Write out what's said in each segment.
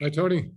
Hi, Tony.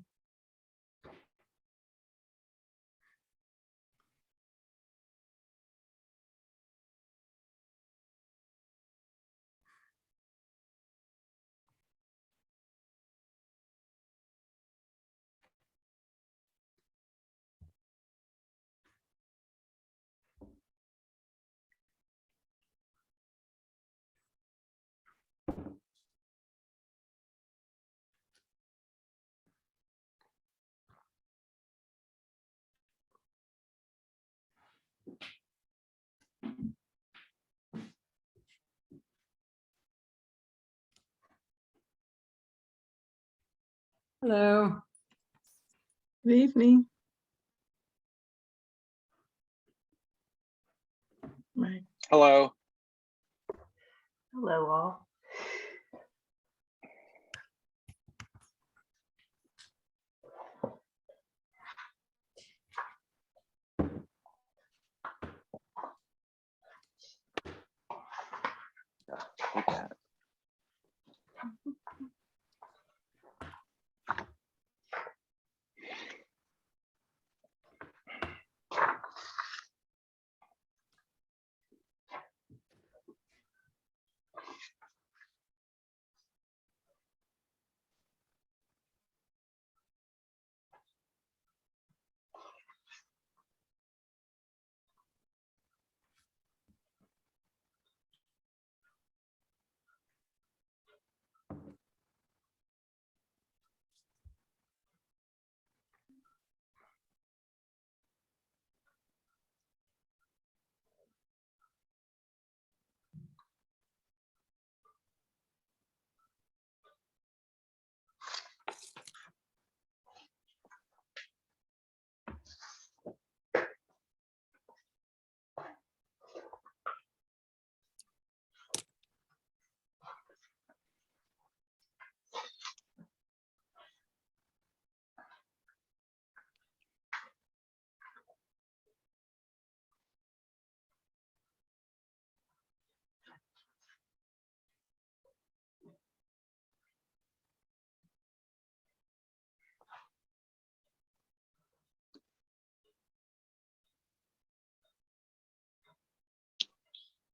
Hello. Good evening. Right. Hello. Hello, all. Take that.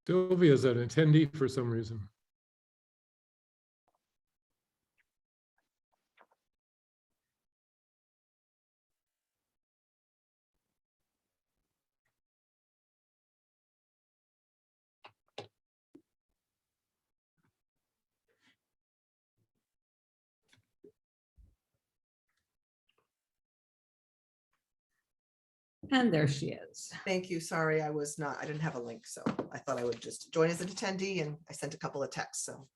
Sylvia is an attendee for some reason. And there she is. Thank you. Sorry, I didn't have a link, so I thought I would just join as an attendee, and I sent a couple of texts. So,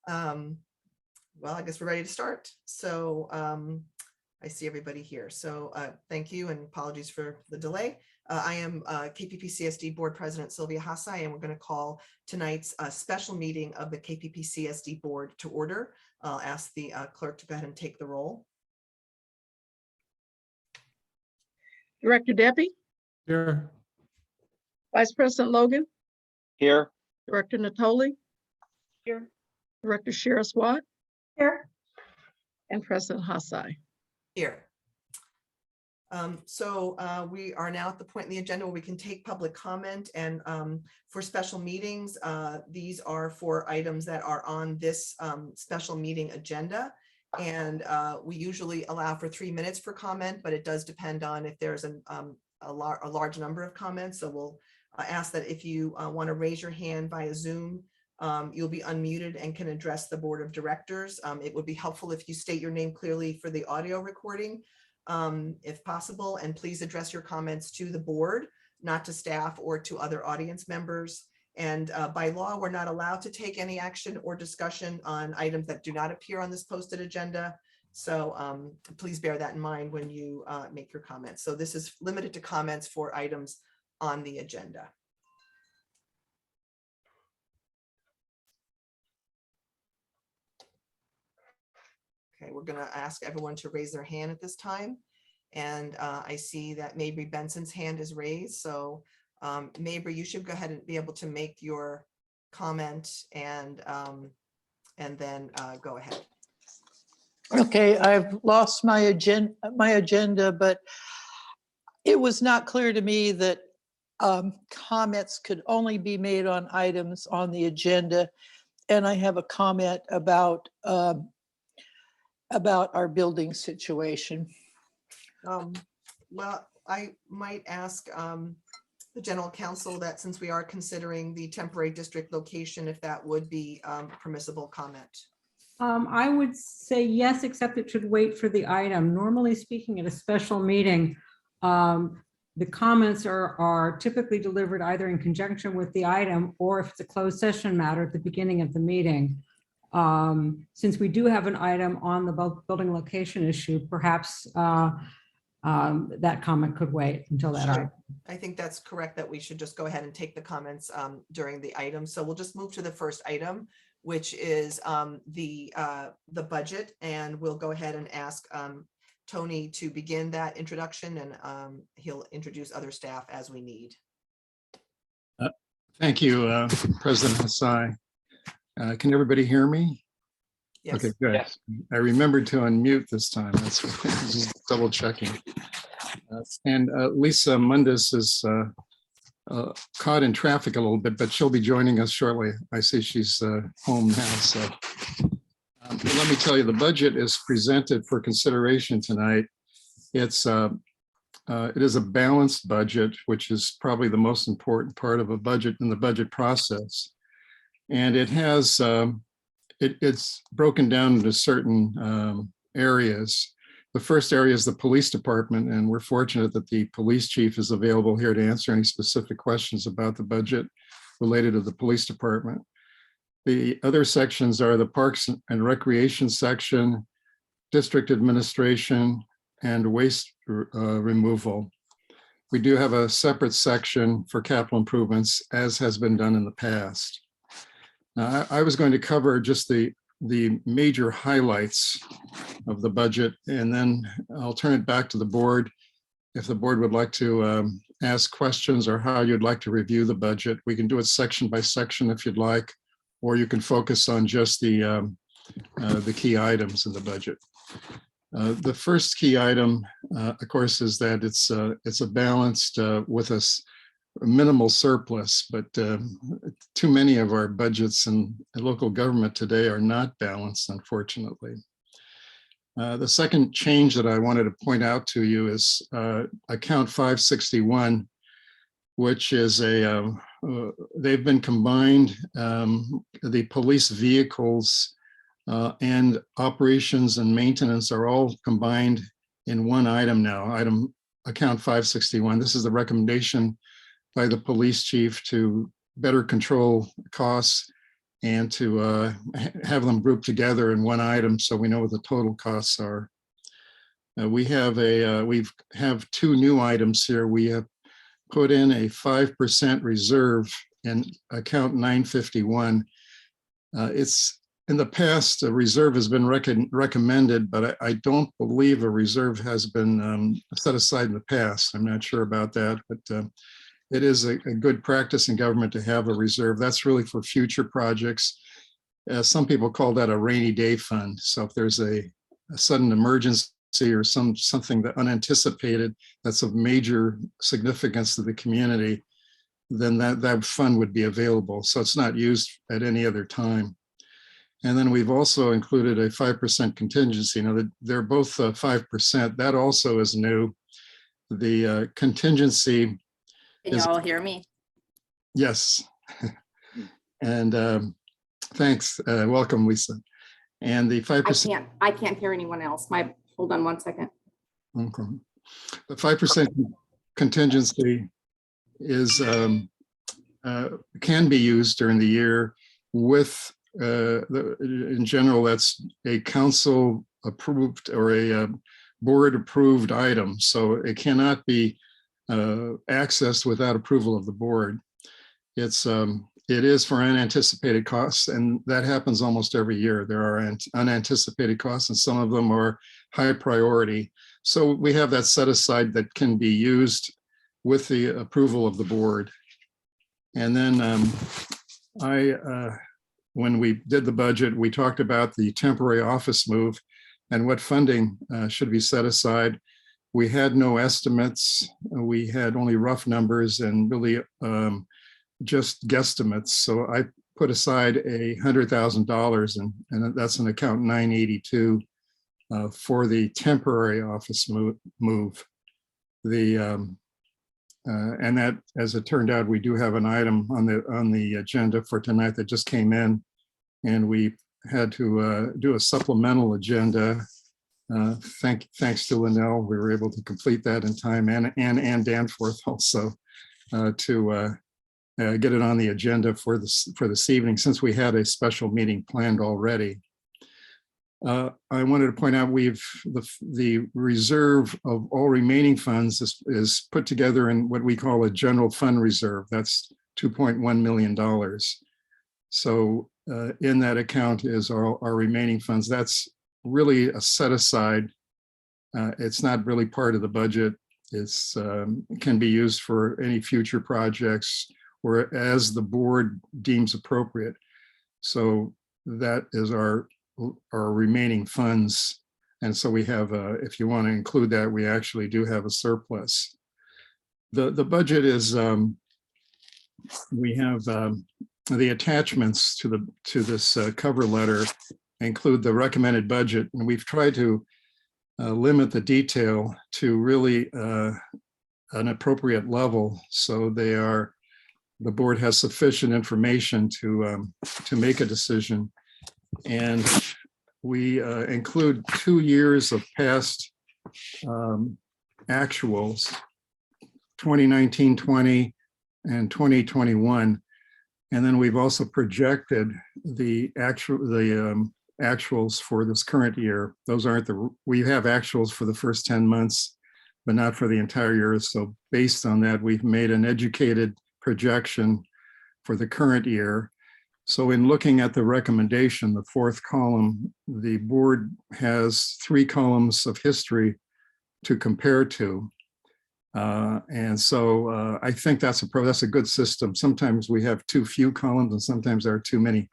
well, I guess we're ready to start. So I see everybody here. So thank you and apologies for the delay. I am KPPCSD Board President Sylvia Hassai, and we're going to call tonight's special meeting of the KPPCSD Board to order. I'll ask the clerk to go ahead and take the roll. Director Debbie, Here, Vice President Logan, Here. Director Natoli. Here. Director Shira Swat. Here. And President Hassai. Here. We are now at the point in the agenda where we can take public comment, and for special meetings, these are for items that are on this special meeting agenda. And we usually allow for 3 minutes for comment, but it does depend on if there's a large number of comments. So we'll ask that if you want to raise your hand via Zoom, you'll be unmuted and can address the board of directors. It would be helpful if you state your name clearly for the audio recording, if possible, and please address your comments to the board, not to staff or to other audience members. And by law, we're not allowed to take any action or discussion on items that do not appear on this posted agenda. So please bear that in mind when you make your comments. So this is limited to comments for items on the agenda. Okay, we're going to ask everyone to raise their hand at this time. And I see that Mabry Benson's hand is raised. So Mabry, you should go ahead and be able to make your comment and then go ahead. Okay, I've lost my agenda, but it was not clear to me that comments could only be made on items on the agenda. And I have a comment about our building situation. Well, I might ask the general counsel that since we are considering the temporary district location, if that would be permissible comment. I would say yes, except it should wait for the item. Normally speaking, at a special meeting, the comments are typically delivered either in conjunction with the item or if it's a closed session matter at the beginning of the meeting. Since we do have an item on the building location issue, perhaps that comment could wait until that Sure. item. I think that's correct, that we should just go ahead and take the comments during the item. So we'll just move to the first item, which is the budget, and we'll go ahead and ask Tony to begin that introduction, and he'll introduce other staff as we need. Thank you, President Hassai. Can everybody hear me? Yes. Okay, good. Yes. I remembered to unmute this time. That's just double checking. And Lisa Mundis is caught in traffic a little bit, but she'll be joining us shortly. I see she's home now. So let me tell you, the budget is presented for consideration tonight. It is a balanced budget, which is probably the most important part of a budget in the budget process. And it has it's broken down into certain areas. The first area is the police department, and we're fortunate that the police chief is available here to answer any specific questions about the budget related to the police department. The other sections are the parks and recreation section, district administration, and waste removal. We do have a separate section for capital improvements, as has been done in the past. Now, I was going to cover just the major highlights of the budget, and then I'll turn it back to the board. If the board would like to ask questions or how you'd like to review the budget, we can do it section by section if you'd like, or you can focus on just the key items in the budget. The first key item, of course, is that it's a balanced with a minimal surplus, but too many of our budgets in local government today are not balanced, unfortunately. The second change that I wanted to point out to you is account 561, which is they've been combined, the police vehicles and operations and maintenance are all combined in one item now, account 561. This is the recommendation by the police chief to better control costs and to have them grouped together in one item so we know what the total costs are. We have two new items here. We have put in a 5% reserve in account 951. It's in the past, a reserve has been recommended, but I don't believe a reserve has been set aside in the past. I'm not sure about that, but it is a good practice in government to have a reserve. That's really for future projects. Some people call that a rainy day fund. So if there's a sudden emergency or something that unanticipated that's of major significance to the community, then that fund would be available. So it's not used at any other time. And then we've also included a 5% contingency. Now, they're both 5%. That also is new. The contingency. Can you all hear me? Yes. And thanks. Welcome, Lisa. And the 5%. I can't hear anyone else. Hold on one second. Okay. The 5% contingency is can be used during the year with in general, that's a council approved or a board approved item. So it cannot be accessed without approval of the board. It is for unanticipated costs, and that happens almost every year. There are unanticipated costs, and some of them are high priority. So we have that set aside that can be used with the approval of the board. And then when we did the budget, we talked about the temporary office move. and what funding should be set aside. We had no estimates. We had only rough numbers and really just guesstimates. So I put aside $100,000, and that's an account 982 for the temporary office move. And that, as it turned out, we do have an item on the agenda for tonight that just came in, and we had to do a supplemental agenda. Thanks to Linnell, we were able to complete that in time, and Danforth also, to get it on the agenda for this evening, since we had a special meeting planned already. I wanted to point out the reserve of all remaining funds is put together in what we call a general fund reserve. That's $2.1 million. So in that account is our remaining funds. That's really a set aside. It's not really part of the budget. It's can be used for any future projects or as the board deems appropriate. So that is our remaining funds. And so we have, if you want to include that, we actually do have a surplus. The budget is, we have the attachments to this cover letter include the recommended budget, and we've tried to limit the detail to really an appropriate level, so the board has sufficient information to make a decision. And we include 2 years of past actuals, 2019-20 and 2021. And then we've also projected the actuals for this current year. Those aren't we have actuals for the first 10 months, but not for the entire year. So based on that, we've made an educated projection for the current year. So in looking at the recommendation, the fourth column, the board has 3 columns of history to compare to. And so I think that's a good system. Sometimes we have too few columns and sometimes there are too many,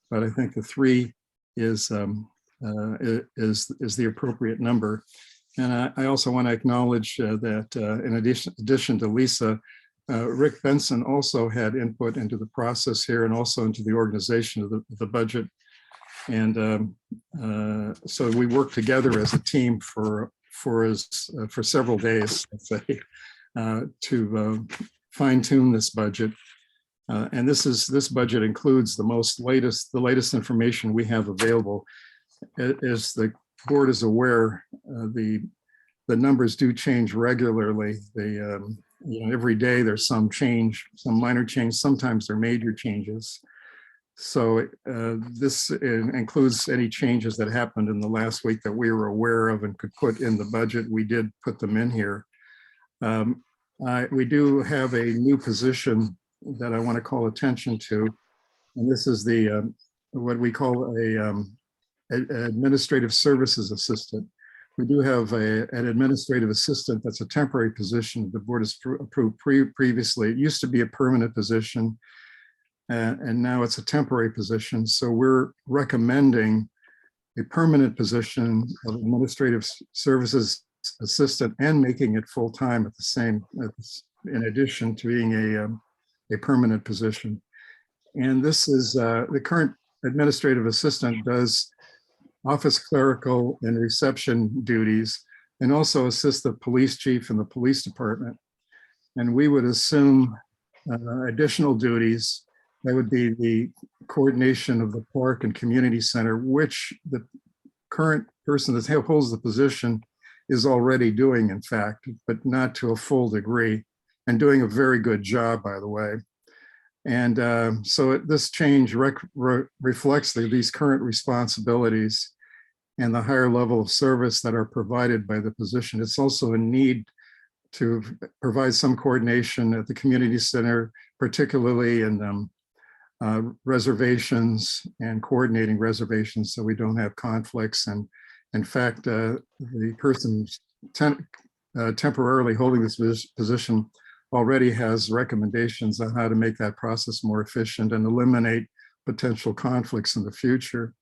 but I think the 3 is the appropriate number. And I also want to acknowledge that in addition to Lisa, Rick Benson also had input into the process here and also into the organization of the budget. And so we worked together as a team for several days, let's say, to fine tune this budget. And this budget includes the latest information we have available. As the board is aware, the numbers do change regularly. Every day there's some change, some minor change. Sometimes they're major changes. So this includes any changes that happened in the last week that we were aware of and could put in the budget. We did put them in here. We do have a new position that I want to call attention to, and this is the what we call an administrative services assistant. We do have an administrative assistant that's a temporary position the board has approved previously. It used to be a permanent position, and now it's a temporary position. So we're recommending a permanent position of administrative services assistant and making it full-time at the same, in addition to being a permanent position. And this is the current administrative assistant does office clerical and reception duties, and also assist the police chief and the police department. And we would assume additional duties. That would be the coordination of the park and community center, which the current person that holds the position is already doing, in fact, but not to a full degree, and doing a very good job, by the way. And so this change reflects these current responsibilities and the higher level of service that are provided by the position. It's also a need to provide some coordination at the community center, particularly in reservations and coordinating reservations so we don't have conflicts. And in fact, the person temporarily holding this position already has recommendations on how to make that process more efficient and eliminate potential conflicts in the future.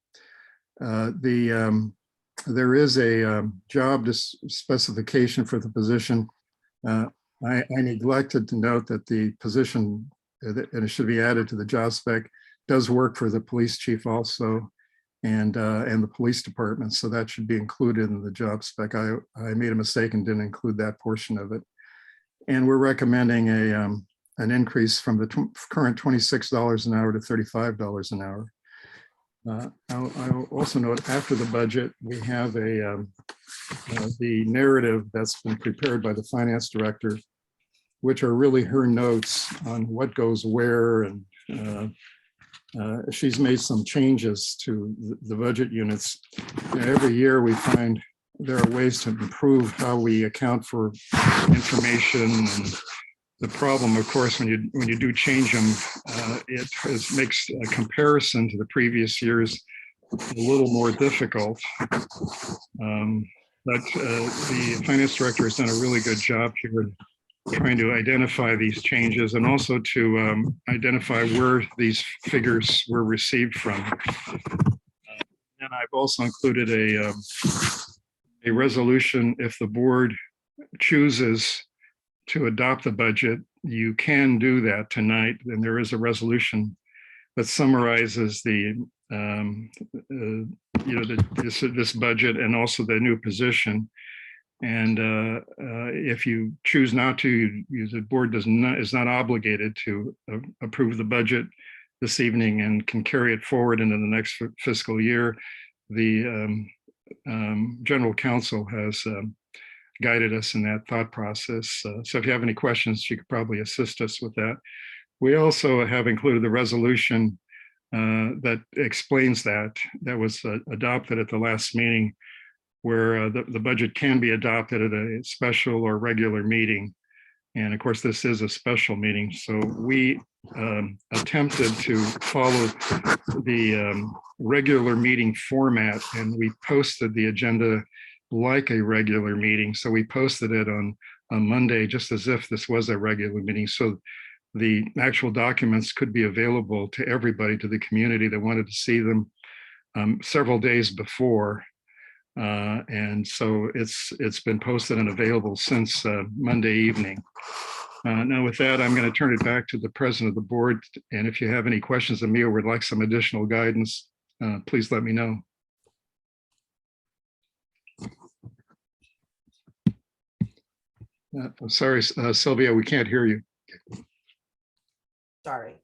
there is a job specification for the position. I neglected to note that the position, and it should be added to the job spec, does work for the police chief also, and the police department. So that should be included in the job spec. I made a mistake and didn't include that portion of it. And we're recommending an increase from the current $26 an hour to $35 an hour. I'll also note after the budget, we have the narrative that's been prepared by the finance director, which are really her notes on what goes where, and she's made some changes to the budget units. Every year we find there are ways to improve how we account for information, and the problem, of course, when you do change them, it makes a comparison to the previous years a little more difficult. But the finance director has done a really good job here trying to identify these changes, and also to identify where these figures were received from. And I've also included a resolution. If the board chooses to adopt the budget, you can do that tonight. And there is a resolution that summarizes the this budget and also the new position. And if you choose not to, the board is not obligated to approve the budget this evening and can carry it forward into the next fiscal year. The general counsel has guided us in that thought process. So if you have any questions, she could probably assist us with that. We also have included the resolution that explains that was adopted at the last meeting, where the budget can be adopted at a special or regular meeting. And of course, this is a special meeting. So we attempted to follow the regular meeting format, and we posted the agenda like a regular meeting. So we posted it on Monday, just as if this was a regular meeting. So the actual documents could be available to everybody, to the community that wanted to see them several days before. And so it's been posted and available since Monday evening. Now with that, I'm going to turn it back to the president of the board. And if you have any questions of me or would like some additional guidance, please let me know. Sorry, Sylvia, we can't hear you. Sorry.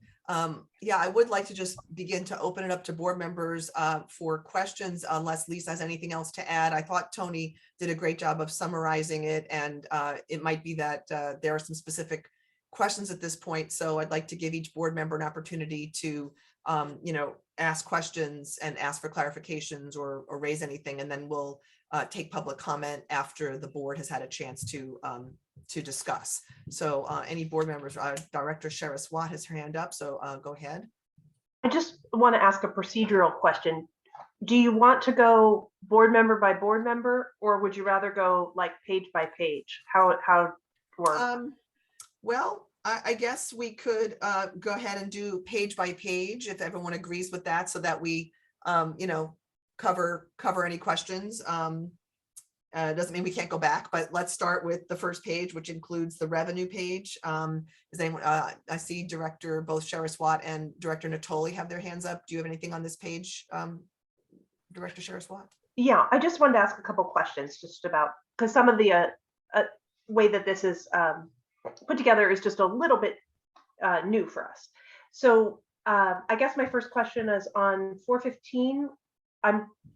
Yeah, I would like to just begin to open it up to board members for questions, unless Lisa has anything else to add. I thought Tony did a great job of summarizing it, and it might be that there are some specific questions at this point. So I'd like to give each board member an opportunity to, ask questions and ask for clarifications or raise anything, and then we'll take public comment after the board has had a chance to discuss. So any board members, Director Sheris Watt has her hand up, so go ahead. I just want to ask a procedural question. Do you want to go board member by board member, or would you rather go like page by page? How work? Well, I guess we could go ahead and do page by page if everyone agrees with that, so that we cover any questions. Doesn't mean we can't go back, but let's start with the first page, which includes the revenue page. Is anyone, I see Director, both Sheris Watt and Director Natoli have their hands up. Do you have anything on this page, Director Sheris Watt? Yeah, I just wanted to ask a couple questions just about, because some of the way that this is put together is just a little bit new for us. So I guess my first question is on 415.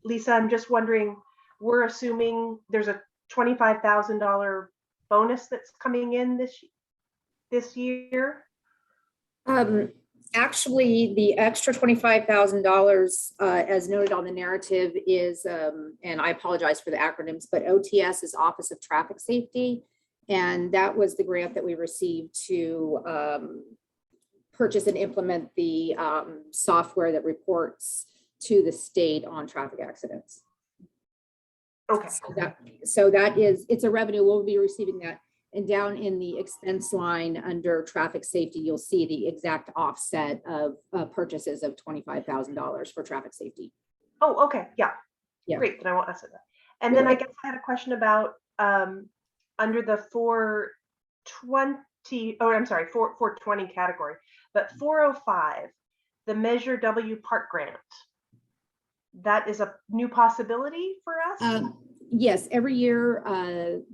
Lisa, I'm just wondering, we're assuming there's a $25,000 bonus that's coming in this year? Actually, the extra $25,000, as noted on the narrative, is, and I apologize for the acronyms, but OTS is Office of Traffic Safety. And that was the grant that we received to purchase and implement the software that reports to the state on traffic accidents. Okay. So that is, it's a revenue, we'll be receiving that. And down in the expense line under traffic safety, you'll see the exact offset of purchases of $25,000 for traffic safety. Oh, okay. Yeah. Yeah. Great, then I won't ask it that. And then I guess I had a question about under the 420 category, but 405, the Measure W Park Grant. That is a new possibility for us? Yes, every year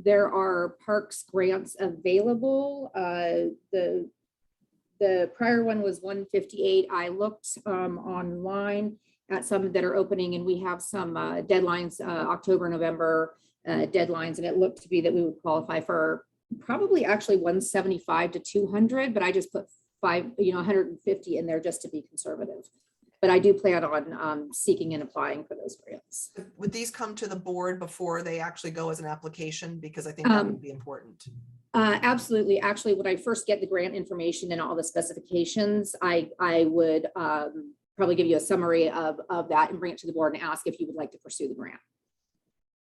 there are parks grants available. The prior one was 158. I looked online at some that are opening, and we have some deadlines, October, November deadlines, and it looked to be that we would qualify for probably actually 175 to 200, but I just put 150 in there just to be conservative. But I do plan on seeking and applying for those grants. Would these come to the board before they actually go as an application? Because I think that would be important. Absolutely. Actually, when I first get the grant information and all the specifications, I would probably give you a summary of that and bring it to the board and ask if you would like to pursue the grant.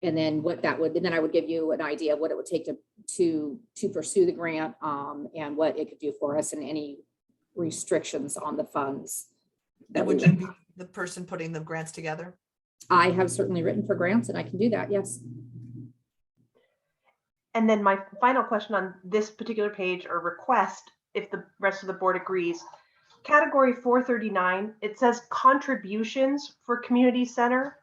And then and then I would give you an idea of what it would take to pursue the grant and what it could do for us and any restrictions on the funds. And would you be the person putting the grants together? I have certainly written for grants and I can do that, yes. And then my final question on this particular page, or request, if the rest of the board agrees, category 439, it says contributions for community center.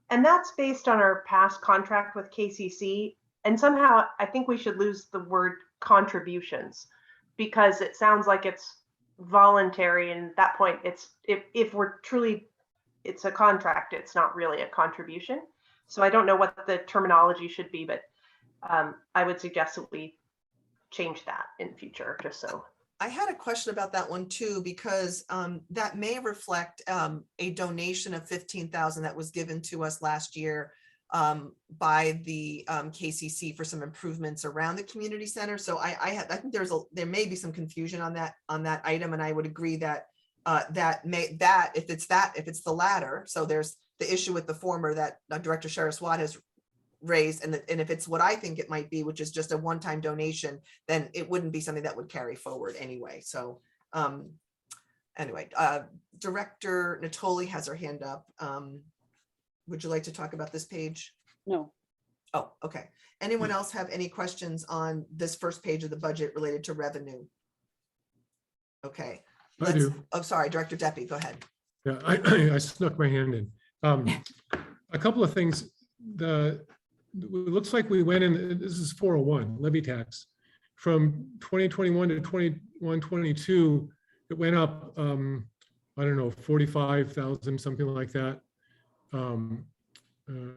And that's based on our past contract with KCC. And somehow I think we should lose the word contributions, because it sounds like it's voluntary. And at that point, it's if we're truly, it's a contract, it's not really a contribution. So I don't know what the terminology should be, but I would suggest that we change that in future, just so. I had a question about that one too, because that may reflect a donation of $15,000 that was given to us last year by the KCC for some improvements around the community center. So I think there may be some confusion on that item, and I would agree that if it's the latter. So there's the issue with the former that Director Shara-Swat has raised, and if it's what I think it might be, which is just a one-time donation, then it wouldn't be something that would carry forward anyway. So anyway, Director Natoli has her hand up. Would you like to talk about this page? No. Oh, okay. Anyone else have any questions on this first page of the budget related to revenue? Okay. I do. Oh, sorry, Director Deppie, go ahead. Yeah, I snuck my hand in. A couple of things. It looks like we went in, this is 401 levy tax. From 2021 to 21-22, it went up, I don't know, 45,000, something like that.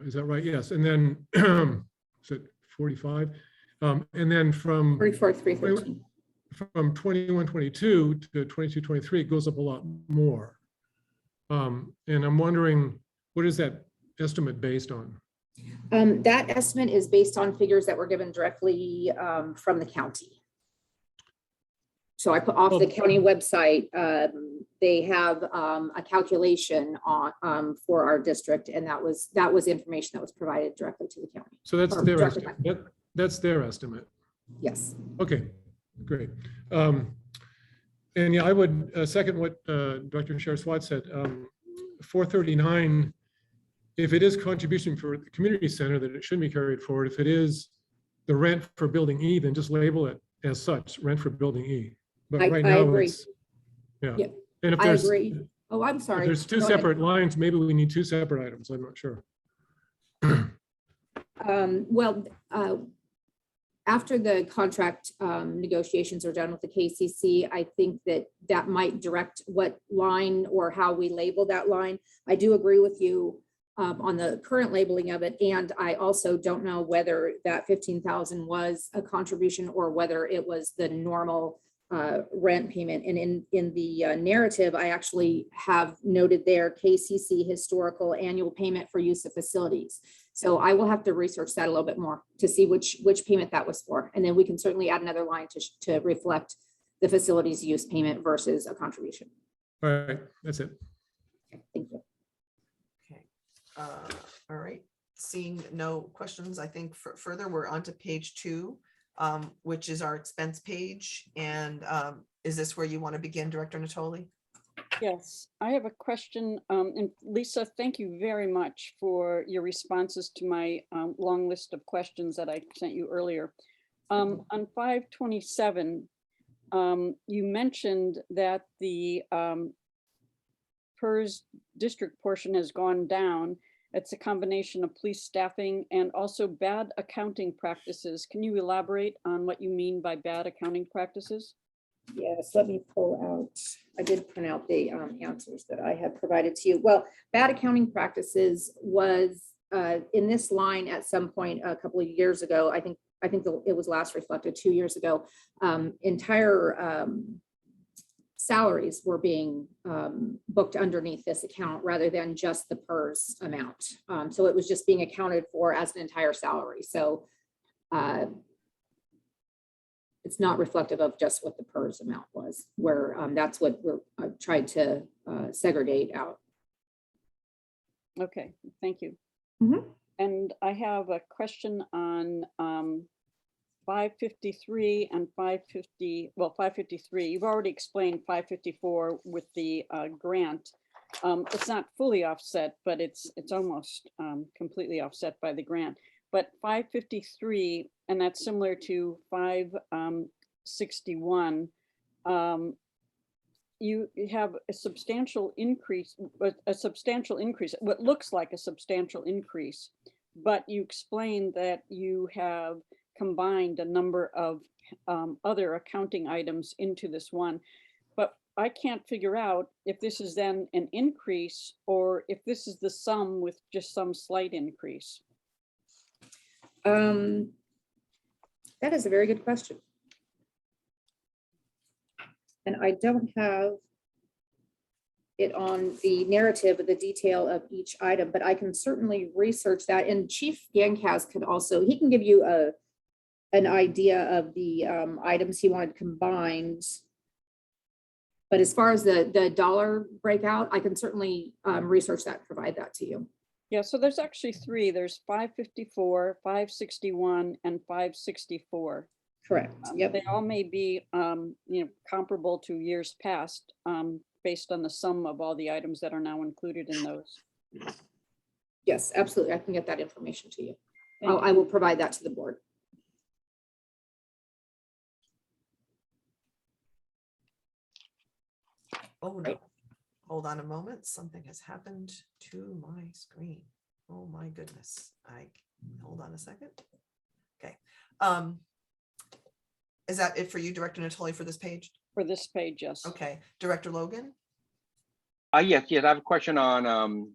Is that right? Yes. And then, is it 45? And then from 44,313. From 21-22 to 22-23, it goes up a lot more. And I'm wondering, what is that estimate based on? That estimate is based on figures that were given directly from the county. So I put off the county website. They have a calculation on for our district, and that was information that was provided directly to the county. So that's their estimate. That's their estimate. Yes. Okay, great. And yeah, I would second what Dr. Shara-Swat said. 439. If it is contribution for the community center, then it shouldn't be carried forward. If it is the rent for building E, then just label it as such, rent for building E. But right now, agree. Yeah. Yep. And if I there's, agree. Oh, I'm if sorry. there's two Go ahead. separate lines, maybe we need two separate items. I'm not sure. After the contract negotiations are done with the KCC, I think that might direct what line or how we label that line. I do agree with you on the current labeling of it. And I also don't know whether that 15,000 was a contribution or whether it was the normal rent payment. And in the narrative, I actually have noted there KCC historical annual payment for use of facilities. So I will have to research that a little bit more to see which payment that was for. And then we can certainly add another line to reflect the facilities use payment versus a contribution. All right, that's it. Okay, thank you. Okay. All right. Seeing no questions, I think further we're on to page 2, which is our expense page. And is this where you want to begin, Director Natoli? Yes, I have a question. And Lisa, thank you very much for your responses to my long list of questions that I sent you earlier. On 527, you mentioned that the PERS district portion has gone down. It's a combination of police staffing and also bad accounting practices. Can you elaborate on what you mean by bad accounting practices? Yes, let me pull out, I did print out the answers that I had provided to you. Well, bad accounting practices was in this line at some point a couple of years ago. I think it was last reflected 2 years ago. Entire salaries were being booked underneath this account rather than just the PERS amount. So it was just being accounted for as an entire salary. So it's not reflective of just what the PERS amount was, where that's what I've tried to segregate out. Okay, thank you. Mhm. And I have a question on 553 and 550, well, 553. You've already explained 554 with the grant. It's not fully offset, but it's almost completely offset by the grant. But 553, and that's similar to 561, you have a substantial increase, what looks like a substantial increase, but you explained that you have combined a number of other accounting items into this one. But I can't figure out if this is then an increase or if this is the sum with just some slight increase. That is a very good question. And I don't have it on the narrative of the detail of each item, but I can certainly research that. And Chief Gankaz could also, he can give you an idea of the items he wanted combined. But as far as the dollar breakout, I can certainly research that and provide that to you. Yeah, so there's actually three. There's 554, 561, and 564. Correct. Yep. They all may be, comparable to years past, based on the sum of all the items that are now included in those. Yes, absolutely. I can get that information to you. Thank you. I will provide that to the board. Oh, no. Hold on a moment. Something has happened to my screen. Oh, my goodness. Hold on a second. Okay. Is that it for you, Director Natoli, for this page? For this page, yes. Okay. Director Logan? Yes, I have a question on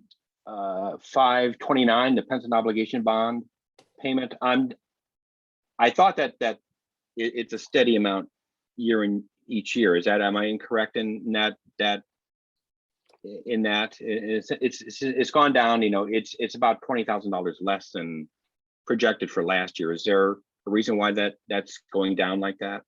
529, the pension obligation bond payment. I thought that it's a steady amount each year. Am I incorrect in that? It's gone down. It's about $20,000 less than projected for last year. Is there a reason why that's going down like that?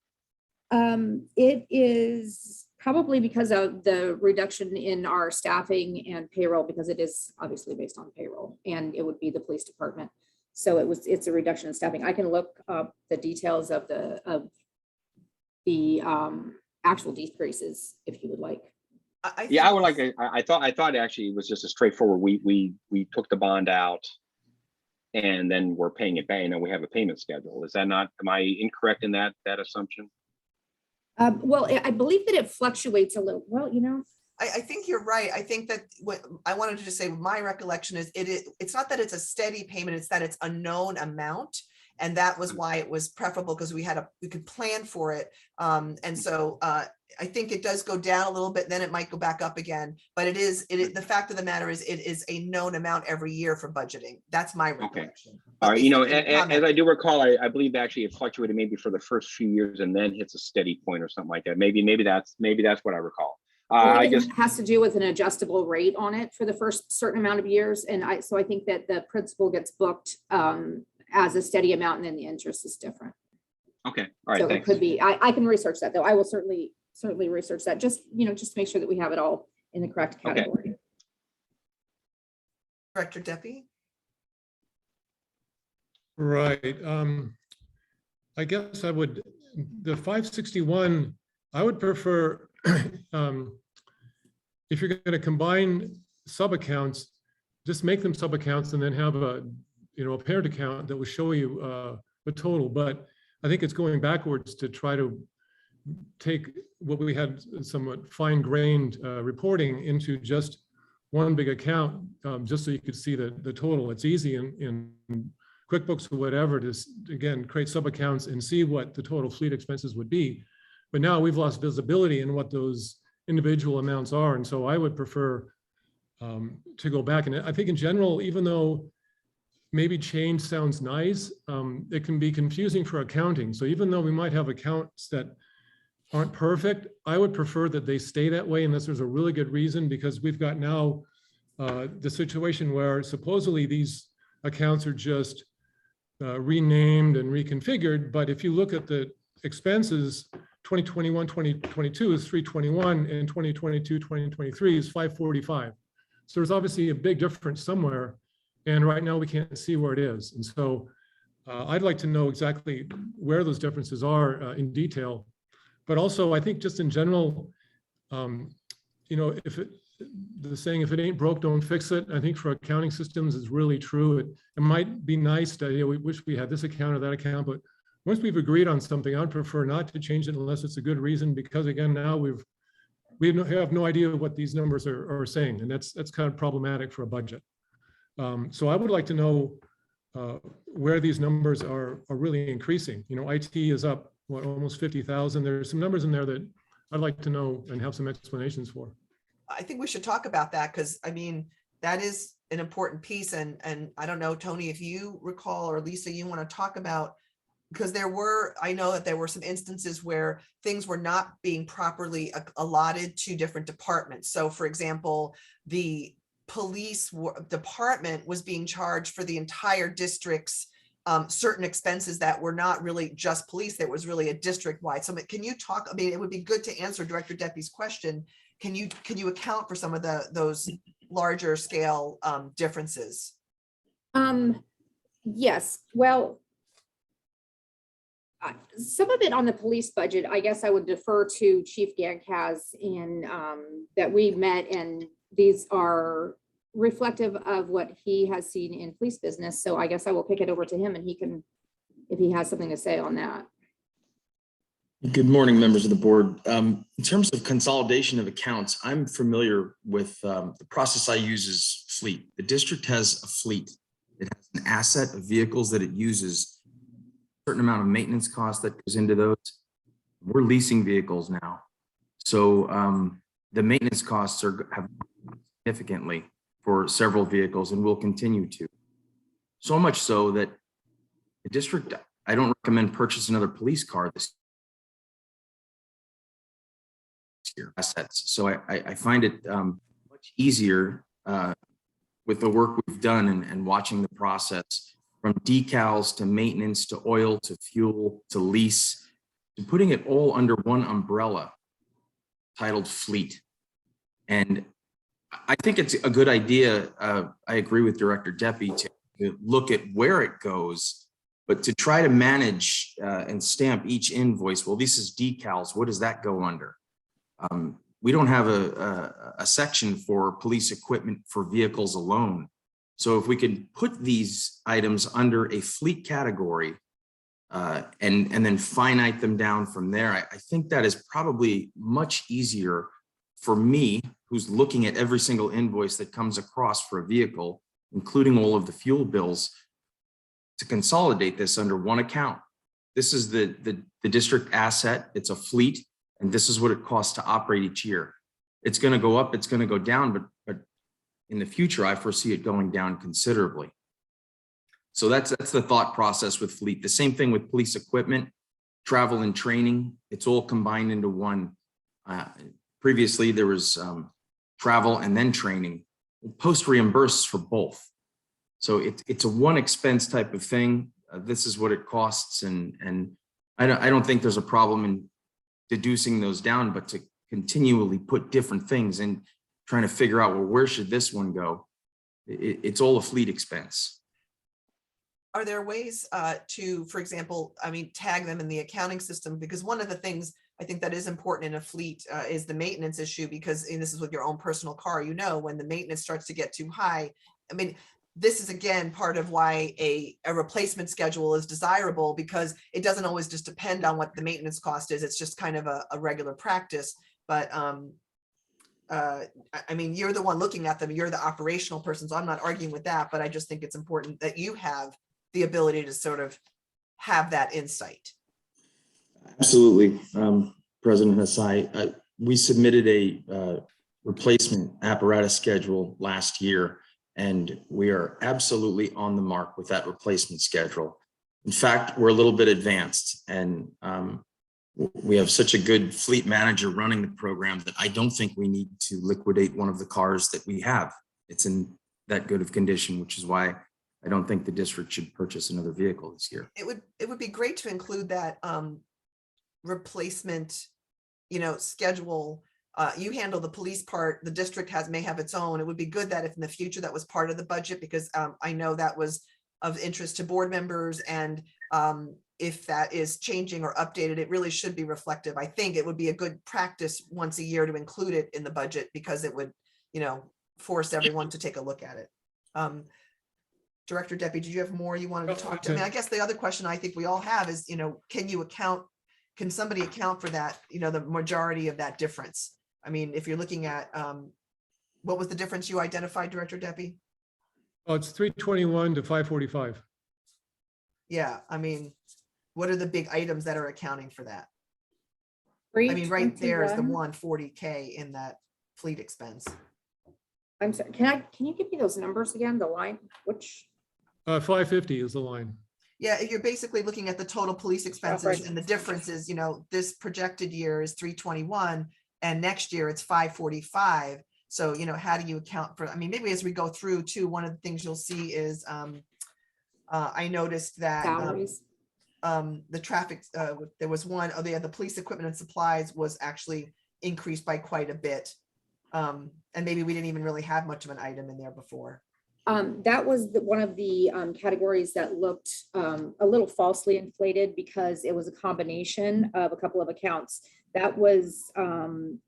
It is probably because of the reduction in our staffing and payroll, because it is obviously based on payroll, and it would be the police department. So it's a reduction in staffing. I can look up the details of the actual decreases if you would like. I would like. I thought actually it was just a straightforward. We took the bond out, and then we're paying it back, and we have a payment schedule. Is that not? Am I incorrect in that assumption? Well, I believe that it fluctuates a little. Well, I think you're right. I think that what I wanted to just say, my recollection is it's not that it's a steady payment, it's that it's a known amount. And that was why it was preferable, because we could plan for it. And so I think it does go down a little bit, then it might go back up again. But the fact of the matter is it is a known amount every year for budgeting. That's my recollection. All right, as I do recall, I believe actually it fluctuated maybe for the first few years and then hits a steady point or something like that. Maybe that's what I recall. I guess it has to do with an adjustable rate on it for the first certain amount of years. And so I think that the principal gets booked as a steady amount, and then the interest is different. Okay, all right, so thanks. It could be. I can research that, though. I will certainly research that. Just to make sure that we have it all in the correct category. Okay. Director Deppie? Right. I guess the 561, I would prefer if you're going to combine sub-accounts, just make them sub-accounts and then have a, a parent account that will show you the total. But I think it's going backwards to try to take what we had somewhat fine-grained reporting into just one big account, just so you could see the total. It's easy in QuickBooks or whatever to, again, create sub-accounts and see what the total fleet expenses would be. But now we've lost visibility in what those individual amounts are. And so I would prefer to go back. And I think in general, even though maybe change sounds nice, it can be confusing for accounting. So even though we might have accounts that aren't perfect, I would prefer that they stay that way unless there's a really good reason, because we've got now the situation where supposedly these accounts are just renamed and reconfigured. But if you look at the expenses, 2021, 2022 is 321 and 2022, 2023 is 545. So there's obviously a big difference somewhere. And right now we can't see where it is. And so I'd like to know exactly where those differences are in detail. But also I think just in general, if the saying, if it ain't broke, don't fix it. I think for accounting systems is really true. It might be nice to, we wish we had this account or that account, but once we've agreed on something, I'd prefer not to change it unless it's a good reason, because again, now we have no idea what these numbers are saying, and that's kind of problematic for a budget. So I would like to know where these numbers are really increasing. IT is up, what, almost 50,000. There's some numbers in there that I'd like to know and have some explanations for. I think we should talk about that, because I mean, that is an important piece. And I don't know, Tony, if you recall, or Lisa, you want to talk about, because I know that there were some instances where things were not being properly allotted to different departments. So for example, the police department was being charged for the entire district's certain expenses that were not really just police, that was really a district-wide. So can you talk, I mean, it would be good to answer Director Deppy's question. Can you account for some of those larger scale differences? Yes, well, some of it on the police budget, I guess I would defer to Chief Gankaz in that we met, and these are reflective of what he has seen in police business. So I guess I will pick it over to him, and he can, if he has something to say on that. Good morning, members of the board. In terms of consolidation of accounts, I'm familiar with the process I use is fleet. The district has a fleet. It has an asset of vehicles that it uses, a certain amount of maintenance cost that goes into those. We're leasing vehicles now. So the maintenance costs have significantly for several vehicles and will continue to. So much so that the district, I don't recommend purchase another police car this year. Assets. So I find it much easier with the work we've done and watching the process from decals to maintenance to oil to fuel to lease to putting it all under one umbrella titled fleet. And I think it's a good idea. I agree with Director Deppy to look at where it goes, but to try to manage and stamp each invoice. Well, this is decals. What does that go under? We don't have a section for police equipment for vehicles alone. So if we could put these items under a fleet category and then finite them down from there, I think that is probably much easier for me, who's looking at every single invoice that comes across for a vehicle, including all of the fuel bills, to consolidate this under one account. This is the district asset. It's a fleet. And this is what it costs to operate each year. It's going to go up, it's going to go down, but in the future, I foresee it going down considerably. So that's the thought process with fleet. The same thing with police equipment, travel and training. It's all combined into one. Previously, there was travel and then training. Post reimburse for both. So it's a one expense type of thing. This is what it costs, and I don't think there's a problem in deducing those down, but to continually put different things and trying to figure out, well, where should this one go? It's all a fleet expense. Are there ways to, for example, I mean, tag them in the accounting system? Because one of the things I think that is important in a fleet, is the maintenance issue, because and this is with your own personal car, you know, when the maintenance starts to get too high. I mean, this is again, part of why a replacement schedule is desirable, because it doesn't always just depend on what the maintenance cost is. It's just kind of a regular practice. But I mean, you're the one looking at them, you're the operational person, so I'm not arguing with that, but I just think it's important that you have the ability to sort of have that insight. Absolutely. President Hasai, we submitted a replacement apparatus schedule last year, and we are absolutely on the mark with that replacement schedule. In fact, we're a little bit advanced, and we have such a good fleet manager running the program that I don't think we need to liquidate one of the cars that we have. It's in that good of condition, which is why I don't think the district should purchase another vehicle this year. It would be great to include that replacement, you know, schedule. You handle the police part, the district may have its own. It would be good that if in the future that was part of the budget, because I know that was of interest to board members, and if that is changing or updated, it really should be reflective. I think it would be a good practice once a year to include it in the budget, because it would, you know, force everyone to take a look at it. Director Deppy, did you have more you wanted to talk to? I mean, I guess the other question I think we all have is, you know, can somebody account for that, you know, the majority of that difference? I mean, if you're looking at, what was the difference you identified, Director Deppy? Oh, it's 321 to 545. Yeah, I mean, what are the big items that are accounting for that? I mean, right there is the 140K in that fleet expense. I'm sorry, can you give me those numbers again, the line, which? 550 is the line. Yeah, you're basically looking at the total police expenses, and the difference is, you know, this projected year is 321 and next year it's 545. So, you know, how do you account for, I mean, maybe as we go through too, one of the things you'll see is, I noticed that Salaries. the traffic, there was one, the police equipment and supplies was actually increased by quite a bit. And maybe we didn't even really have much of an item in there before. That was one of the categories that looked a little falsely inflated, because it was a combination of a couple of accounts. That was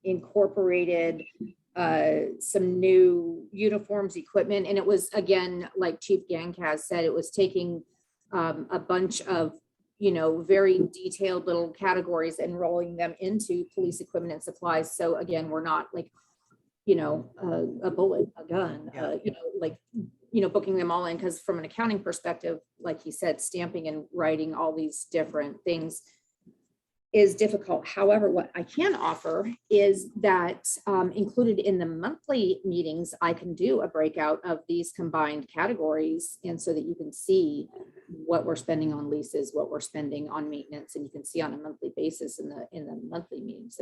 incorporated some new uniforms, equipment, and it was, again, like Chief Gankaz said, it was taking a bunch of, you know, very detailed little categories and rolling them into police equipment and supplies. So again, we're not like, you know, a bullet, a gun, you know, like, you know, booking them all in, because from an accounting perspective, like he said, stamping and writing all these different things is difficult. However, what I can offer is that included in the monthly meetings, I can do a breakout of these combined categories, and so that you can see what we're spending on leases, what we're spending on maintenance, and you can see on a monthly basis in the monthly meetings,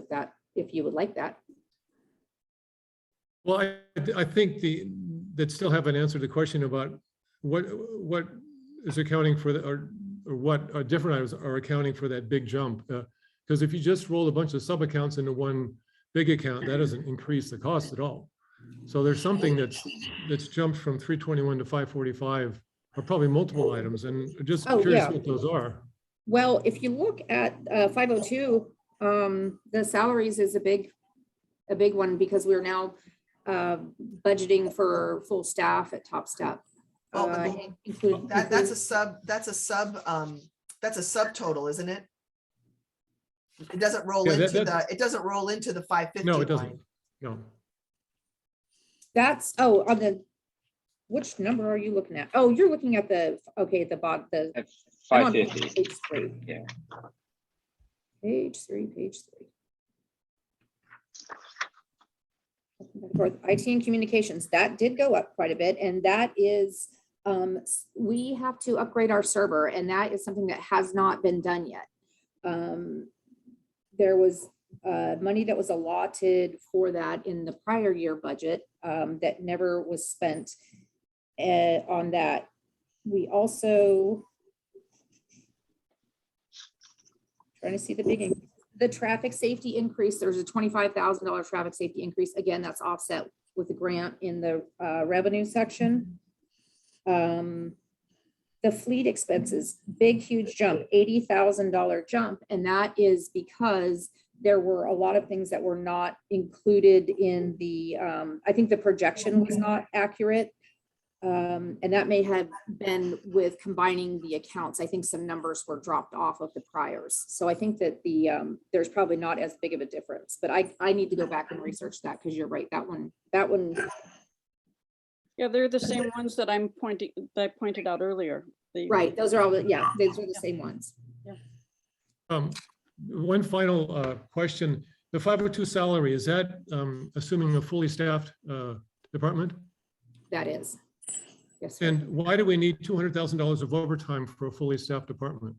if you would like that. Well, I think that still haven't answered the question about what is accounting for or what different items are accounting for that big jump. Because if you just roll a bunch of sub accounts into one big account, that doesn't increase the cost at all. So there's something that's jumped from 321 to 545, or probably multiple items, and just curious what those are. Well, if you look at 502, the salaries is a big one, because we're now budgeting for full staff at Top Step. That's a subtotal, isn't it? It doesn't roll into the 550. No, it doesn't. No. That's on the, which number are you looking at? Oh, you're looking at the bot, the 550. Page 3. Yeah. Page 3. For IT and communications, that did go up quite a bit, and that is we have to upgrade our server, and that is something that has not been done yet. There was money that was allotted for that in the prior year budget that never was spent on that. We also, trying to see the big increase. The traffic safety increase, there's a $25,000 traffic safety increase. Again, that's offset with the grant in the revenue section. The fleet expenses, big, huge jump, $80,000 jump. And that is because there were a lot of things that were not included in the, I think the projection was not accurate. And that may have been with combining the accounts. I think some numbers were dropped off of the priors. So I think that there's probably not as big of a difference, but I need to go back and research that, because you're right, that one. Yeah, they're the same ones that I pointed out earlier. Right, those are all, yeah, those are the same ones. One final question. The 502 salary, is that assuming a fully staffed department? That is. Yes, sir. And why do we need $200,000 of overtime for a fully staffed department?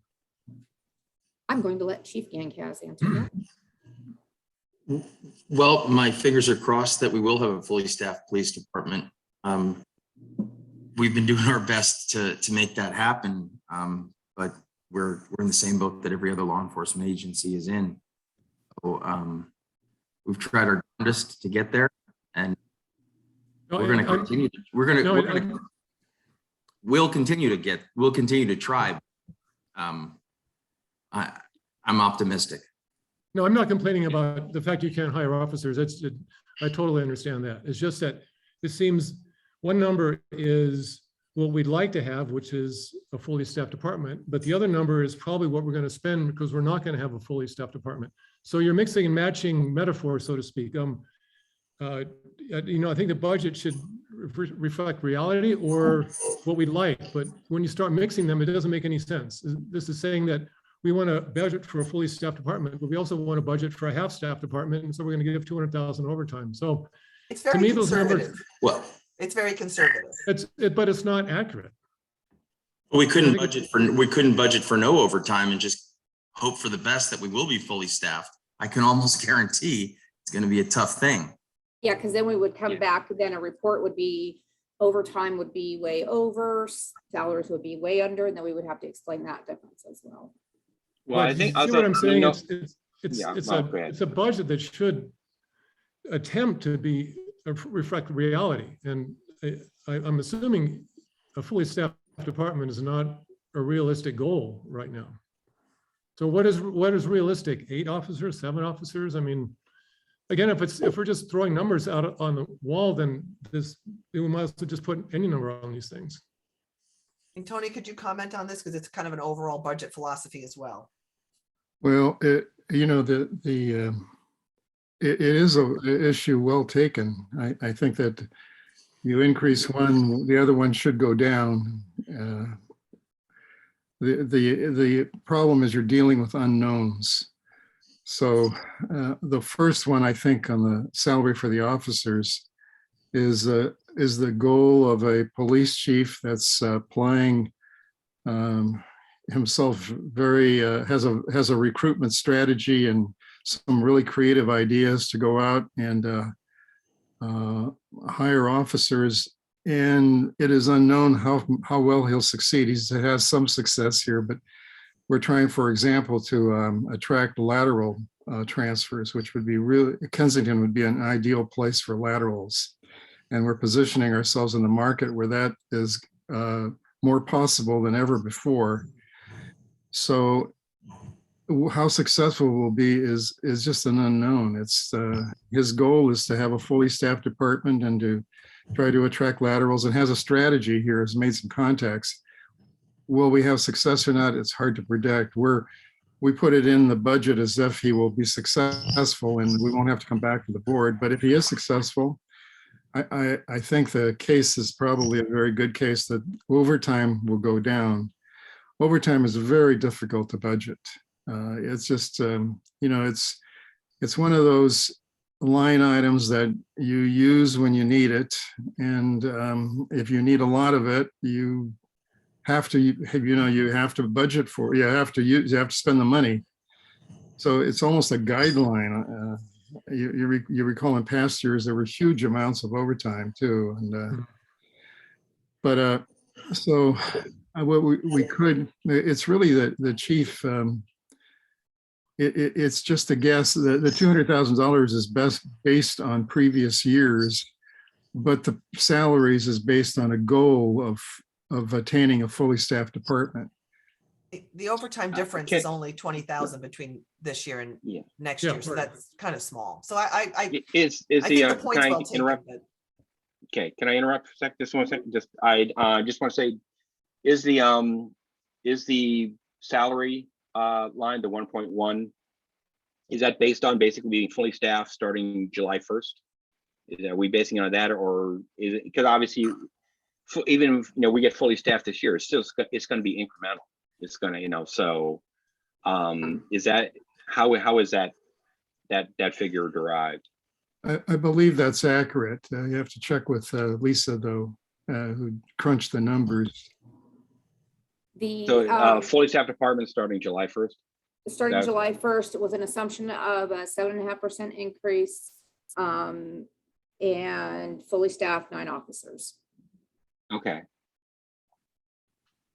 I'm going to let Chief Gancas answer that. Well, my fingers are crossed that we will have a fully staffed police department. We've been doing our best to make that happen, but we're in the same boat that every other law enforcement agency is in. So we've tried our hardest to get there, and we're going to continue. We'll continue to try. I'm optimistic. No, I'm not complaining about the fact you can't hire officers. I totally understand that. It's just that it seems one number is what we'd like to have, which is a fully staffed department, but the other number is probably what we're going to spend, because we're not going to have a fully staffed department. So you're mixing and matching metaphors, so to speak. I think the budget should reflect reality or what we'd like, but when you start mixing them, it doesn't make any sense. This is saying that we want to budget for a fully staffed department, but we also want to budget for a half-staffed department, and so we're going to give 200,000 overtime. So It's to very me, those numbers, conservative. Well, It's very conservative. but it's not accurate. we couldn't budget for no overtime and just hope for the best that we will be fully staffed. I can almost guarantee it's going to be a tough thing. Yeah, because then we would come back, then a report would be, overtime would be way over, salaries would be way under, and then we would have to explain that difference as well. Well, I think see what I'm saying? go It's a budget that should attempt to reflect reality. And I'm assuming a fully staffed department is not a realistic goal right now. So what is realistic? 8 officers, 7 officers? I mean, again, if we're just throwing numbers out on the wall, then we might as well just put any number on these things. And Tony, could you comment on this? Because it's kind of an overall budget philosophy as well. Well, it is an issue well taken. I think that you increase one, the other one should go down. The problem is you're dealing with unknowns. So the first one, I think, on the salary for the officers is the goal of a police chief that's applying himself very has a recruitment strategy and some really creative ideas to go out and hire officers. And it is unknown how well he'll succeed. He has some success here, but we're trying, for example, to attract lateral transfers, which would be really, Kensington would be an ideal place for laterals. And we're positioning ourselves in the market where that is more possible than ever before. So how successful we'll be is just an unknown. It's his goal is to have a fully staffed department and to try to attract laterals, and has a strategy here, has made some contacts. Will we have success or not? It's hard to predict. We put it in the budget as if he will be successful and we won't have to come back to the board. But if he is successful, I think the case is probably a very good case that overtime will go down. Overtime is very difficult to budget. It's just, it's one of those line items that you use when you need it. And if you need a lot of it, you have to budget for it. You have to spend the money. So it's almost a guideline. You recall in past years, there were huge amounts of overtime too. And, so what we could, it's really the chief, it's just a guess. The $200,000 is based on previous years, but the salaries is based on a goal of attaining a fully staffed department. The overtime difference okay. is only 20,000 between this year and Yeah. next Yeah, year, so right. that's kind of small. So I Is I the, think the can point's I well taken, interrupt? but Okay, can I interrupt for a second? Just one second. Just just want to say, is the salary line, the 1.1, is that based on basically being fully staffed starting July 1st? Are we basing it on that, or is it, because obviously even if, we get fully staffed this year, it's going to be incremental. It's going to, so is that how is that figure derived? I believe that's accurate. You have to check with Lisa, though, who crunched the numbers. So fully staffed department starting July 1st? Starting that- July 1st, it was an assumption of a 7.5% increase, and fully staffed 9 officers. Okay.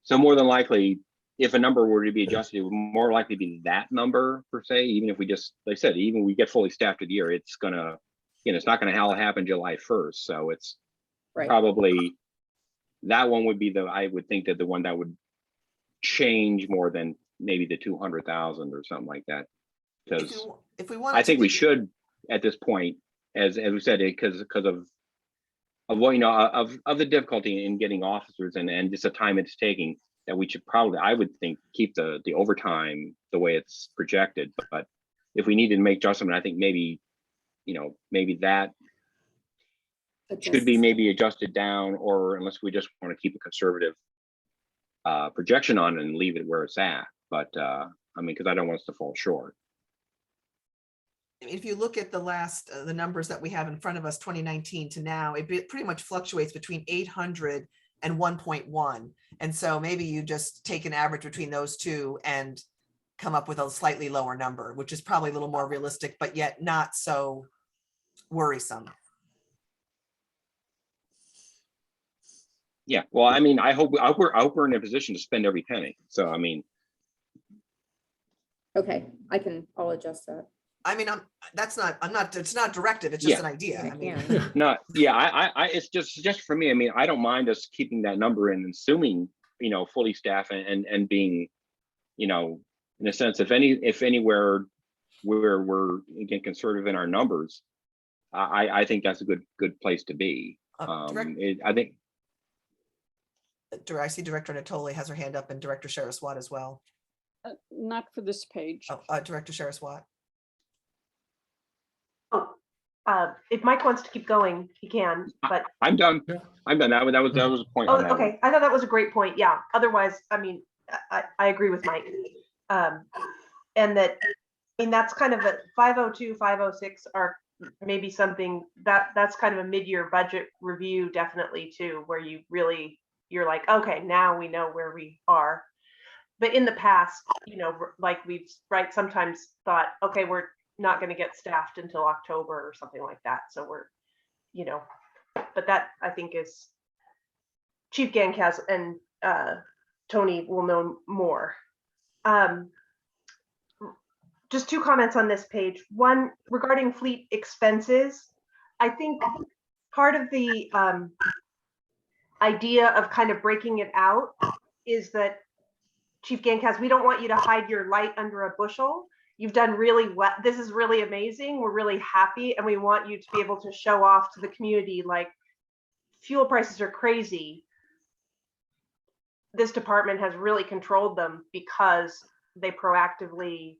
So more than likely, if a number were to be adjusted, it would more likely be that number per se, even if we just, like I said, even we get fully staffed for the year, it's gonna, it's not gonna all happen July 1st. So it's Right. probably, that one would be I would think that the one that would change more than maybe the 200,000 or something like that. Because if we want, I think we should at this point, as we said, because of what, of the difficulty in getting officers and just the time it's taking, that we should probably, I would think, keep the overtime the way it's projected. But if we need to make adjustment, I think maybe, maybe that should be maybe adjusted down, or unless we just want to keep a conservative projection on it and leave it where it's at. But I mean, because I don't want us to fall short. if you look at the last, the numbers that we have in front of us, 2019 to now, it pretty much fluctuates between 800 and 1.1. And so maybe you just take an average between those two and come up with a slightly lower number, which is probably a little more realistic, but yet not so worrisome. Yeah, well, I mean, I hope we're in a position to spend every penny. So I mean, Okay, I'll adjust that. I mean, it's not directive, it's just an idea. I mean, no, yeah, I it's just for me. I mean, I don't mind us keeping that number and assuming, fully staffed and being, in a sense, if anywhere we're again conservative in our numbers, I think that's a good place to be. I think. I see Director Natoli has her hand up, and Director Sharaswat as well. Not for this page. Director Sharaswat. If Mike wants to keep going, he can, but. I'm done. I'm done. That was a point. Oh, okay. I thought that was a great point. Yeah. Otherwise, I mean, I agree with Mike. And that, I mean, that's kind of a 502, 506 are maybe something that's kind of a mid-year budget review, definitely too, where you're like, okay, now we know where we are. But in the past, like we've sometimes thought, okay, we're not going to get staffed until October or something like that. So we're, but that I think is Chief Gankaz and Tony will know more. Just 2 comments on this page. One, regarding fleet expenses. I think part of the idea of kind of breaking it out is that, Chief Gankaz, we don't want you to hide your light under a bushel. You've done really well. This is really amazing. We're really happy. And we want you to be able to show off to the community, like, fuel prices are crazy. This department has really controlled them because they proactively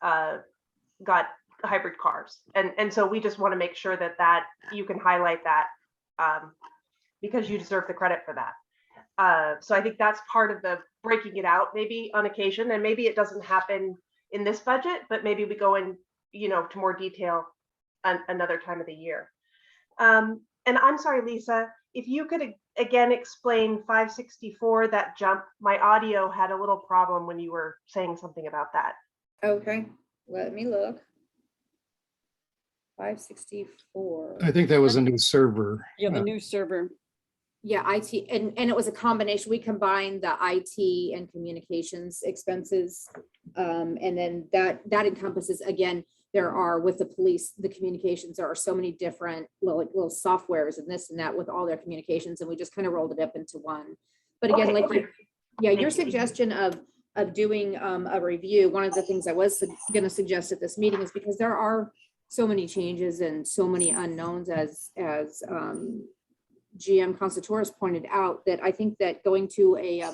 got hybrid cars. And so we just want to make sure that you can highlight that because you deserve the credit for that. So I think that's part of the breaking it out maybe on occasion, and maybe it doesn't happen in this budget, but maybe we go in, to more detail another time of the year. And I'm sorry, Lisa, if you could again explain 564, that jump. My audio had a little problem when you were saying something about that. Okay, let me look. 564. I think that was a new server. Yeah, the new server. Yeah, IT, and it was a combination. We combined the IT and communications expenses. And then that encompasses, again, there are with the police, the communications, there are so many different little softwares and this and that with all their communications. And we just kind of rolled it up into one. But again, Okay. your suggestion of doing a review, one of the things I was going to suggest at this meeting is because there are so many changes and so many unknowns as GM Constantouris pointed out, that I think that going to a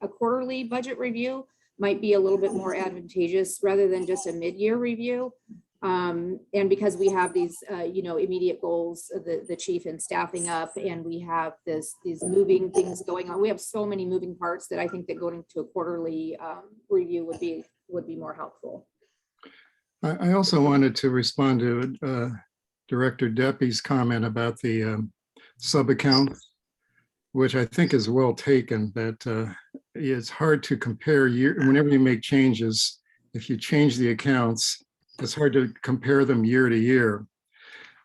quarterly budget review might be a little bit more advantageous rather than just a mid-year review. And because we have these, immediate goals, the chief and staffing up, and we have these moving things going on. We have so many moving parts that I think that going to a quarterly review would be more helpful. I also wanted to respond to Director Deppie's comment about the sub-account, which I think is well taken, that it's hard to compare whenever you make changes. If you change the accounts, it's hard to compare them year to year.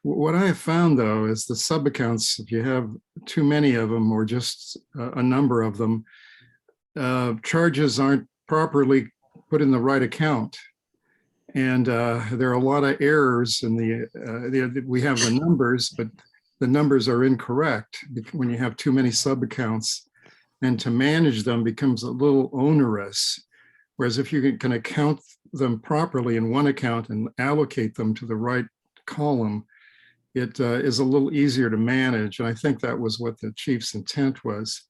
What I have found, though, is the sub-accounts, if you have too many of them or just a number of them, charges aren't properly put in the right account. And there are a lot of errors in we have the numbers, but the numbers are incorrect when you have too many sub-accounts, and to manage them becomes a little onerous. Whereas if you can account them properly in one account and allocate them to the right column, it is a little easier to manage. And I think that was what the chief's intent was.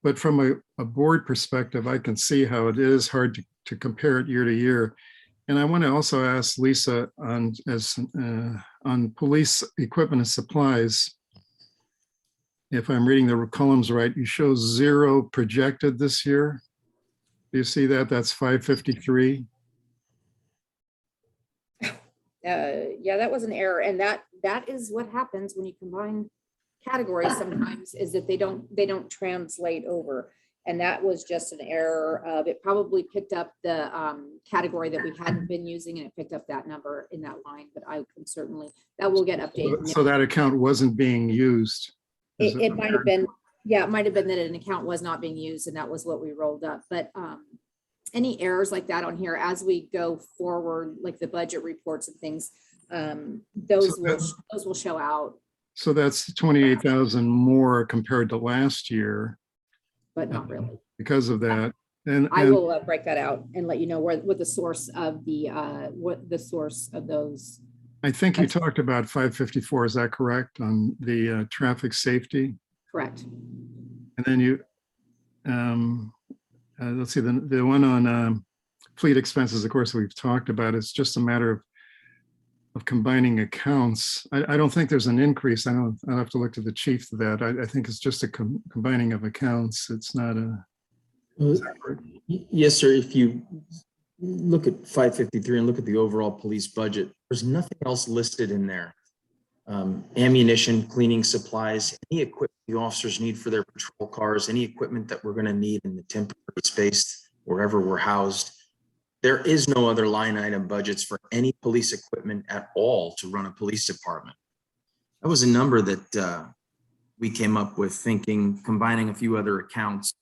But from a board perspective, I can see how it is hard to compare it year to year. And I want to also ask Lisa on police equipment and supplies. If I'm reading the columns right, you show 0 projected this year. Do you see that? That's 553. Yeah, that was an error, and that is what happens when you combine categories. Sometimes is that they don't translate over, and that was just an error. It probably picked up the category that we hadn't been using, and it picked up that number in that line. But I can certainly, that will get updated. So that account wasn't being used. It might have been, yeah, it might have been that an account was not being used, and that was what we rolled up. But any errors like that on here as we go forward, like the budget reports and things, those will show out. So that's 28,000 more compared to last year. But not really. Because of that. And I will break that out and let you know what the source of those. I think you talked about 554, is that correct, on the traffic safety? Correct. And then you, let's see, the one on fleet expenses, of course, we've talked about. It's just a matter of combining accounts. I don't think there's an increase. I'll have to look to the chief for that. I think it's just a combining of accounts. It's not a. Yes, sir. If you look at 553 and look at the overall police budget, there's nothing else listed in there. Ammunition, cleaning supplies, any equipment the officers need for their patrol cars, any equipment that we're going to need in the temporary space, wherever we're housed. There is no other line item budgets for any police equipment at all to run a police department. That was a number that we came up with, thinking, combining a few other accounts,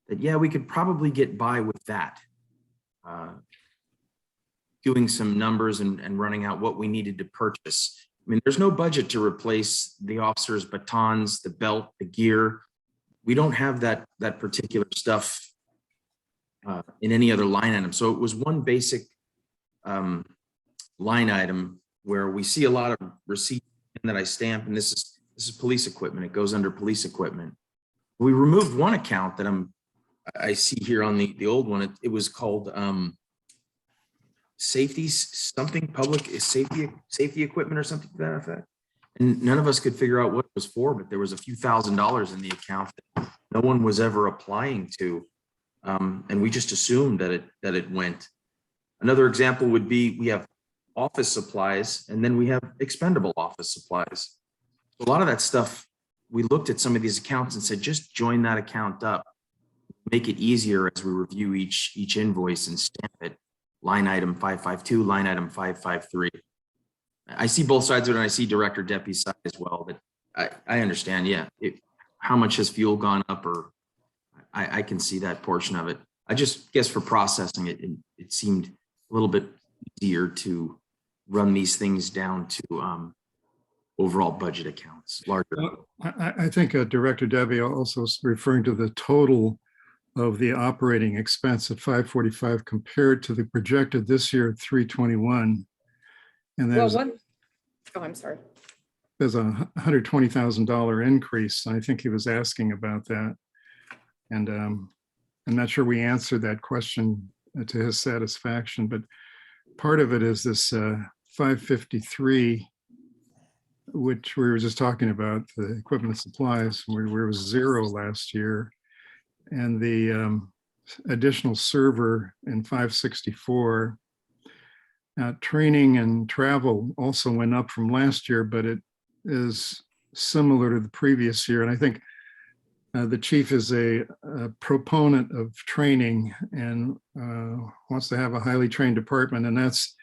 that, yeah, we could probably get by with that. Doing some numbers and running out what we needed to purchase. I mean, there's no budget to replace the officers' batons, the belt, the gear. We don't have that particular stuff in any other line item. So it was one basic line item where we see a lot of receipts that I stamp, and this is police equipment. It goes under police equipment. We removed one account that I see here on the old one. It was called safety something, public safety equipment or something to that effect. And none of us could figure out what it was for, but there was a few $1,000s in the account that no one was ever applying to. And we just assumed that it went. Another example would be, we have office supplies, and then we have expendable office supplies. A lot of that stuff, we looked at some of these accounts and said, just join that account up, make it easier as we review each invoice and stamp it. Line item 552, line item 553. I see both sides of it, and I see Director Deppie's side as well. But I understand, yeah. How much has fuel gone up, or I can see that portion of it. I just guess for processing it seemed a little bit easier to run these things down to overall budget accounts, larger. I think Director Deppie also is referring to the total of the operating expense at 545 compared to the projected this year at 321. And Well, there's oh, I'm sorry. a $120,000 increase. I think he was asking about that. And I'm not sure we answered that question to his satisfaction, but part of it is this 553, which we were just talking about, the equipment and supplies, where it was zero last year. And the additional server in 564. Training and travel also went up from last year, but it is similar to the previous year. And I think the chief is a proponent of training and wants to have a highly trained department. And that's,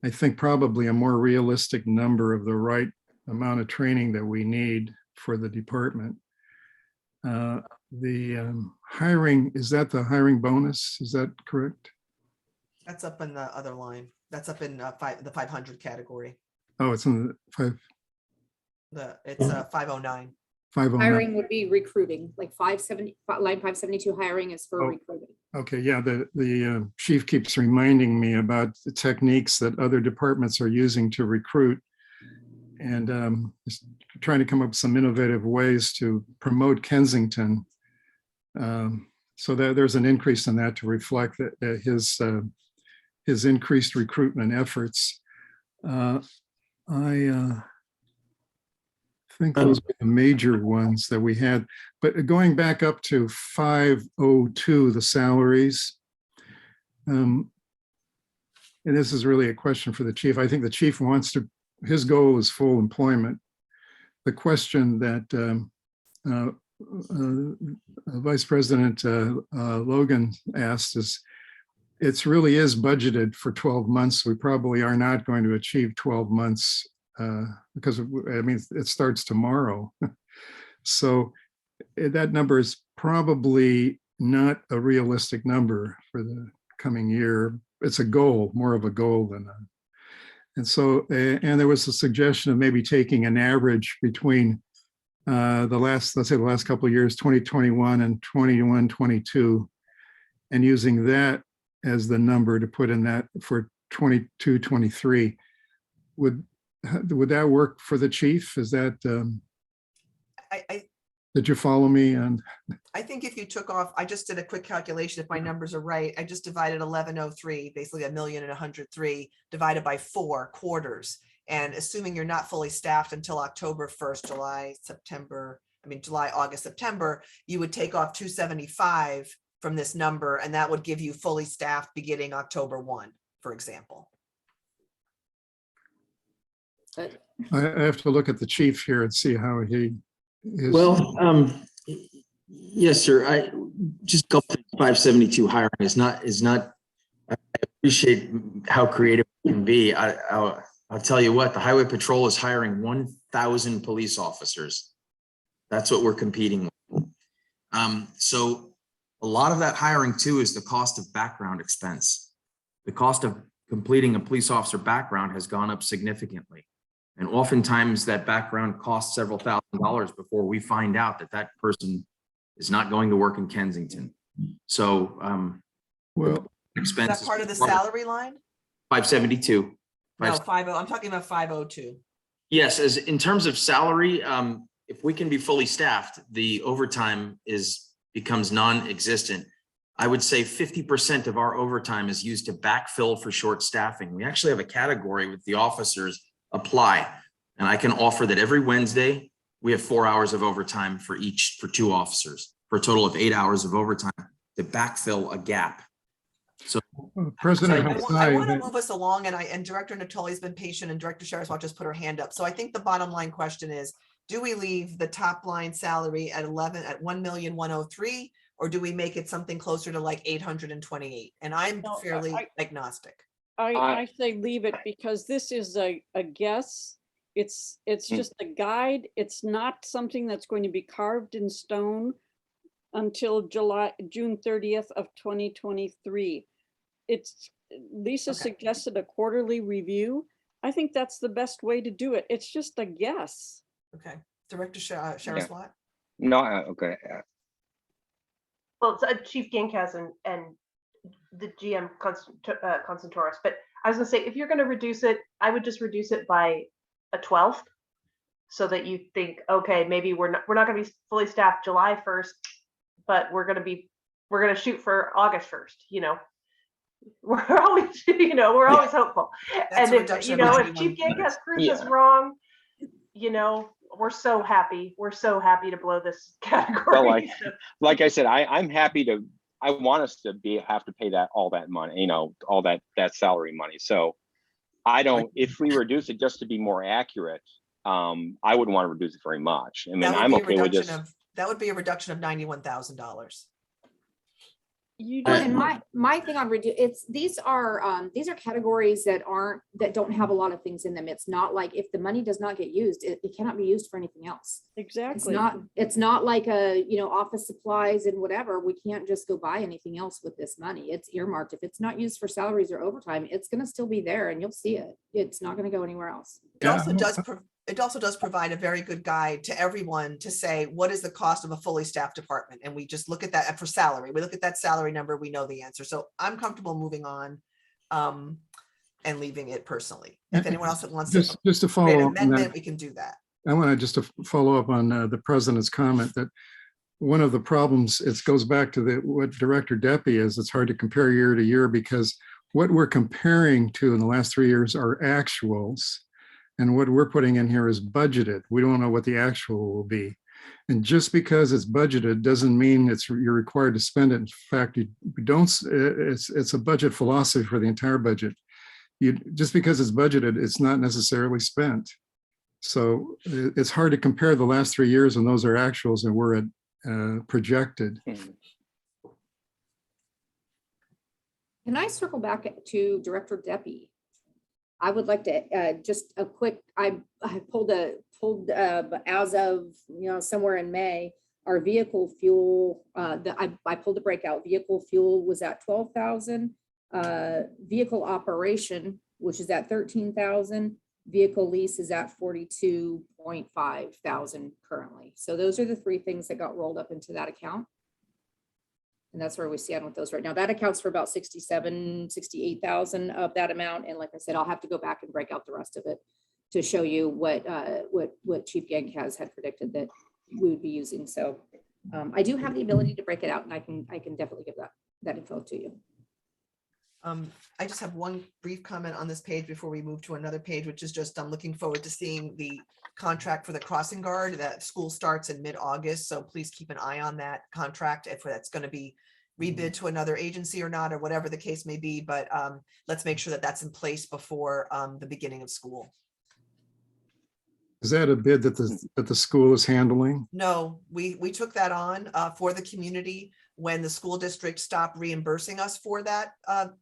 I think, probably a more realistic number of the right amount of training that we need for the department. The hiring, is that the hiring bonus? Is that correct? That's up in the other line. That's up in the 500 category. Oh, it's in the It's 509. 509. Hiring would be recruiting, like 570, line 572 hiring is for Oh. recruiting. Okay, yeah, the chief keeps reminding me about the techniques that other departments are using to recruit, and just trying to come up with some innovative ways to promote Kensington. So that there's an increase in that to reflect that his increased recruitment efforts. I think those were the major ones that we had. But going back up to 502, the salaries. And this is really a question for the chief. I think the chief wants to, his goal is full employment. The question that Vice President Logan asked is, it really is budgeted for 12 months. We probably are not going to achieve 12 months because I mean, it starts tomorrow. So that number is probably not a realistic number for the coming year. It's a goal, more of a goal than a. And so, and there was a suggestion of maybe taking an average between let's say the last couple of years, 2021 and 21, 22, and using that as the number to put in that for 22, 23. Would that work for the chief? Is that, did you follow me? And I think if you took off, I just did a quick calculation. If my numbers are right, I just divided 1103, basically 1,103,000 divided by 4 quarters. And assuming you're not fully staffed until October 1st, July, August, September, you would take off 275 from this number, and that would give you fully staffed beginning October 1, for example. I have to look at the chief here and see how he is. Well, yes, sir. I just go 572 hiring is not. I appreciate how creative it can be. I'll tell you what, the Highway Patrol is hiring 1,000 police officers. That's what we're competing with. So a lot of that hiring too is the cost of background expense. The cost of completing a police officer background has gone up significantly. And oftentimes that background costs several $1,000s before we find out that that person is not going to work in Kensington. So, well, Is that part of the salary line? 572. No, 50. I'm talking about 502. Yes, as in terms of salary, if we can be fully staffed, the overtime becomes non-existent. I would say 50% of our overtime is used to backfill for short staffing. We actually have a category with the officers apply, and I can offer that every Wednesday we have 4 hours of overtime for 2 officers, for a total of 8 hours of overtime to backfill a gap. So President I want to move us along, and Director Natoli has been patient, and Director Sharaswat just put her hand up. So I think the bottom line question is, do we leave the top line salary at 1,103,000, or do we make it something closer to like 828? And I'm fairly agnostic. I say leave it, because this is a guess. It's just a guide. It's not something that's going to be carved in stone until June 30th of 2023. Lisa suggested a quarterly review. I think that's the best way to do it. It's just a guess. Okay, Director Sharaswat. No, okay. well, it's, Chief Gankaz and the GM Concentoris. But I was gonna say, if you're gonna reduce it, I would just reduce it by a 12th, so that you think, okay, maybe we're not gonna be fully staffed July 1st, but we're gonna shoot for August 1st. You know, we're always we're always hopeful. That's And a if reduction you of know if Chief 91. Gankaz proves us wrong, we're so happy. We're so happy to blow this category. Well, like I said, I'm happy to, I want us to have to pay all that money, all that salary money. So I don't, if we reduce it just to be more accurate, I wouldn't want to reduce it very much. I mean, That would I'm be a okay with reduction just. of, that would be a reduction of $91,000. You Well, don't, and my thing on these are categories that don't have a lot of things in them. It's not like if the money does not get used, it cannot be used for anything else. exactly. It's not like office supplies and whatever. We can't just go buy anything else with this money. It's earmarked. If it's not used for salaries or overtime, it's gonna still be there and you'll see it. It's not gonna go anywhere else. It also does provide a very good guide to everyone to say, what is the cost of a fully staffed department? And we just look at that. And for salary, we look at that salary number, we know the answer. So I'm comfortable moving on and leaving it personally. If anyone else wants to Just to create follow an up on amendment, that, we can do that. I want to just to follow up on the president's comment that one of the problems, it goes back to what Director Deppie is, it's hard to compare year to year because what we're comparing to in the last 3 years are actuals. And what we're putting in here is budgeted. We don't know what the actual will be. And just because it's budgeted doesn't mean you're required to spend it. In fact, it's a budget philosophy for the entire budget. Just because it's budgeted, it's not necessarily spent. So it's hard to compare the last 3 years and those are actuals and we're at projected. Can I circle back to Director Deppie? I would like to just a quick, I pulled as of, somewhere in May, our vehicle fuel, I pulled a breakout. Vehicle fuel was at 12,000, vehicle operation, which is at 13,000, vehicle lease is at 42.5 thousand currently. So those are the three things that got rolled up into that account. And that's where we stand with those right now. That accounts for about 68,000 of that amount. And like I said, I'll have to go back and break out the rest of it to show you what Chief Gankaz had predicted that we would be using. So I do have the ability to break it out and I can definitely give that info to you. I just have one brief comment on this page before we move to another page, which is just I'm looking forward to seeing the contract for the crossing guard. That school starts in mid-August, so please keep an eye on that contract if that's going to be rebid to another agency or not, or whatever the case may be. But let's make sure that that's in place before the beginning of school. Is that a bid that the school is handling? No, we took that on for the community when the school district stopped reimbursing us for that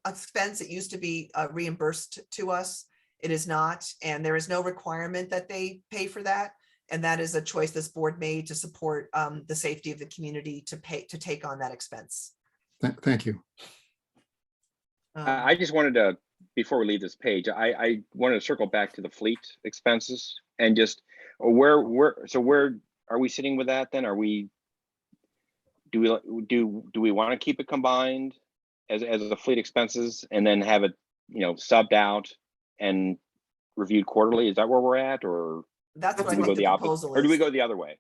expense. It used to be reimbursed to us. It is not, and there is no requirement that they pay for that. And that is a choice this board made to support the safety of the community to take on that expense. Thank you. I just wanted to, before we leave this page, I wanted to circle back to the fleet expenses and just where are we sitting with that then? Do we want to keep it combined as the fleet expenses and then have it, subbed out and reviewed quarterly? Is that where we're at, or that's what I do we think go the opposite, proposal or do we is. go the other way?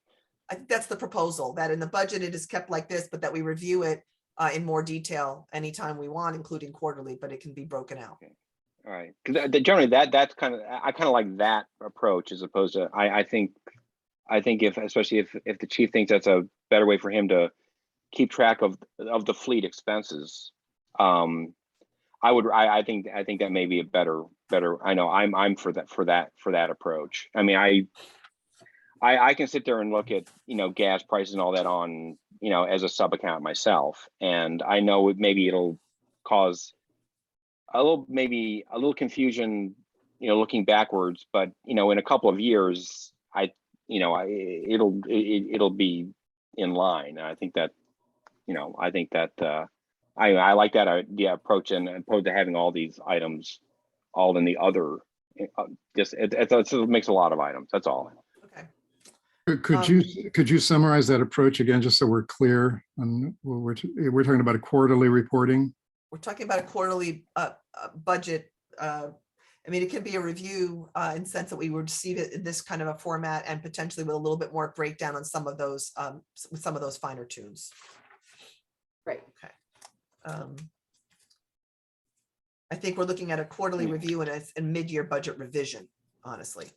I think that's the proposal, that in the budget it is kept like this, but that we review it in more detail anytime we want, including quarterly, but it can be broken out. Okay. All right, because generally that's kind of, I kind of like that approach as opposed to I think if, especially if the chief thinks that's a better way for him to keep track of the fleet expenses, I think that may be a better. I know I'm for that approach. I mean, I can sit there and look at gas prices and all that on as a sub account myself, and I know maybe it'll cause a little confusion looking backwards, but in a couple of years it'll be in line. I think that I like that idea approach, and opposed to having all these items all in the other, it makes a lot of items. That's all. Okay. Could you summarize that approach again, just so we're clear on what we're talking about a quarterly reporting? We're talking about a quarterly budget. I mean, it could be a review in the sense that we would receive it in this kind of a format and potentially with a little bit more breakdown on some of those, with some of those finer tunes. Right. Okay. I think we're looking at a quarterly review and a mid-year budget revision, honestly.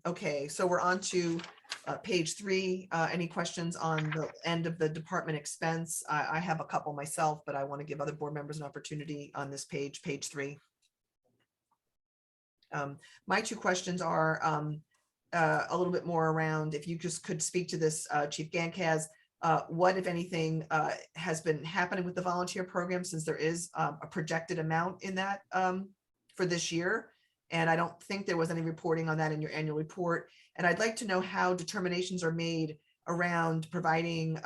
Okay, so we're on to page 3. Any questions on the end of the department expense? I have a couple myself, but I want to give other board members an opportunity on this page 3. My 2 questions are a little bit more around, if you just could speak to this, Chief Gankaz, what, if anything, has been happening with the volunteer program, since there is a projected amount in that for this year. And I don't think there was any reporting on that in your annual report. And I'd like to know how determinations are made around providing,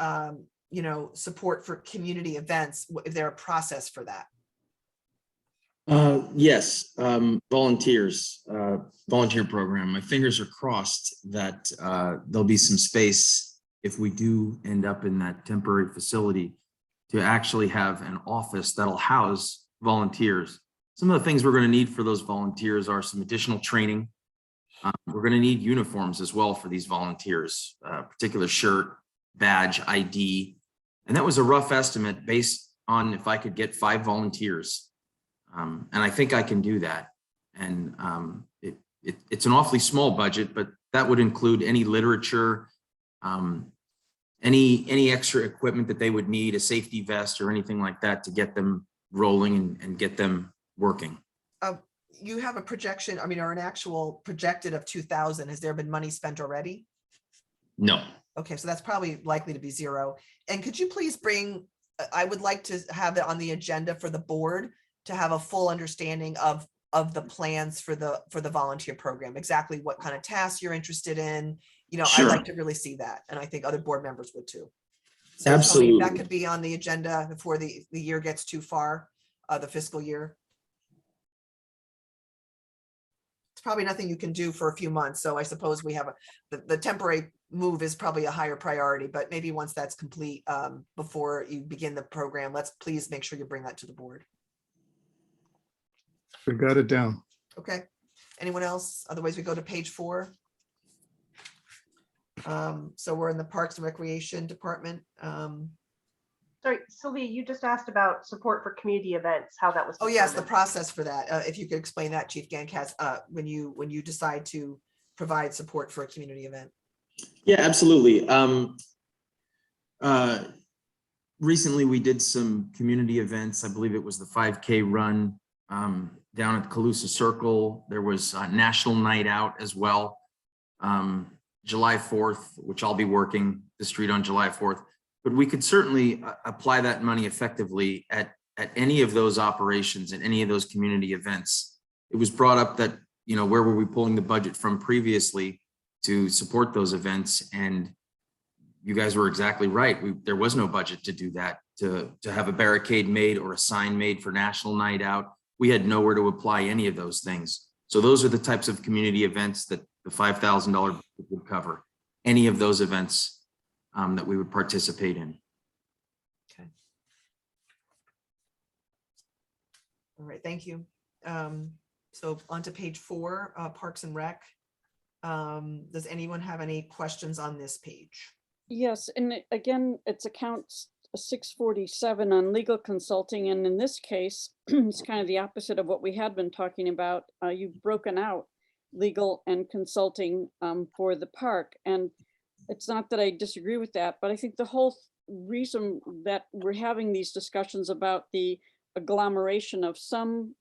you know, support for community events, if there a process for that. Yes, volunteers, volunteer program. My fingers are crossed that there'll be some space if we do end up in that temporary facility to actually have an office that'll house volunteers. Some of the things we're going to need for those volunteers are some additional training. We're going to need uniforms as well for these volunteers, particular shirt, badge, ID. And that was a rough estimate based on if I could get 5 volunteers. And I think I can do that. And it's an awfully small budget, but that would include any literature, any extra equipment that they would need, a safety vest or anything like that to get them rolling and get them working. You have a projection, I mean, or an actual projected of 2,000. Has there been money spent already? No. Okay, so that's probably likely to be 0. And could you please bring, I would like to have it on the agenda for the board to have a full understanding of the plans for the volunteer program, exactly what kind of tasks you're interested in. You know, Sure. I'd like to really see that. And I think other board members would too. So Absolutely. Tony, that could be on the agenda before the year gets too far, the fiscal year. It's probably nothing you can do for a few months. So I suppose we have the temporary move is probably a higher priority, but maybe once that's complete, before you begin the program, let's please make sure you bring that to the board. We've got it down. Okay. Anyone else? Otherwise, we go to page 4. So we're in the Parks and Recreation Department. Sorry, Sylvia, you just asked about support for community events, how that was. Oh, yes, the determined. process for that. If you could explain that, Chief Gankaz, when you decide to provide support for a community event. Yeah, absolutely. Recently, we did some community events. I believe it was the 5K run down at Calusa Circle. There was a National Night Out as well. July 4th, which I'll be working the street on July 4th. But we could certainly apply that money effectively at any of those operations and any of those community events. It was brought up that, you know, where were we pulling the budget from previously to support those events? And you guys were exactly right. There was no budget to do that, to have a barricade made or a sign made for National Night Out. We had nowhere to apply any of those things. So those are the types of community events that the $5,000 would cover. Any of those events that we would participate in. Okay. All right, thank you. So on to page 4, Parks and Rec. Does anyone have any questions on this page? Yes, and again, it's account 647 on legal consulting. And in this case, it's kind of the opposite of what we had been talking about. You've broken out legal and consulting for the park. And it's not that I disagree with that, but I think the whole reason that we're having these discussions about the agglomeration of some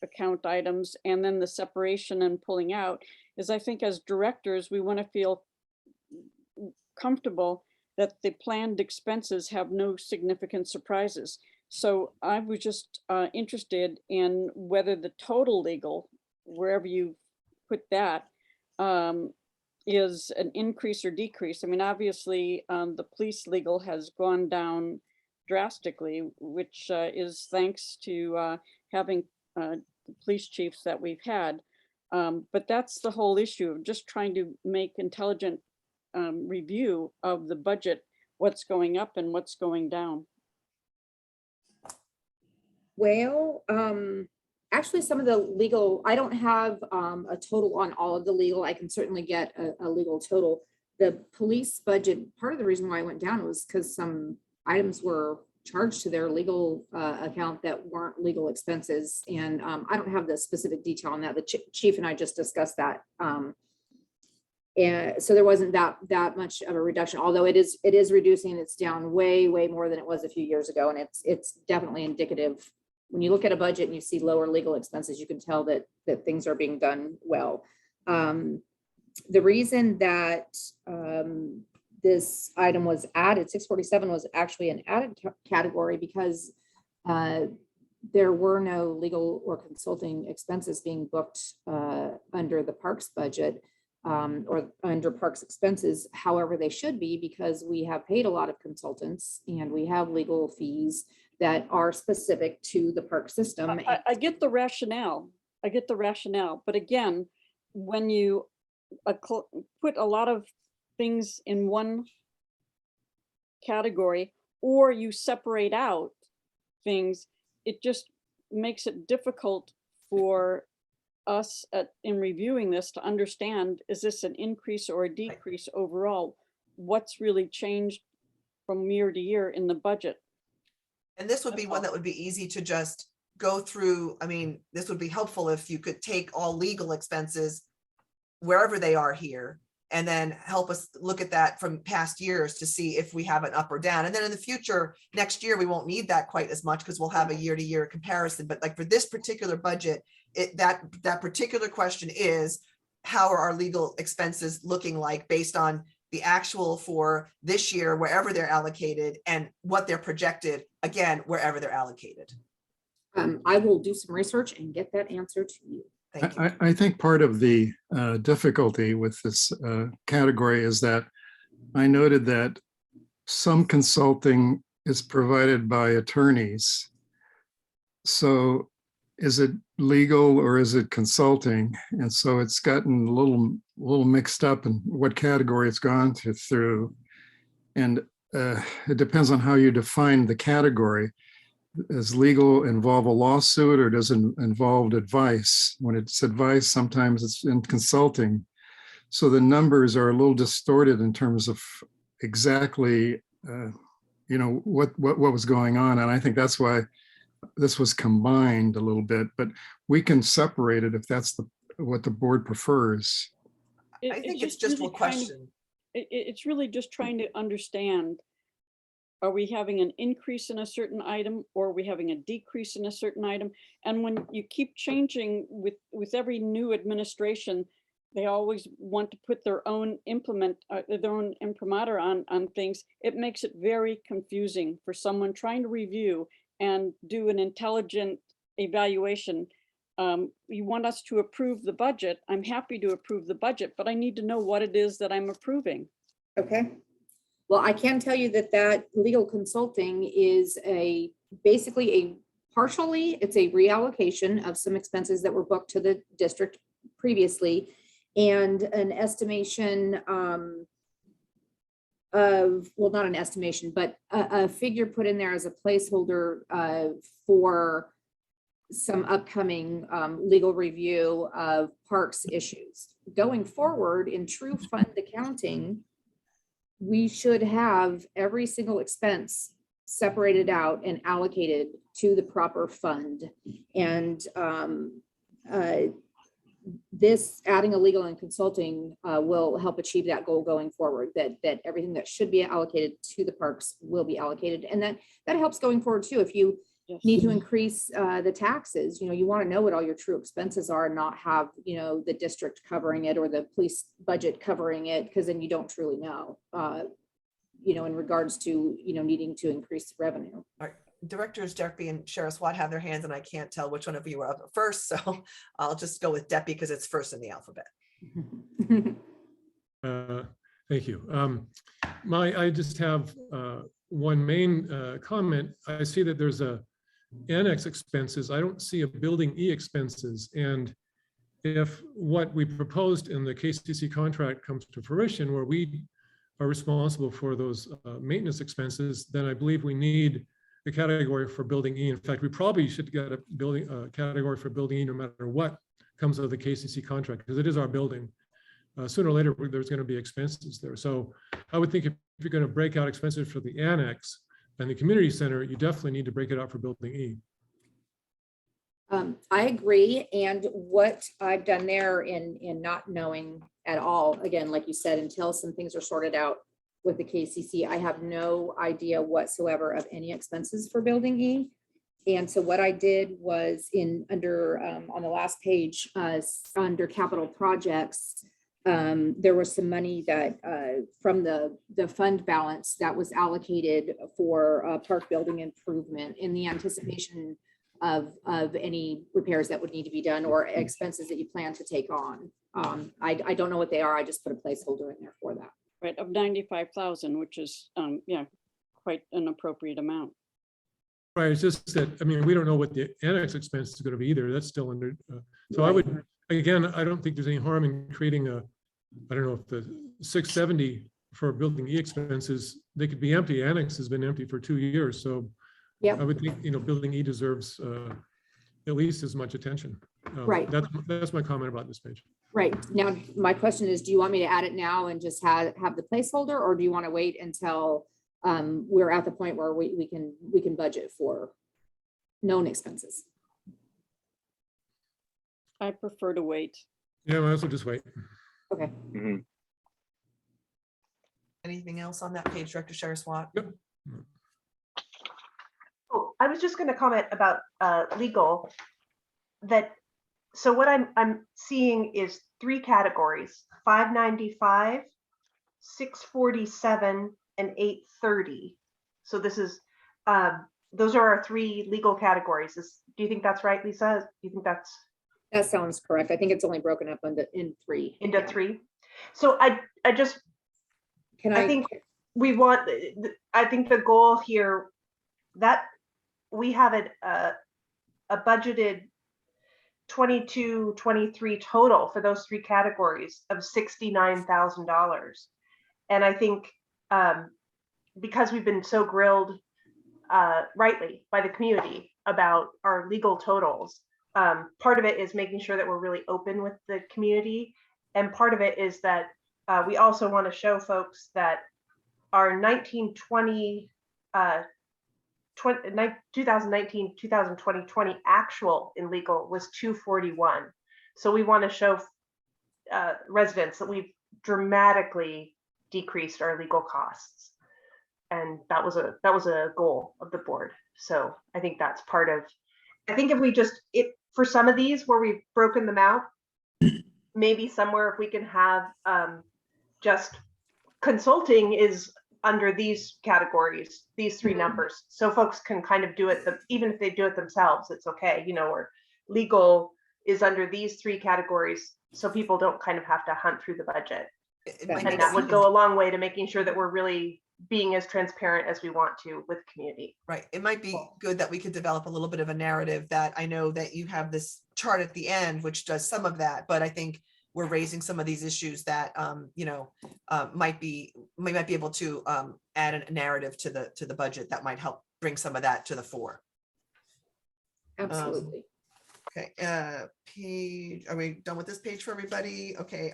account items and then the separation and pulling out is, I think as directors, we want to feel comfortable that the planned expenses have no significant surprises. So I was just interested in whether the total legal, wherever you put that, is an increase or decrease. I mean, obviously, the police legal has gone down drastically, which is thanks to having the police chiefs that we've had. But that's the whole issue of just trying to make intelligent review of the budget, what's going up and what's going down? Well, actually, some of the legal, I don't have a total on all of the legal. I can certainly get a legal total. The police budget, part of the reason why I went down was because some items were charged to their legal account that weren't legal expenses. And I don't have the specific detail on that. The chief and I just discussed that. And so there wasn't that much of a reduction, although it is reducing. It's down way more than it was a few years ago. And it's definitely indicative. When you look at a budget and you see lower legal expenses, you can tell that things are being done well. The reason that this item was added, 647 was actually an added category because there were no legal or consulting expenses being booked under the parks budget or under parks expenses. However, they should be, because we have paid a lot of consultants and we have legal fees that are specific to the park system. I get the rationale. But again, when you put a lot of things in one category, or you separate out things, it just makes it difficult for us in reviewing this to understand, is this an increase or a decrease overall? What's really changed from year to year in the budget? And this would be one that would be easy to just go through. I mean, this would be helpful if you could take all legal expenses wherever they are here, and then help us look at that from past years to see if we have an up or down. And then in the future, next year, we won't need that quite as much because we'll have a year-to-year comparison. But like for this particular budget, that particular question is, how are our legal expenses looking like based on the actual for this year, wherever they're allocated, and what they're projected, again, wherever they're allocated? I will do some research and get that answer to you. Thank you. I think part of the difficulty with this category is that I noted that some consulting is provided by attorneys. So is it legal or is it consulting? And so it's gotten a little mixed up in what category it's gone through. And it depends on how you define the category. Does legal involve a lawsuit or does it involve advice? When it's advice, sometimes it's in consulting. So the numbers are a little distorted in terms of exactly, what was going on. And I think that's why this was combined a little bit, but we can separate it if that's what the board prefers. I think it's just one question. It's really just trying to understand, are we having an increase in a certain item, or are we having a decrease in a certain item? And when you keep changing with every new administration, they always want to put their own imprimatur on things. It makes it very confusing for someone trying to review and do an intelligent evaluation. You want us to approve the budget. I'm happy to approve the budget, but I need to know what it is that I'm approving. Okay. Well, I can tell you that legal consulting is basically partially, it's a reallocation of some expenses that were booked to the district previously, and an estimation not an estimation, but a figure put in there as a placeholder for some upcoming legal review of parks issues. Going forward in true fund accounting, we should have every single expense separated out and allocated to the proper fund. And this adding a legal and consulting will help achieve that goal going forward, that everything that should be allocated to the parks will be allocated. And that helps going forward too. If you need to increase the taxes, you want to know what all your true expenses are and not have, the district covering it or the police budget covering it, because then you don't truly know, in regards to, needing to increase revenue. All right. Directors Deppie and Sheriff Swat have their hands, and I can't tell which one of you were up first, so I'll just go with Deppie because it's first in the alphabet. Thank you. I just have one main comment. I see that there's a annex expenses. I don't see a building E expenses. And if what we proposed in the KCC contract comes to fruition, where we are responsible for those maintenance expenses, then I believe we need a category for building E. In fact, we probably should get a building category for building E no matter what comes of the KCC contract, because it is our building. Sooner or later, there's going to be expenses there. So I would think if you're going to break out expenses for the annex and the community center, you definitely need to break it out for building E. I agree. And what I've done there in not knowing at all, again, like you said, until some things are sorted out with the KCC, I have no idea whatsoever of any expenses for building E. And so what I did was under on the last page, under capital projects, there was some money that from the fund balance that was allocated for park building improvement in the anticipation of any repairs that would need to be done or expenses that you plan to take on. I don't know what they are. I just put a placeholder in there for that. Right, of 95,000, which is, yeah, quite an appropriate amount. Right, it's just that, I mean, we don't know what the annex expense is going to be either. That's still under, so I would, again, I don't think there's any harm in creating a, I don't know if the 670 for building E expenses, they could be empty. Annex has been empty for 2 years. So yeah, I would think, you know, building E deserves at least as much attention. Right. That's my comment about this page. Right. Now, my question is, do you want me to add it now and just have the placeholder, or do you want to wait until we're at the point where we can budget for known expenses? I prefer to wait. Yeah, might as well just wait. Okay. Mhm. Anything else on that page, Director Shara-Swat? Yep. Oh, I was just going to comment about legal. So what I'm seeing is 3 categories: 595, 647, and 830. So this is those are our 3 legal categories. Do you think that's right, Lisa? Do you think that sounds correct? I think it's only broken up into 3. Into 3. So I think we want. I think the goal here that we have a budgeted 22-23 total for those 3 categories of $69,000. And I think because we've been so grilled rightly by the community about our legal totals, part of it is making sure that we're really open with the community. And part of it is that we also want to show folks that our 2019-2020 actual in legal was 241. So we want to show residents that we've dramatically decreased our legal costs, and that was a goal of the board. So I think that's part of. I think if we for some of these where we've broken them out, maybe somewhere if we can have just consulting is under these categories, these 3 numbers, so folks can kind of do it, even if they do it themselves, it's okay, you know, or legal is under these 3 categories, so people don't kind of have to hunt through the budget. And that would go a long way to making sure that we're really being as transparent as we want to with the community. Right. It might be good that we could develop a little bit of a narrative that I know that you have this chart at the end, which does some of that, but I think we're raising some of these issues that, you know, we might be able to add a narrative to the budget that might help bring some of that to the fore. Absolutely. Okay, page, are we done with this page for everybody? Okay,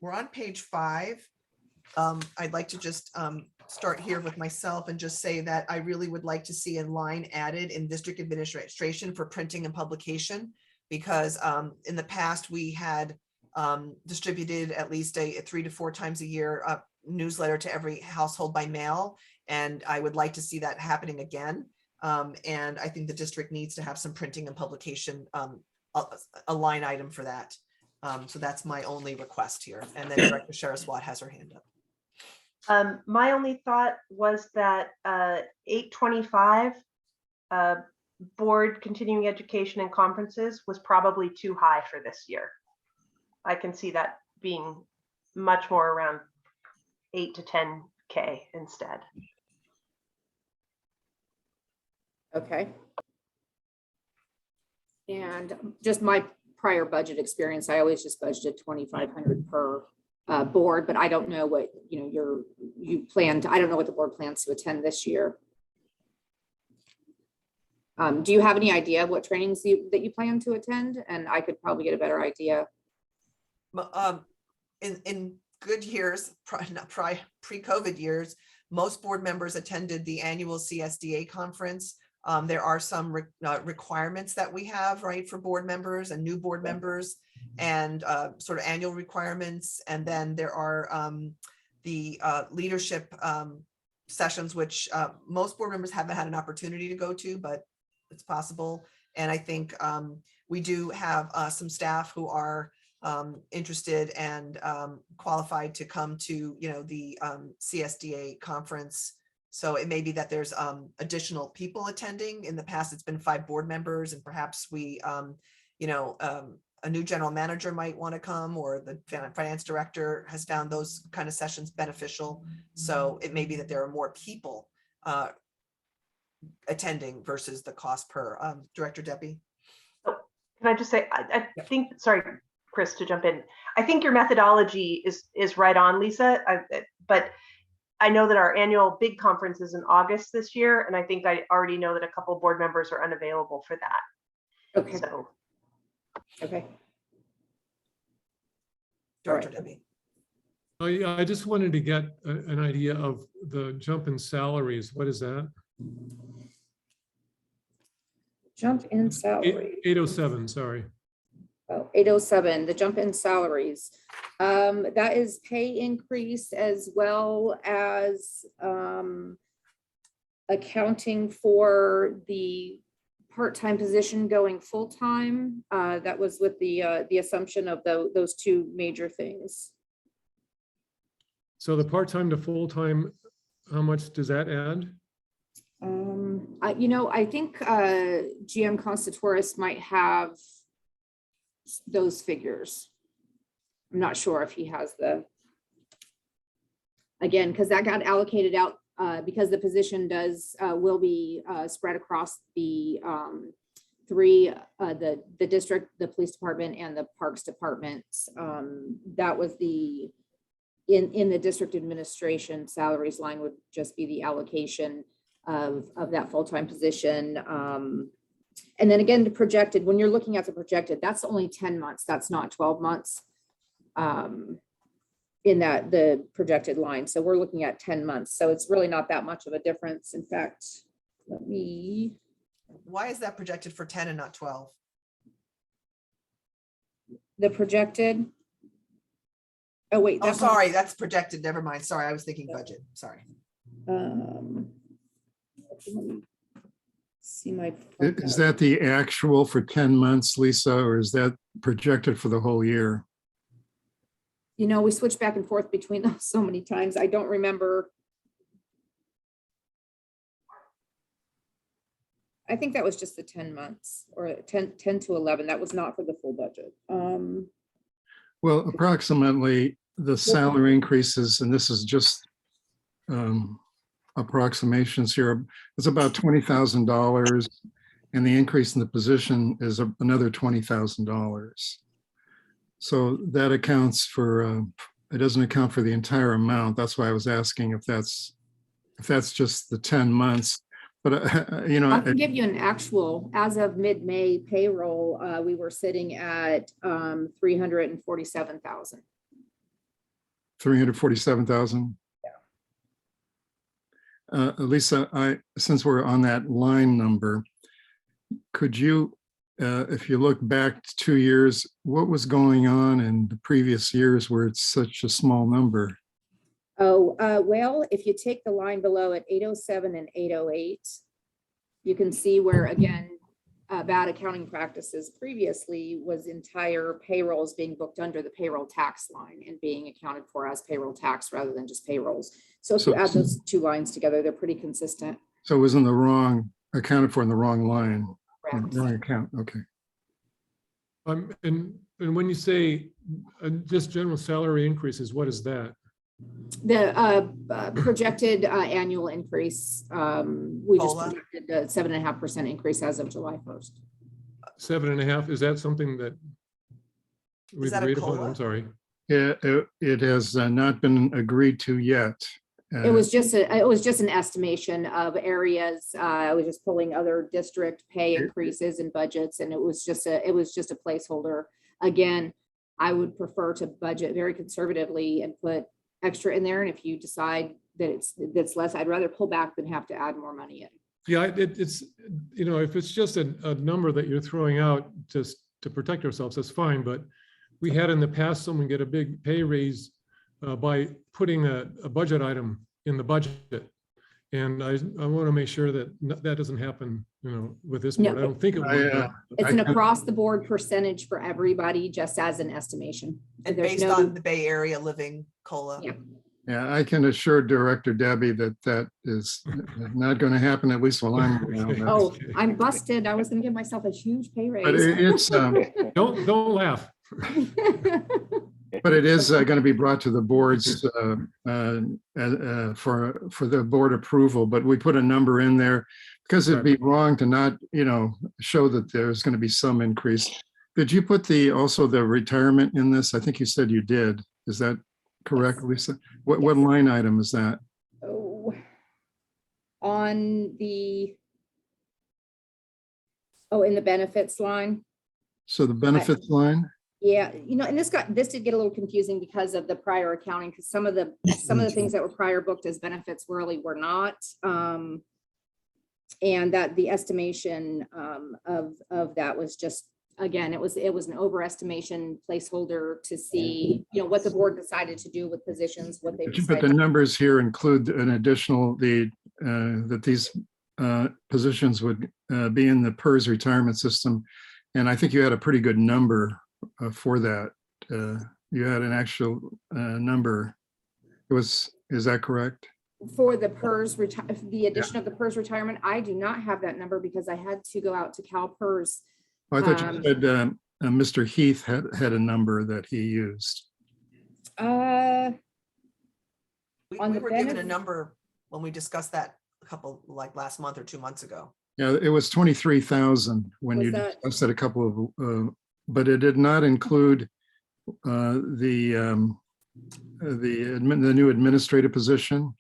we're on page 5. I'd like to just start here with myself and just say that I really would like to see a line added in district administration for printing and publication, because in the past we had distributed at least a 3 to 4 times a year newsletter to every household by mail, and I would like to see that happening again. And I think the district needs to have some printing and publication, a line item for that. So that's my only request here. And then Director Shara-Swat has her hand up. My only thought was that 825 board continuing education and conferences was probably too high for this year. I can see that being much more around 8 to 10K instead. Okay. And just my prior budget experience, I always just budgeted 2,500 per board, but I don't know what, you know, you plan to, I don't know what the board plans to attend this year. Do you have any idea of what trainings that you plan to attend? And I could probably get a better idea. In good years, pre-COVID years, most board members attended the annual CSDA conference. There are some requirements that we have, right, for board members and new board members, and sort of annual requirements. And then there are the leadership sessions, which most board members haven't had an opportunity to go to, but it's possible. And I think we do have some staff who are interested and qualified to come to, you know, the CSDA conference. So it may be that there's additional people attending. In the past, it's been 5 board members, and perhaps we, you know, a new general manager might want to come, or the finance director has found those kind of sessions beneficial. So it may be that there are more people attending versus the cost per. Director Debbie. Can I just say, I think, sorry, Chris, to jump in. I think your methodology is right on, Lisa, but I know that our annual big conference is in August this year, and I think I already know that a couple board members are unavailable for that. Okay. So, Okay. Director Debbie. Oh, yeah, I just wanted to get an idea of the jump in salaries. What is that? Jump in salary. 807, sorry. Oh, 807, the jump in salaries. That is pay increase as well as accounting for the part-time position going full-time. That was with the assumption of those 2 major things. So the part-time to full-time, how much does that add? You know, I think GM Constatoris might have those figures. I'm not sure if he has again, because that got allocated out because the position will be spread across the 3, the district, the police department, and the parks departments. That was in the district administration salaries line would just be the allocation of that full-time position. And then again, the projected, when you're looking at the projected, that's only 10 months. That's not 12 months in the projected line. So we're looking at 10 months. So it's really not that much of a difference. In fact, Why is that projected for 10 and not 12? The projected. Oh, wait. Oh, sorry, that's projected. Never mind. Sorry, I was thinking budget. Sorry. Let me see my. Is that the actual for 10 months, Lisa, or is that projected for the whole year? You know, we switch back and forth between those so many times. I don't remember. I think that was just the 10 months or 10 to 11. That was not for the full budget. Well, approximately the salary increases, and this is just approximations here, it's about $20,000, and the increase in the position is another $20,000. So that accounts for, it doesn't account for the entire amount. That's why I was asking if that's just the 10 months. But, you know, I can give you an actual, as of mid-May payroll, we were sitting at 347,000. 347,000? Yeah. Lisa, since we're on that line number, could you, if you look back 2 years, what was going on in the previous years where it's such a small number? Oh, well, if you take the line below at 807 and 808, you can see where, again, bad accounting practices previously was entire payrolls being booked under the payroll tax line and being accounted for as payroll tax rather than just payrolls. So if you add those 2 lines together, they're pretty consistent. So it was in the wrong, accounted for in the wrong line, Correct. wrong account, okay. And when you say just general salary increases, what is that? The projected annual increase, we just COLA? projected a 7.5% increase as of July 1st. 7.5, is that something that we've that a agreed upon? COLA? I'm sorry. It has not been agreed to yet. It was just an estimation of areas. I was just pulling other district pay increases and budgets, and it was just a placeholder. Again, I would prefer to budget very conservatively and put extra in there. And if you decide that that's less, I'd rather pull back than have to add more money in. Yeah, it's, if it's just a number that you're throwing out just to protect ourselves, that's fine. But we had in the past someone get a big pay raise by putting a budget item in the budget. And I want to make sure that that doesn't happen, with this board. No. I don't think it would. It's an across the board percentage for everybody, just as an estimation. And There's based no- on the Bay Area living COLA. Yeah. Yeah, I can assure Director Debbie that is not going to happen, at least while I'm around. Oh, I'm busted. I was gonna give myself a huge pay raise. But it's, Don't laugh. but it is going to be brought to the boards for the board approval, but we put a number in there because it'd be wrong to not, show that there's going to be some increase. Did you put also the retirement in this? I think you said you did. Is that correct, Lisa? What line item is that? Oh, in the benefits line. So the benefits line? Yeah, and this did get a little confusing because of the prior accounting, because some of the things that were prior booked as benefits really were not. And that the estimation of that was just, again, it was an overestimation placeholder to see, what the board decided to do with positions, what they But the decided. numbers here include an additional, that these positions would be in the PERS retirement system. And I think you had a pretty good number for that. You had an actual number. Is that correct? For the PERS, the addition of the PERS retirement, I do not have that number because I had to go out to CalPERS. I thought you said Mr. Heath had a number that he used. We On the were given a benefit- number when we discussed that last month or 2 months ago. Yeah, it was 23,000 when Was you that- discussed it a couple of, but it did not include the new administrative position.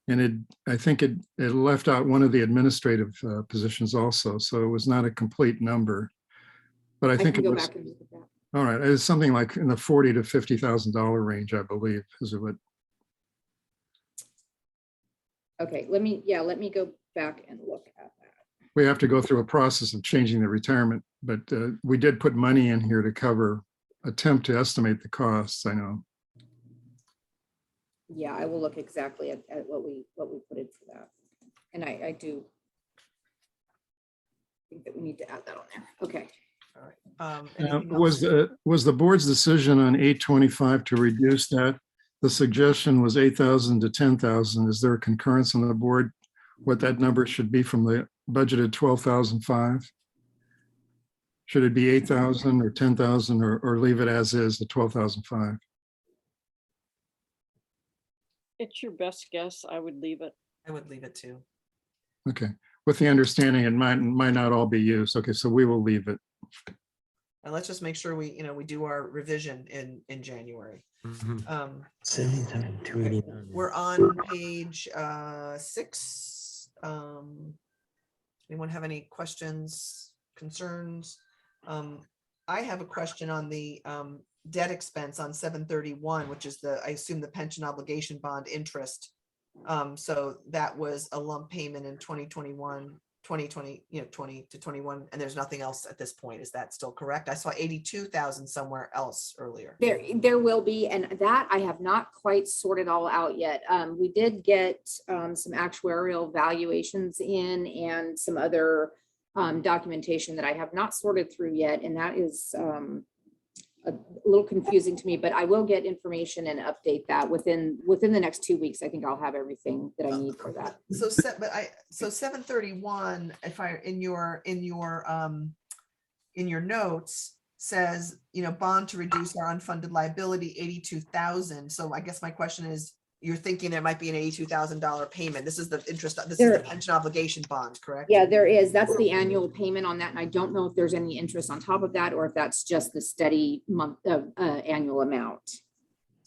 And I think it left out one of the administrative positions also. So it was not a complete number. But I think can it go was, back and look at that. all right, it's something like in the $40,000 to $50,000 range, I believe, is what. Okay, let me go back and look at that. We have to go through a process of changing the retirement, but we did put money in here to attempt to estimate the costs, I know. Yeah, I will look exactly at what we put in for that. And I do think that we need to add that on there. Okay. All right. Anything Was else? the board's decision on 825 to reduce that? The suggestion was 8,000 to 10,000. Is there a concurrence on the board what that number should be from the budgeted 12,005? Should it be 8,000 or 10,000 or leave it as is, the 12,005? It's your best guess. I would leave it. I would leave it too. Okay, with the understanding it might not all be used. Okay, so we will leave it. And let's just make sure we do our revision in January. Mhm. 77,289. We're on page 6. Anyone have any questions, concerns? I have a question on the debt expense on 731, which is I assume the pension obligation bond interest. So that was a lump payment in 2021, 2020, 20 to 21, and there's nothing else at this point. Is that still correct? I saw 82,000 somewhere else earlier. There will be, and that I have not quite sorted all out yet. We did get some actuarial valuations in and some other documentation that I have not sorted through yet, and that is a little confusing to me, but I will get information and update that within the next 2 weeks. I think I'll have everything that I need for that. So 731, in your notes says, bond to reduce our unfunded liability, 82,000. So I guess my question is, you're thinking there might be an $82,000 payment. This is the interest, this is the pension obligation bond, correct? Yeah, there is. That's the annual payment on that. And I don't know if there's any interest on top of that or if that's just the steady month of annual amount.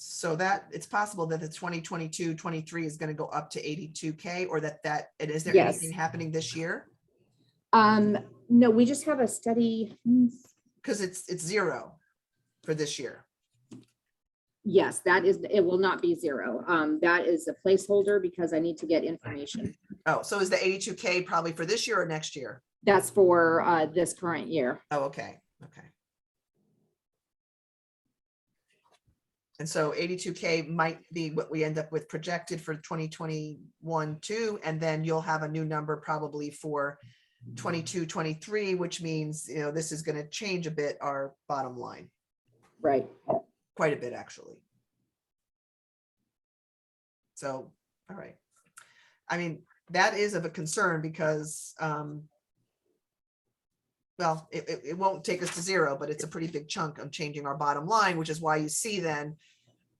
So that it's possible that the 2022-23 is going to go up to 82K, or that and is there Yes. anything happening this year? No, we just have a steady, Because it's zero for this year. yes, that is, it will not be zero. That is a placeholder because I need to get information. Oh, so is the 82K probably for this year or next year? That's for this current year. Oh, okay, okay. And so 82K might be what we end up with projected for 2021 too, and then you'll have a new number probably for 22-23, which means, you know, this is going to change a bit our bottom line, Right. quite a bit actually. So, all right. I mean, that is of a concern because, well, it won't take us to zero, but it's a pretty big chunk of changing our bottom line, which is why you see then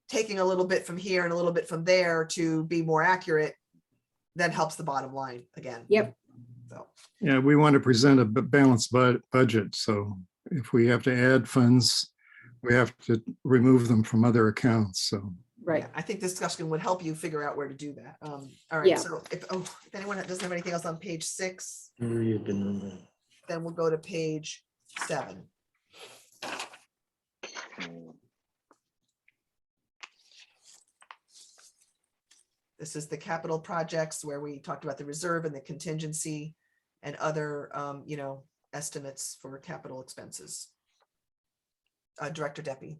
taking a little bit from here and a little bit from there to be more accurate, then helps the bottom line again. Yep. So, Yeah, we want to present a balanced budget. So if we have to add funds, we have to remove them from other accounts. So. Right. yeah, I think this discussion would help you figure out where to do that. All right. Yeah. So if anyone doesn't have anything else on page 6, Read the number. then we'll go to page 7. This is the capital projects where we talked about the reserve and the contingency and other, you know, estimates for capital expenses. Director Deppie.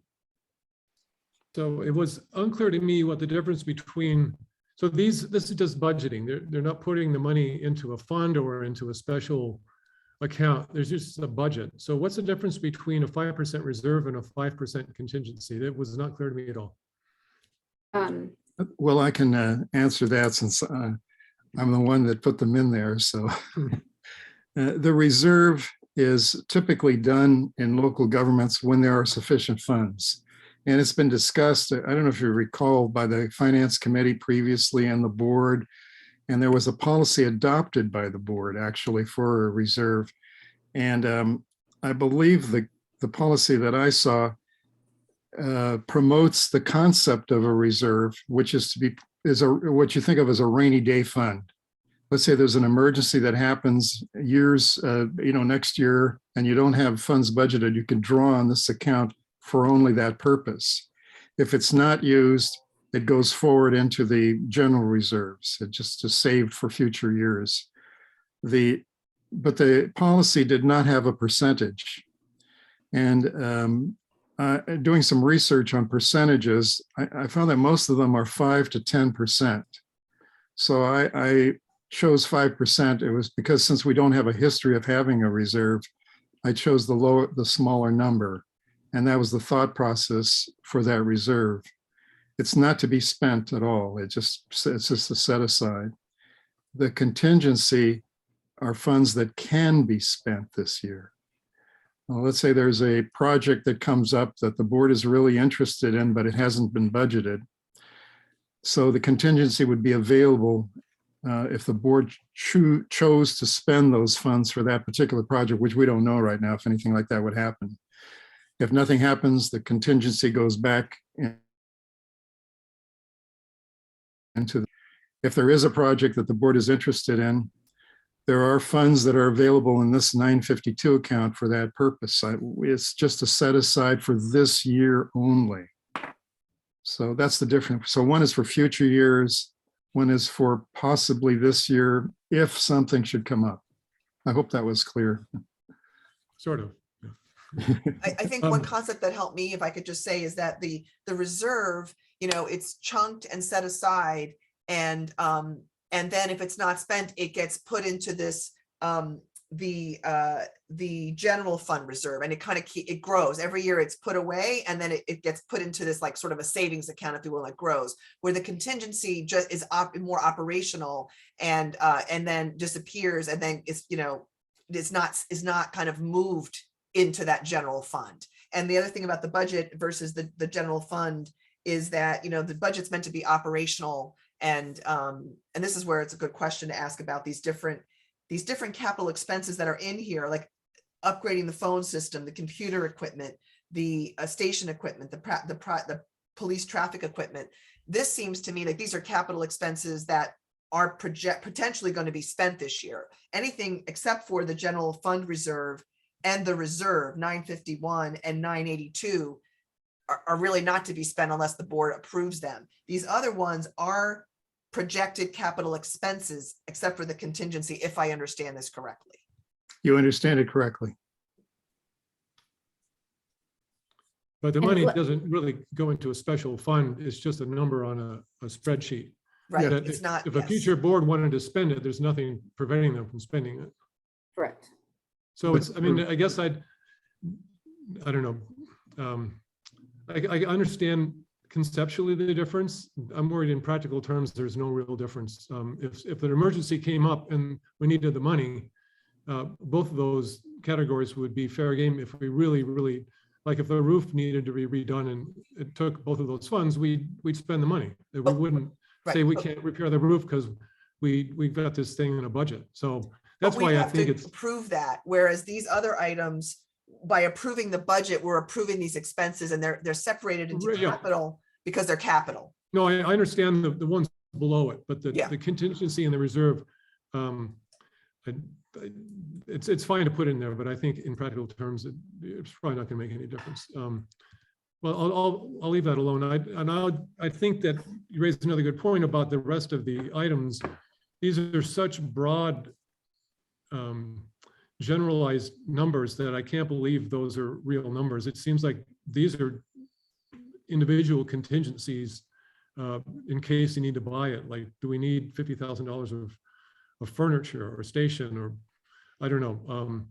So it was unclear to me what the difference between, so this is just budgeting. They're not putting the money into a fund or into a special account. There's just a budget. So what's the difference between a 5% reserve and a 5% contingency? That was not clear to me at all. Well, I can answer that since I'm the one that put them in there. So the reserve is typically done in local governments when there are sufficient funds. And it's been discussed, I don't know if you recall, by the Finance Committee previously and the board. And there was a policy adopted by the board actually for a reserve. And I believe the policy that I saw promotes the concept of a reserve, which is what you think of as a rainy day fund. Let's say there's an emergency that happens years, next year, and you don't have funds budgeted, you can draw on this account for only that purpose. If it's not used, it goes forward into the general reserves. It just is saved for future years. But the policy did not have a percentage. And doing some research on percentages, I found that most of them are 5 to 10%. So I chose 5%. It was because since we don't have a history of having a reserve, I chose the smaller number. And that was the thought process for that reserve. It's not to be spent at all. It's just a set aside. The contingency are funds that can be spent this year. Well, let's say there's a project that comes up that the board is really interested in, but it hasn't been budgeted. So the contingency would be available if the board chose to spend those funds for that particular project, which we don't know right now if anything like that would happen. If nothing happens, the contingency goes back if there is a project that the board is interested in, there are funds that are available in this 952 account for that purpose. It's just a set aside for this year only. So that's the difference. So one is for future years, one is for possibly this year, if something should come up. I hope that was clear. Sort of. I think one concept that helped me, if I could just say, is that the reserve, it's chunked and set aside, and then if it's not spent, it gets put into this the general fund reserve, and it grows every year. It's put away, and then it gets put into this like sort of a savings account, if you will. It grows, where the contingency just is more operational, and then disappears, and then it's is not kind of moved into that general fund. And the other thing about the budget versus the general fund is that the budget's meant to be operational, and this is where it's a good question to ask about these different capital expenses that are in here, like upgrading the phone system, the computer equipment, the station equipment, the police traffic equipment. This seems to me like these are capital expenses that are potentially going to be spent this year. Anything except for the general fund reserve and the reserve 951 and 982 are really not to be spent unless the board approves them. These other ones are projected capital expenses, except for the contingency, if I understand this correctly. You understand it correctly. But the And money let- doesn't really go into a special fund. It's just a number on a spreadsheet. Right, That it's not. If a yes. future board wanted to spend it, there's nothing preventing them from spending it. Correct. So But- it's, I mean, I guess I don't know. I understand conceptually the difference. I'm worried in practical terms, there's no real difference. If an emergency came up and we needed the money, both of those categories would be fair game. If we really, like if the roof needed to be redone and it took both of those funds, we'd spend the money. We wouldn't say Right, we but- can't repair the roof because we've got this thing in a budget. So that's But we why I have think to it's, approve that, whereas these other items, by approving the budget, we're approving these expenses and they're separated into Right, yeah. capital because they're capital. no, I understand the ones below it, but Yeah. the contingency and the reserve, it's fine to put in there, but I think in practical terms, it's probably not gonna make any difference. Well, I'll leave that alone. I think that you raised another good point about the rest of the items. These are such broad, generalized numbers that I can't believe those are real numbers. It seems like these are individual contingencies in case you need to buy it. Like, do we need $50,000 of furniture or station, or I don't know,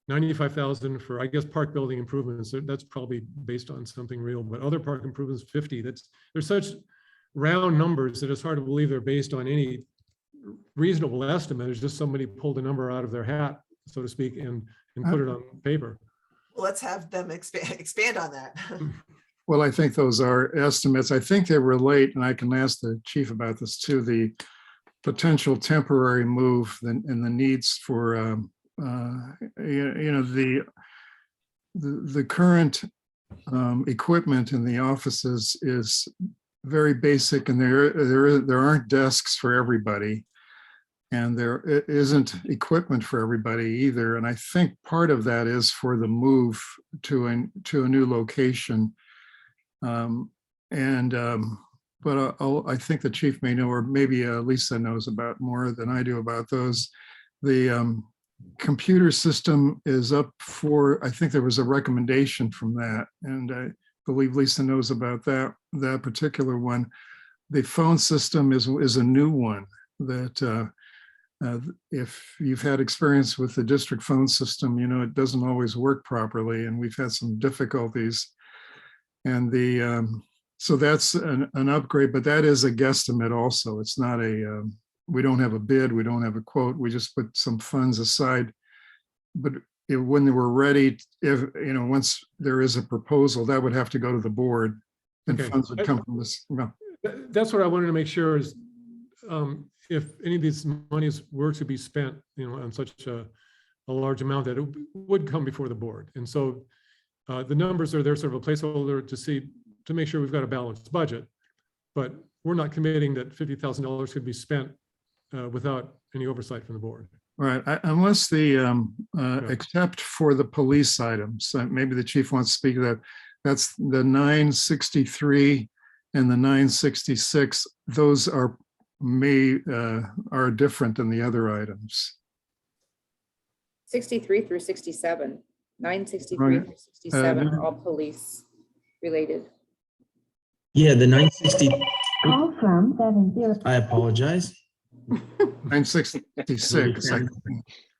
95,000 for, I guess, park building improvements. That's probably based on something real, but other park improvements, 50. They're such round numbers that it's hard to believe they're based on any reasonable estimate. It's just somebody pulled a number out of their hat, so to speak, and put it on paper. Well, let's have them expand on that. Well, I think those are estimates. I think they relate, and I can ask the chief about this too, the potential temporary move and the needs for, the current equipment in the offices is very basic, and there aren't desks for everybody. And there isn't equipment for everybody either. And I think part of that is for the move to a new location. But I think the chief may know, or maybe Lisa knows about more than I do about those. The computer system is up for, I think there was a recommendation from that, and I believe Lisa knows about that particular one. The phone system is a new one that if you've had experience with the district phone system, you know, it doesn't always work properly, and we've had some difficulties. And so that's an upgrade, but that is a guesstimate also. It's not we don't have a bid, we don't have a quote, we just put some funds aside. But when they were ready, once there is a proposal, that would have to go to the board, and Okay. funds would come from this. Well, That's what I wanted to make sure is, if any of these monies were to be spent, on such a large amount, that it would come before the board. And so the numbers are there, sort of a placeholder to make sure we've got a balanced budget, but we're not committing that $50,000 could be spent without any oversight from the board. Right, unless except for the police items, maybe the chief wants to speak to that. That's the 963 and the 966. Those are different than the other items. 63 through 67, 963 Right. through 67 are all police related. Yeah, the 960, Call from 70. I apologize. 966.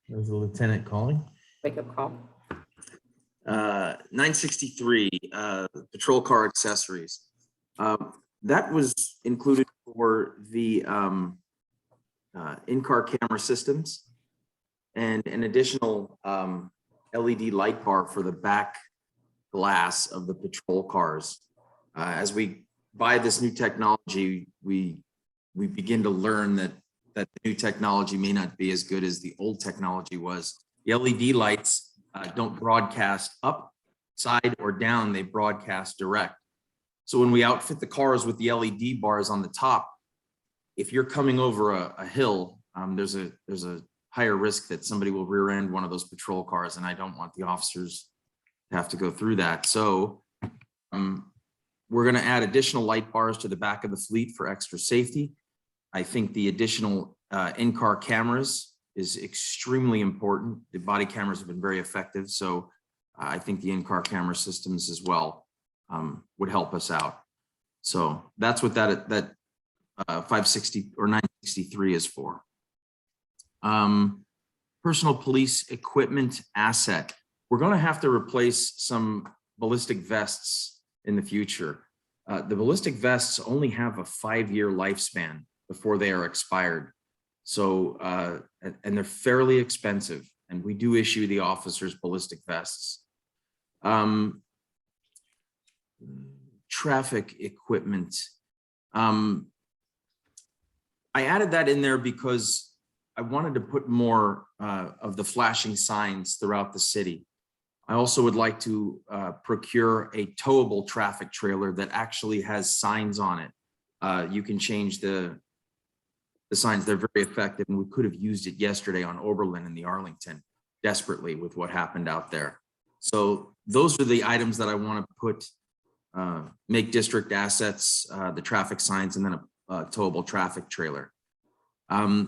There's a lieutenant calling. Wake up call. 963, patrol car accessories. That was included for the in-car camera systems and an additional LED light bar for the back glass of the patrol cars. As we buy this new technology, we begin to learn that the new technology may not be as good as the old technology was. The LED lights don't broadcast up, side, or down, they broadcast direct. So when we outfit the cars with the LED bars on the top, if you're coming over a hill, there's a higher risk that somebody will rear end one of those patrol cars, and I don't want the officers to have to go through that. So we're going to add additional light bars to the back of the fleet for extra safety. I think the additional in-car cameras is extremely important. The body cameras have been very effective, so I think the in-car camera systems as well would help us out. So that's what that 560 or 963 is for. Personal police equipment asset. We're going to have to replace some ballistic vests in the future. The ballistic vests only have a 5-year lifespan before they are expired. So, and they're fairly expensive, and we do issue the officers ballistic vests. Traffic equipment. I added that in there because I wanted to put more of the flashing signs throughout the city. I also would like to procure a towable traffic trailer that actually has signs on it. You can change the signs. They're very effective, and we could have used it yesterday on Oberlin and the Arlington desperately with what happened out there. So those are the items that I want to put, make district assets, the traffic signs, and then a towable traffic trailer.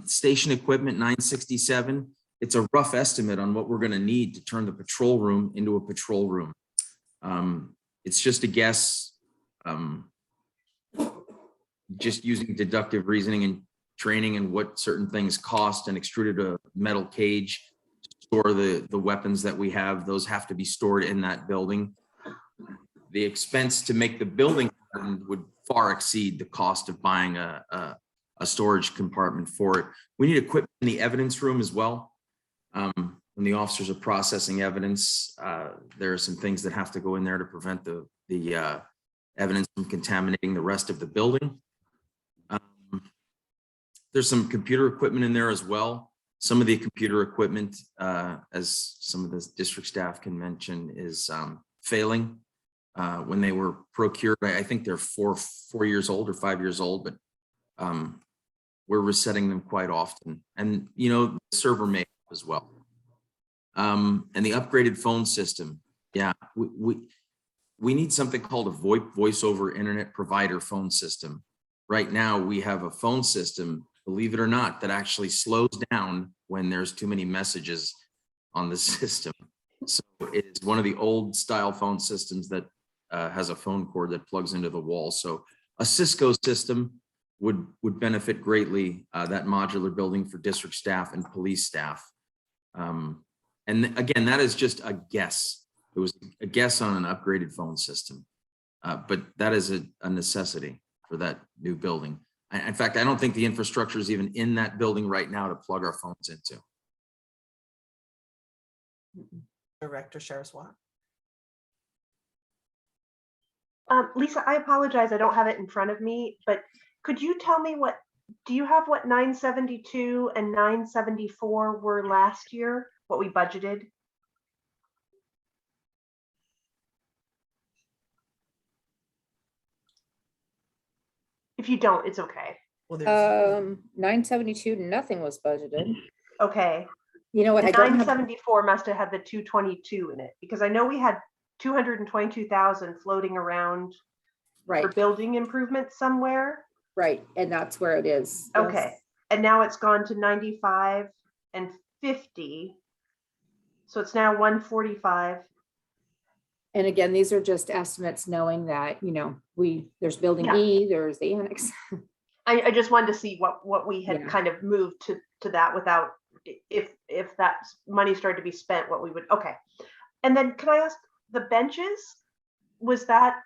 Station equipment 967. It's a rough estimate on what we're going to need to turn the patrol room into a patrol room. It's just a guess, just using deductive reasoning and training and what certain things cost, and extruded a metal cage to store the weapons that we have. Those have to be stored in that building. The expense to make the building would far exceed the cost of buying a storage compartment for it. We need equipment in the evidence room as well. When the officers are processing evidence, there are some things that have to go in there to prevent the evidence from contaminating the rest of the building. There's some computer equipment in there as well. Some of the computer equipment, as some of the district staff can mention, is failing. When they were procured, I think they're 4 years old or 5 years old, but we're resetting them quite often. And, you know, the server may as well. And the upgraded phone system. Yeah, we need something called a voice over internet provider phone system. Right now, we have a phone system, believe it or not, that actually slows down when there's too many messages on the system. So it is one of the old style phone systems that has a phone cord that plugs into the wall. So a Cisco system would benefit greatly, that modular building for district staff and police staff. And again, that is just a guess. It was a guess on an upgraded phone system, but that is a necessity for that new building. In fact, I don't think the infrastructure is even in that building right now to plug our phones into. Director Sheriff-Watt. Lisa, I apologize. I don't have it in front of me, but could you tell me do you have what 972 and 974 were last year, what we budgeted? If you don't, it's okay. Well, there's 972, nothing was budgeted. Okay. You know what? I don't have, 974 must have had the 222 in it, because I know we had 222,000 floating around for right, building improvements somewhere. right. And that's where it is. Okay. Yes. And now it's gone to 95 and 50. So it's now 145. And again, these are just estimates, knowing that, you know, there's building Yeah. E, there's the annex. I just wanted to see what we had Yeah. kind of moved to that without, if that money started to be spent, what we would, okay. And then can I ask, the benches, was that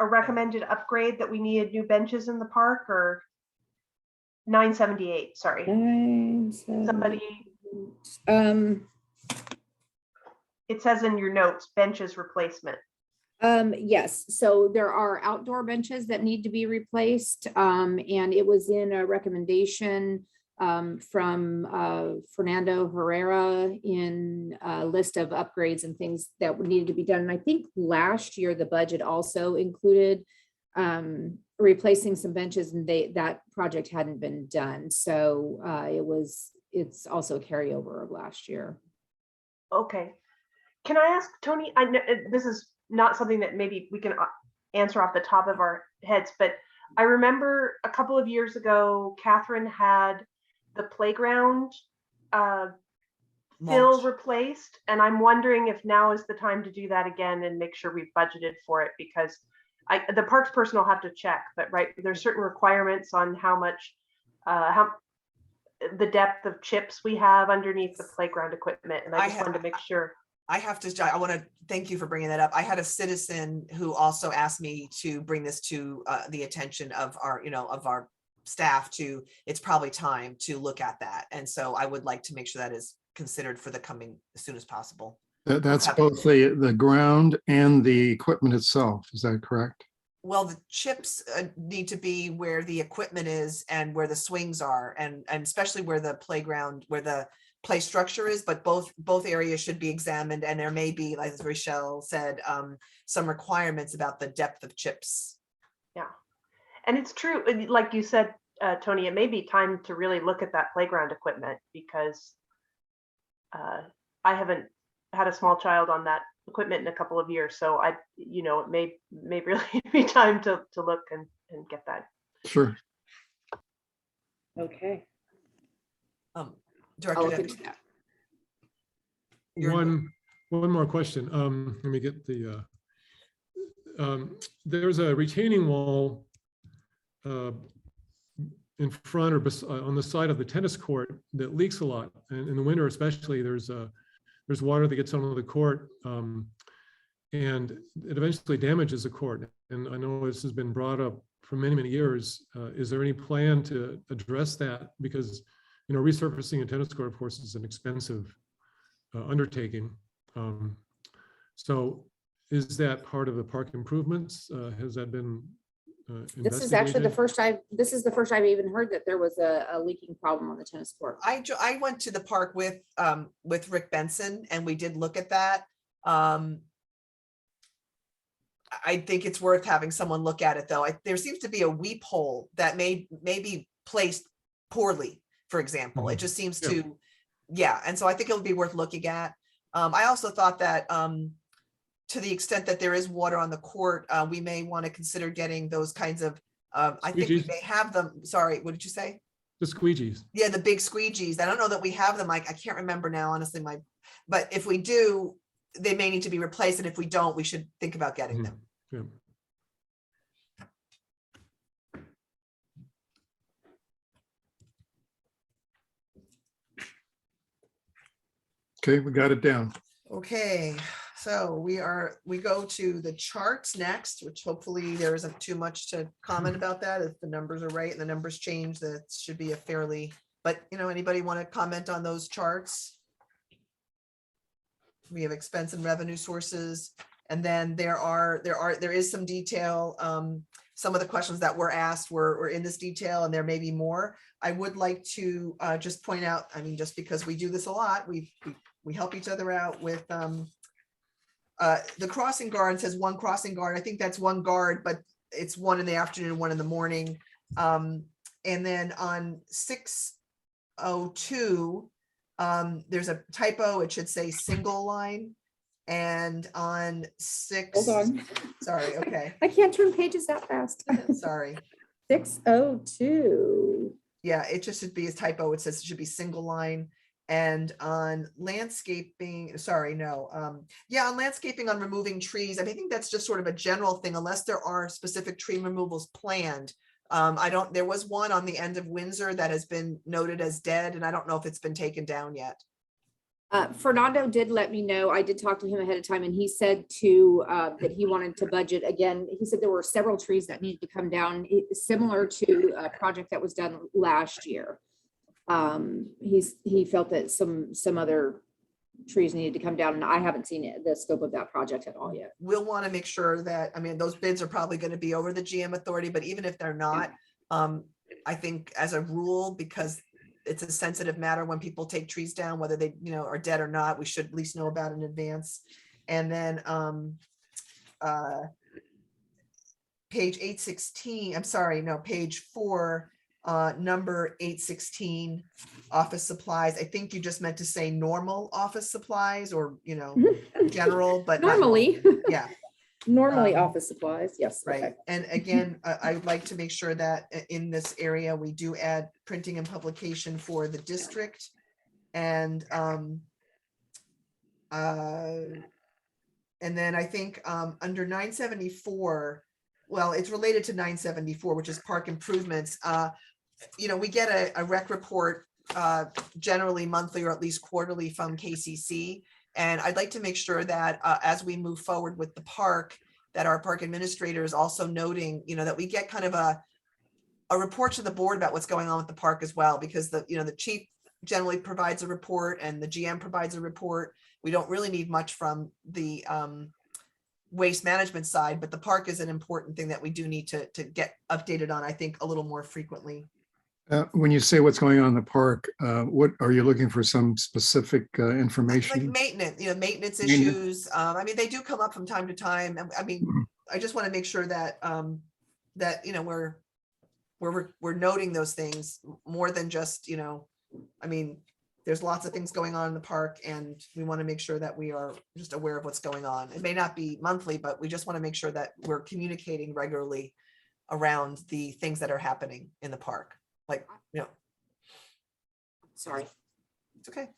a recommended upgrade that we needed new benches in the park, or 978, sorry. Somebody, it says in your notes, benches replacement. Yes, so there are outdoor benches that need to be replaced. And it was in a recommendation from Fernando Herrera in a list of upgrades and things that needed to be done. And I think last year, the budget also included replacing some benches, and that project hadn't been done. So it's also a carryover of last year. Okay. Can I ask Tony, I know this is not something that maybe we can answer off the top of our heads, but I remember a couple of years ago, Catherine had the playground fill Mulch. replaced, and I'm wondering if now is the time to do that again and make sure we've budgeted for it, because the parks person will have to check, but right, there's certain requirements on how much, how the depth of chips we have underneath the playground equipment, and I just wanted to make sure. I want to thank you for bringing that up. I had a citizen who also asked me to bring this to the attention of our, of our staff to, it's probably time to look at that. And so I would like to make sure that is considered for the coming as soon as possible. That's both the ground and the equipment itself. Is that correct? Well, the chips need to be where the equipment is and where the swings are, and especially where the playground, where the play structure is, but both areas should be examined, and there may be, like as Rochelle said, some requirements about the depth of chips. Yeah, and it's true, like you said, Tony, it may be time to really look at that playground equipment, because I haven't had a small child on that equipment in a couple of years, so it may really be time to look and get that. Sure. Okay. I'll Director look Debbie. into that. One more question. Let me get the, there's a retaining wall in front or on the side of the tennis court that leaks a lot. And in the winter, especially, there's water that gets onto the court, and it eventually damages the court. And I know this has been brought up for many, many years. Is there any plan to address that? Because resurfacing a tennis court, of course, is an expensive undertaking. So is that part of the park improvements? Has that been This is actually the first I've even heard that there was a leaking problem on the tennis court. I went to the park with Rick Benson, and we did look at that. I think it's worth having someone look at it, though. There seems to be a weep hole that may be placed poorly, for example. It just seems to, and so I think it would be worth looking at. I also thought that to the extent that there is water on the court, we may want to consider getting those kinds of, I think we may have them. Sorry, what did you say? The squeegees. Yeah, the big squeegees. I don't know that we have them. I can't remember now, honestly. But if we do, they may need to be replaced. And if we don't, we should think about getting them. Yeah. Okay, we got it down. Okay, so we go to the charts next, which hopefully there isn't too much to comment about that. If the numbers are right and the numbers change, that should be a fairly, but anybody want to comment on those charts? We have expense and revenue sources, and then there is some detail. Some of the questions that were asked were in this detail, and there may be more. I would like to just point out, just because we do this a lot, we help each other out with the crossing guard. Says one crossing guard. I think that's one guard, but it's one in the afternoon, one in the morning. And then on 602, there's a typo. It should say single line. And on 6, Hold on. Sorry, okay. I can't turn pages that fast. Sorry. 602. Yeah, it just should be a typo. It says it should be single line. And on landscaping, sorry, no. On landscaping, on removing trees, I think that's just sort of a general thing, unless there are specific tree removals planned. There was one on the end of Windsor that has been noted as dead, and I don't know if it's been taken down yet. Fernando did let me know. I did talk to him ahead of time, and he said that he wanted to budget again. He said there were several trees that needed to come down, similar to a project that was done last year. He felt that some other trees needed to come down, and I haven't seen the scope of that project at all yet. We'll want to make sure that, those bids are probably going to be over the GM authority, but even if they're not, I think as a rule, because it's a sensitive matter when people take trees down, whether they, are dead or not. We should at least know about it in advance. And then page 816, I'm sorry, no, page 4, number 816, office supplies. I think you just meant to say normal office supplies or, general, but not Normally. normal. Yeah. Normally office supplies, yes. Right. Okay. And again, I would like to make sure that in this area, we do add printing and publication for the district. And then I think under 974, well, it's related to 974, which is park improvements. We get a rec report generally monthly or at least quarterly from KCC. And I'd like to make sure that as we move forward with the park, that our park administrator is also noting, that we get kind of a report to the board about what's going on with the park as well, because the chief generally provides a report and the GM provides a report. We don't really need much from the waste management side, but the park is an important thing that we do need to get updated on, I think, a little more frequently. When you say what's going on in the park, what are you looking for? Some specific Like information? maintenance, maintenance Maintenance. issues. I mean, they do come up from time to time. I mean, I just want to make sure that that we're noting those things more than just, I mean, there's lots of things going on in the park and we want to make sure that we are just aware of what's going on. It may not be monthly, but we just want to make sure that we're communicating regularly around the things that are happening in the park. Like, Sorry. it's okay.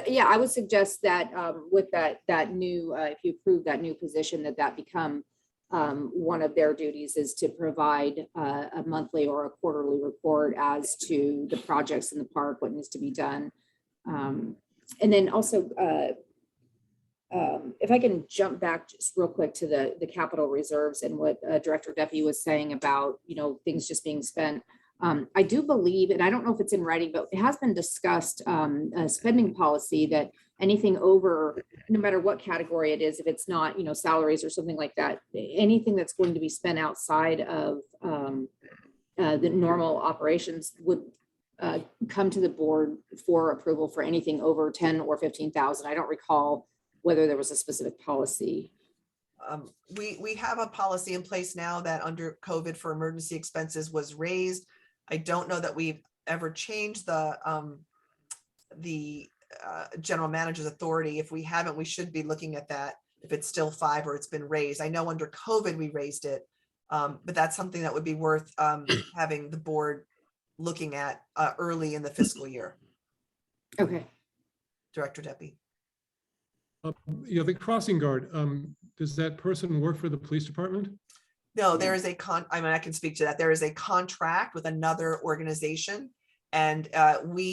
Yeah, I would suggest that with that new, if you approve that new position, that become one of their duties is to provide a monthly or a quarterly report as to the projects in the park, what needs to be done. And then also, if I can jump back just real quick to the capital reserves and what Director Duffy was saying about, things just being spent. I do believe, and I don't know if it's in writing, but it has been discussed, a spending policy that anything over, no matter what category it is, if it's not, salaries or something like that, anything that's going to be spent outside of the normal operations would come to the board for approval for anything over 10 or 15,000. I don't recall whether there was a specific policy. We have a policy in place now that under COVID for emergency expenses was raised. I don't know that we've ever changed the general manager's authority. If we haven't, we should be looking at that if it's still 5 or it's been raised. I know under COVID we raised it, but that's something that would be worth having the board looking at early in the fiscal year. Okay. Director Deppie. The crossing guard, does that person work for the police department? No, there is I can speak to that. There is a contract with another organization, and it's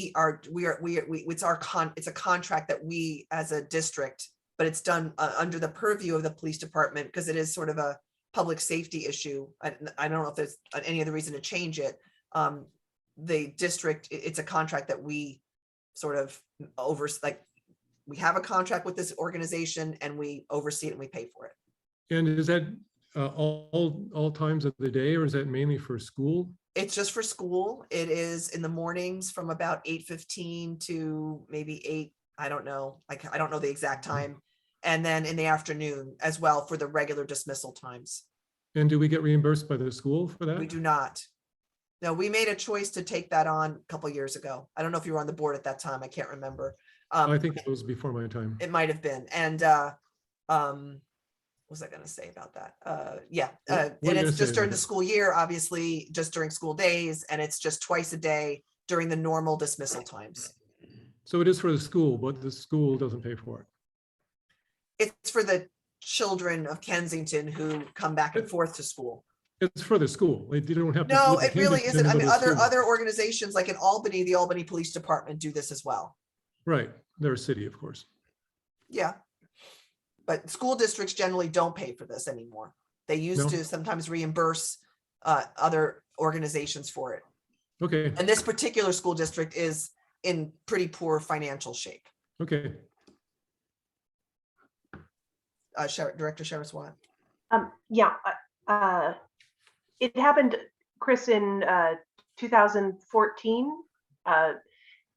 a contract that we as a district, but it's done under the purview of the police department because it is sort of a public safety issue. I don't know if there's any other reason to change it. The district, it's a contract that we sort of we have a contract with this organization and we oversee it and we pay for it. And is that all times of the day, or is that mainly for school? It's just for school. It is in the mornings from about 8:15 to maybe 8. I don't know. I don't know the exact time. And then in the afternoon as well for the regular dismissal times. And do we get reimbursed by the school for that? We do not. No, we made a choice to take that on a couple years ago. I don't know if you were on the board at that time. I can't remember. I think it was before my time. It might have been. And what was I going to say about that? And it's just during the school year, obviously, just during school days, and it's just twice a day during the normal dismissal times. So it is for the school, but the school doesn't pay for it. It's for the children of Kensington who come back and forth to school. It's for the school. You don't have to. No, live in it really Kensington isn't. I to mean, go to school. other organizations like in Albany, the Albany Police Department do this as well. Right. They're a city, of course. Yeah. But school districts generally don't pay for this anymore. They used to sometimes reimburse other organizations for it. Okay. And this particular school district is in pretty poor financial shape. Okay. Director Sheriff Watt. It happened, Chris, in 2014.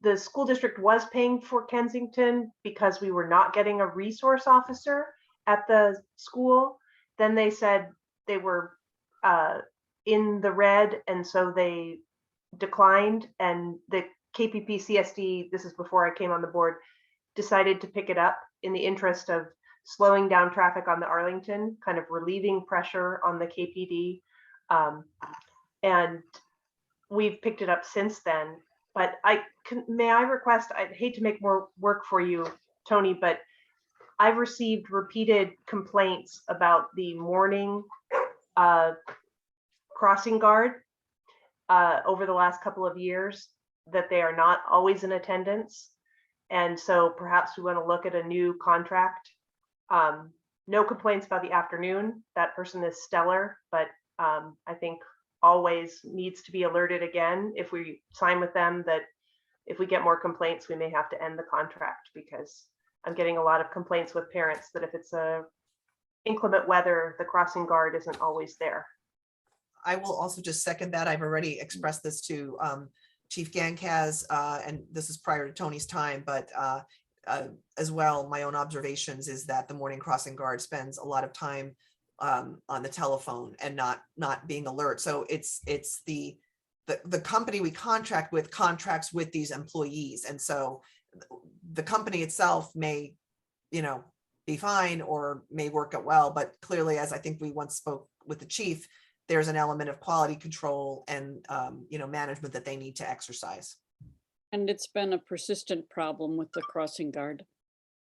the school district was paying for Kensington because we were not getting a resource officer at the school. Then they said they were in the red, and so they declined. And the KPPCSD, this is before I came on the board, decided to pick it up in the interest of slowing down traffic on the Arlington, kind of relieving pressure on the KPD. And we've picked it up since then. But may I request, I'd hate to make more work for you, Tony, but I've received repeated complaints about the morning crossing guard over the last couple of years, that they are not always in attendance. And so perhaps we want to look at a new contract. No complaints about the afternoon. That person is stellar, but I think always needs to be alerted again if we sign with them, that if we get more complaints, we may have to end the contract, because I'm getting a lot of complaints with parents that if it's inclement weather, the crossing guard isn't always there. I will also just second that. I've already expressed this to Chief Gankaz, and this is prior to Tony's time, but as well, my own observations is that the morning crossing guard spends a lot of time on the telephone and not being alert. So it's the company we contract with contracts with these employees, and so the company itself may, be fine or may work out well, but clearly, as I think we once spoke with the chief, there's an element of quality control and management that they need to exercise. And it's been a persistent problem with the crossing guard.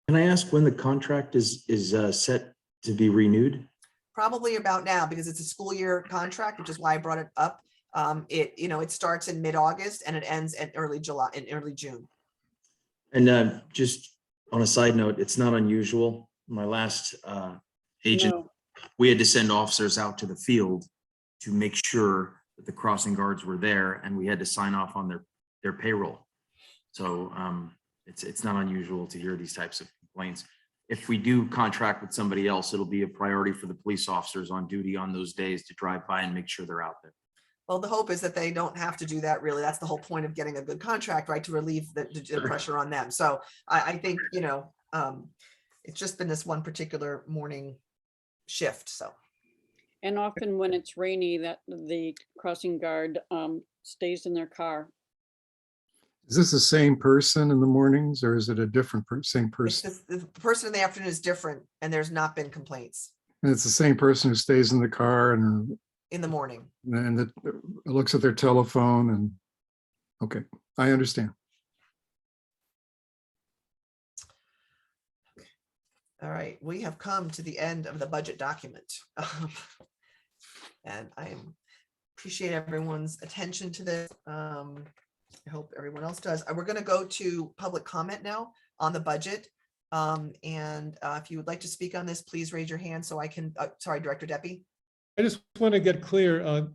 Can I ask when the contract is set to be renewed? Probably about now, because it's a school year contract, which is why I brought it up. It starts in mid-August and it ends in early June. And just on a side note, it's not unusual. My last agent, No. we had to send officers out to the field to make sure that the crossing guards were there, and we had to sign off on their payroll. So it's not unusual to hear these types of complaints. If we do contract with somebody else, it'll be a priority for the police officers on duty on those days to drive by and make sure they're out there. Well, the hope is that they don't have to do that, really. That's the whole point of getting a good contract, right? To relieve the pressure on them. So I think, it's just been this one particular morning shift, so. And often when it's rainy, that the crossing guard stays in their car. Is this the same person in the mornings, or is it a different same person? The person in the afternoon is different, and there's not been complaints And it's the same person who stays in the car and in the morning. that looks at their telephone and, okay, I understand. All right, we have come to the end of the budget document. And I appreciate everyone's attention to this. I hope everyone else does. We're going to go to public comment now on the budget. If you would like to speak on this, please raise your hand so I can, sorry, Director Deppie. I just want to get clear.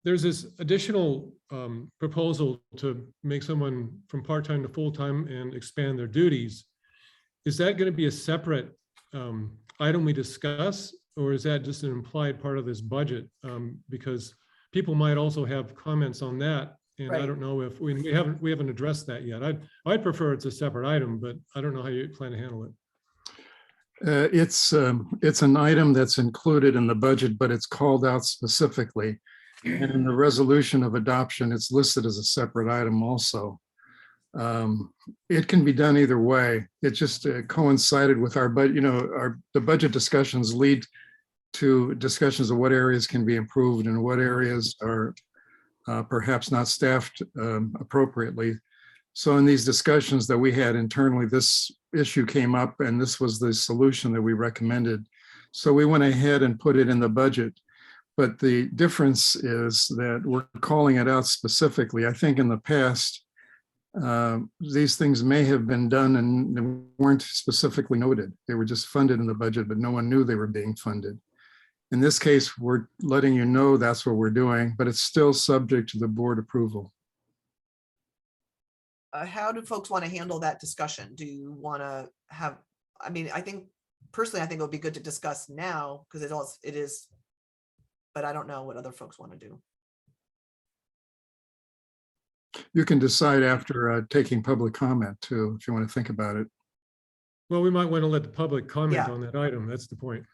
There's this additional proposal to make someone from part-time to full-time and expand their duties. Is that going to be a separate item we discuss, or is that just an implied part of this budget? Because people might also have comments on that, and Right. I don't know if we haven't addressed that yet. I'd prefer it's a separate item, but I don't know how you plan to handle it. It's an item that's included in the budget, but it's called out specifically. And in the resolution of adoption, it's listed as a separate item also. It can be done either way. It just coincided with our budget. The budget discussions lead to discussions of what areas can be improved and what areas are perhaps not staffed appropriately. So in these discussions that we had internally, this issue came up, and this was the solution that we recommended. So we went ahead and put it in the budget. But the difference is that we're calling it out specifically. I think in the past, these things may have been done and they weren't specifically noted. They were just funded in the budget, but no one knew they were being funded. In this case, we're letting you know that's what we're doing, but it's still subject to the board approval. How do folks want to handle that discussion? Do you want to have, I think personally, I think it would be good to discuss now because it is, but I don't know what other folks want to do. You can decide after taking public comment too, if you want to think about it. Well, we might want to let the public comment Yeah. on that item. That's the point.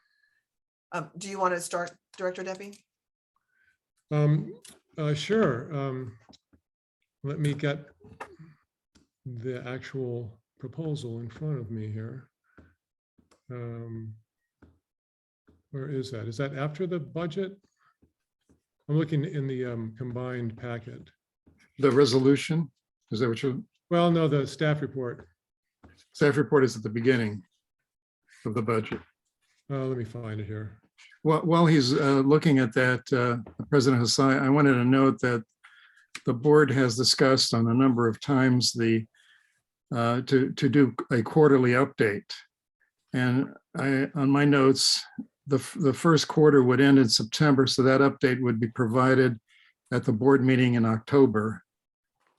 Do you want to start, Director Deppie? Sure. Let me get the actual proposal in front of me here. Where is that? Is that after the budget? I'm looking in the combined packet. The resolution, is that what you, Well, no, the staff report. staff report is at the beginning of the budget. Let me find it here. While he's looking at that, President Hassai, I wanted to note that the board has discussed on a number of times the to do a quarterly update. And on my notes, the first quarter would end in September, so that update would be provided at the board meeting in October.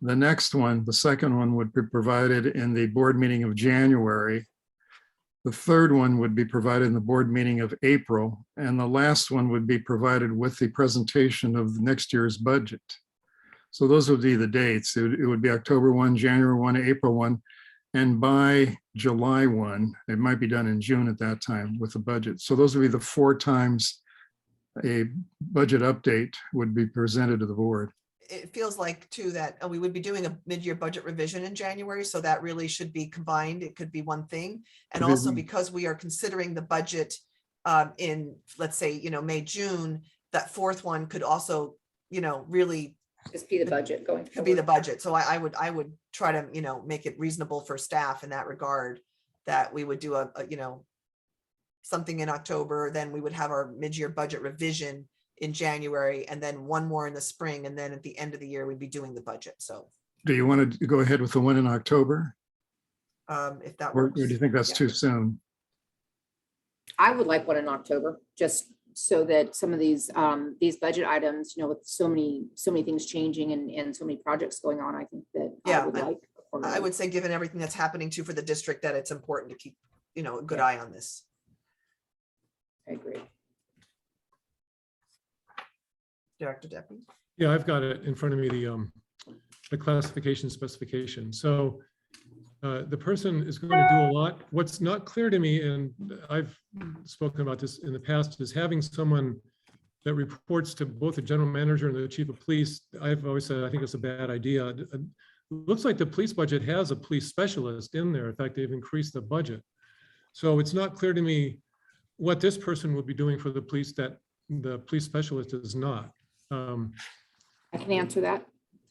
The next one, the second one, would be provided in the board meeting of January. The third one would be provided in the board meeting of April, and the last one would be provided with the presentation of the next year's budget. So those would be the dates. It would be October 1, January 1, April 1, and by July 1, it might be done in June at that time with the budget. So those would be the 4 times a budget update would be presented to the board. It feels like too that we would be doing a mid-year budget revision in January, so that really should be combined. It could be one thing. And also because we are considering the budget in, let's say, May, June, that fourth one could also, really Just be the budget going could be the forward. budget. So I would try to, make it reasonable for staff in that regard, that we would do a something in October, then we would have our mid-year budget revision in January, and then one more in the spring, and then at the end of the year, we'd be doing the budget. So Do you want to go ahead with the one in October? if that Or works. do you think that's Yeah. too soon? I would like one in October, just so that some of these budget items, with so many things changing and so many projects going on, I think that Yeah, I would like. a quarterly. I would say, given everything that's happening too for the district, that it's important to keep, a good eye on this. I agree. Director Deppie? Yeah, I've got it in front of me, the classification specification. So the person is going to do a lot. What's not clear to me, and I've spoken about this in the past, is having someone that reports to both the general manager and the chief of police. I've always said, I think it's a bad idea. It looks like the police budget has a police specialist in there. In fact, they've increased the budget. So it's not clear to me what this person will be doing for the police that the police specialist is not. I can answer that.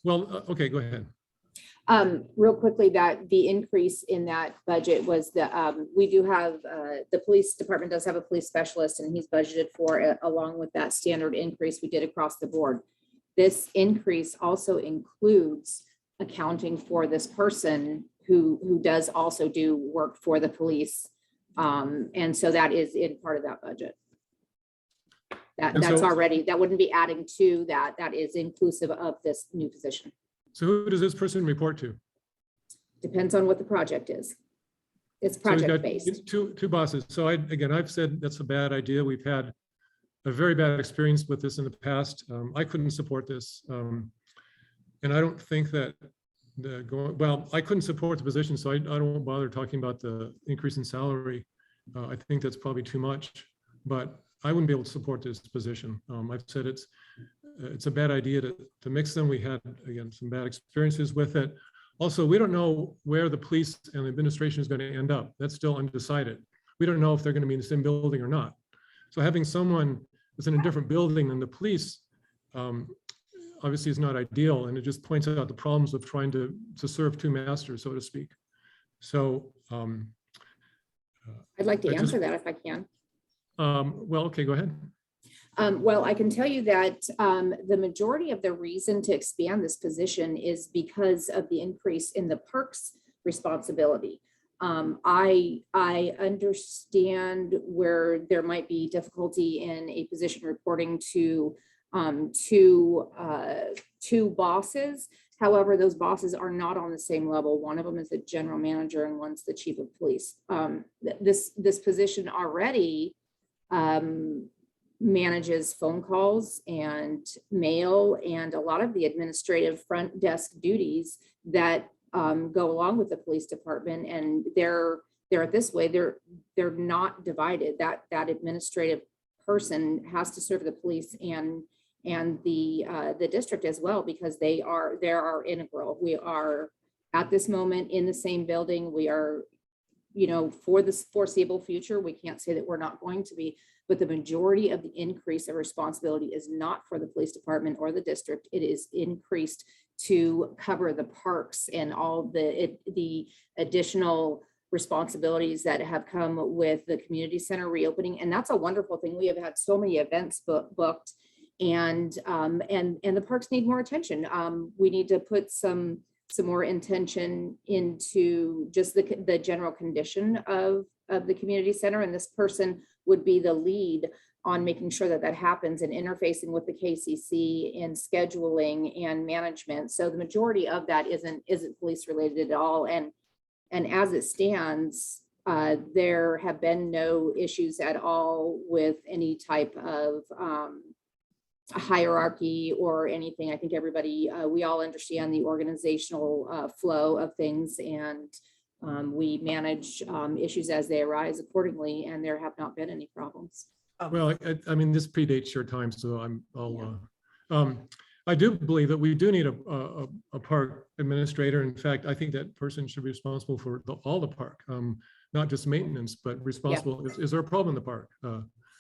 Well, okay, go ahead. Real quickly, that the increase in that budget was we do have, the police department does have a police specialist, and he's budgeted for it along with that standard increase we did across the board. This increase also includes accounting for this person who does also do work for the police. And so that is in part of that budget. And That's so- already, that wouldn't be adding to that. That is inclusive of this new position. So who does this person report to? Depends on what the project is. It's So we've got project based. two bosses. So again, I've said that's a bad idea. We've had a very bad experience with this in the past. I couldn't support this. And I don't think that I couldn't support the position, so I don't bother talking about the increase in salary. I think that's probably too much, but I wouldn't be able to support this position. I've said it's a bad idea to mix them. We had, again, some bad experiences with it. Also, we don't know where the police and the administration is going to end up. That's still undecided. We don't know if they're going to be in the same building or not. So having someone that's in a different building than the police obviously is not ideal, and it just points out the problems of trying to serve two masters, so to speak. So I'd like to I just- answer that if I can. well, okay, go ahead. Well, I can tell you that the majority of the reason to expand this position is because of the increase in the perks responsibility. I understand where there might be difficulty in a position reporting to two bosses. However, those bosses are not on the same level. One of them is the general manager and one's the chief of police. This position already manages phone calls and mail and a lot of the administrative front desk duties that go along with the police department. And they're this way, they're not divided. That administrative person has to serve the police and the district as well, because they are integral. We are at this moment in the same building. We are, for this foreseeable future, we can't say that we're not going to be, but the majority of the increase of responsibility is not for the police department or the district. It is increased to cover the parks and all the additional responsibilities that have come with the community center reopening. And that's a wonderful thing. We have had so many events booked, and the parks need more attention. We need to put some more intention into just the general condition of the community center. And this person would be the lead on making sure that happens and interfacing with the KCC in scheduling and management. So the majority of that isn't police related at all. And as it stands, there have been no issues at all with any type of hierarchy or anything. I think everybody, we all understand the organizational flow of things, and we manage issues as they arise accordingly, and there have not been any problems. Well, I mean, this predates your time, so I do believe that we do need a park administrator. In fact, I think that person should be responsible for all the park, not just maintenance, but responsible. Yeah. Is there a problem in the park?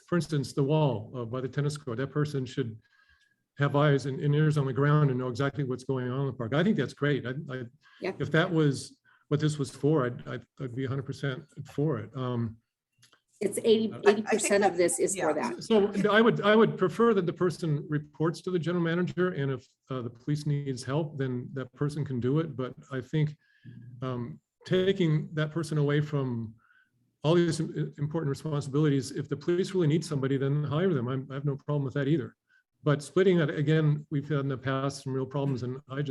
For instance, the wall by the tennis court, that person should have eyes and ears on the ground and know exactly what's going on in the park. I think that's great. Yeah. If that was what this was for, I'd be 100% for it. It's 80% of this is for that. So I would prefer that the person reports to the general manager, and if the police needs help, then that person can do it. But I think taking that person away from all these important responsibilities, if the police really need somebody, then hire them. I have no problem with that either. But splitting that, again, we've had in the past some real problems, and I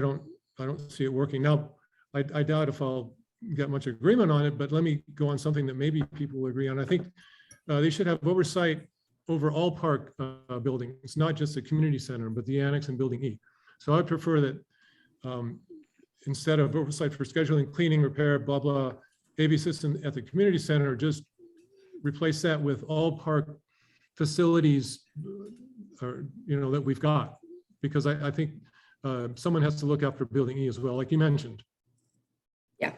don't see it working. Now, I doubt if I'll get much agreement on it, but let me go on something that maybe people will agree on. I think they should have oversight over all park buildings, not just the community center, but the annex and building E. So I prefer that instead of oversight for scheduling, cleaning, repair, blah, blah, AV system at the community center, just replace that with all park facilities that we've got, because I think someone has to look after building E as well, like you mentioned. Yeah,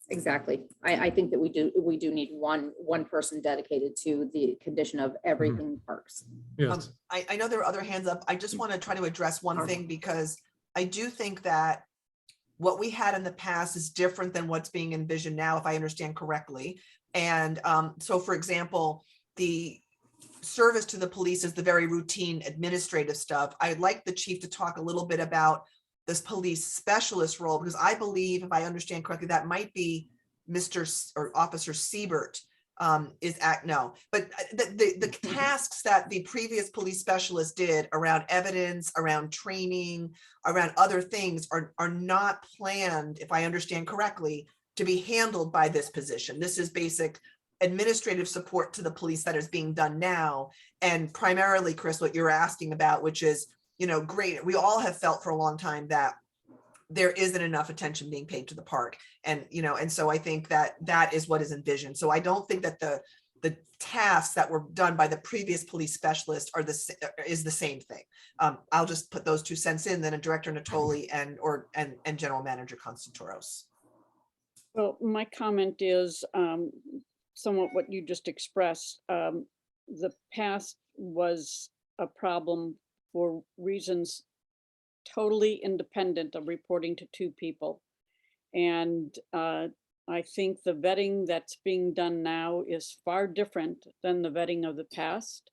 exactly. I think that we do need one person dedicated to the condition of everything in parks. Yes. I know there are other hands up. I just want to try to address one thing, because I do think that what we had in the past is different than what's being envisioned now, if I understand correctly. And so, for example, the service to the police is the very routine administrative stuff. I'd like the chief to talk a little bit about this police specialist role, because I believe, if I understand correctly, that might be Officer Siebert but the tasks that the previous police specialist did around evidence, around training, around other things are not planned, if I understand correctly, to be handled by this position. This is basic administrative support to the police that is being done now. And primarily, Chris, what you're asking about, which is, great. We all have felt for a long time that there isn't enough attention being paid to the park. And, and so I think that is what is envisioned. So I don't think that the tasks that were done by the previous police specialist is the same thing. I'll just put those 2 cents in, then a Director Natoli and General Manager Constantoros. Well, my comment is somewhat what you just expressed. The past was a problem for reasons totally independent of reporting to 2 people. And I think the vetting that's being done now is far different than the vetting of the past.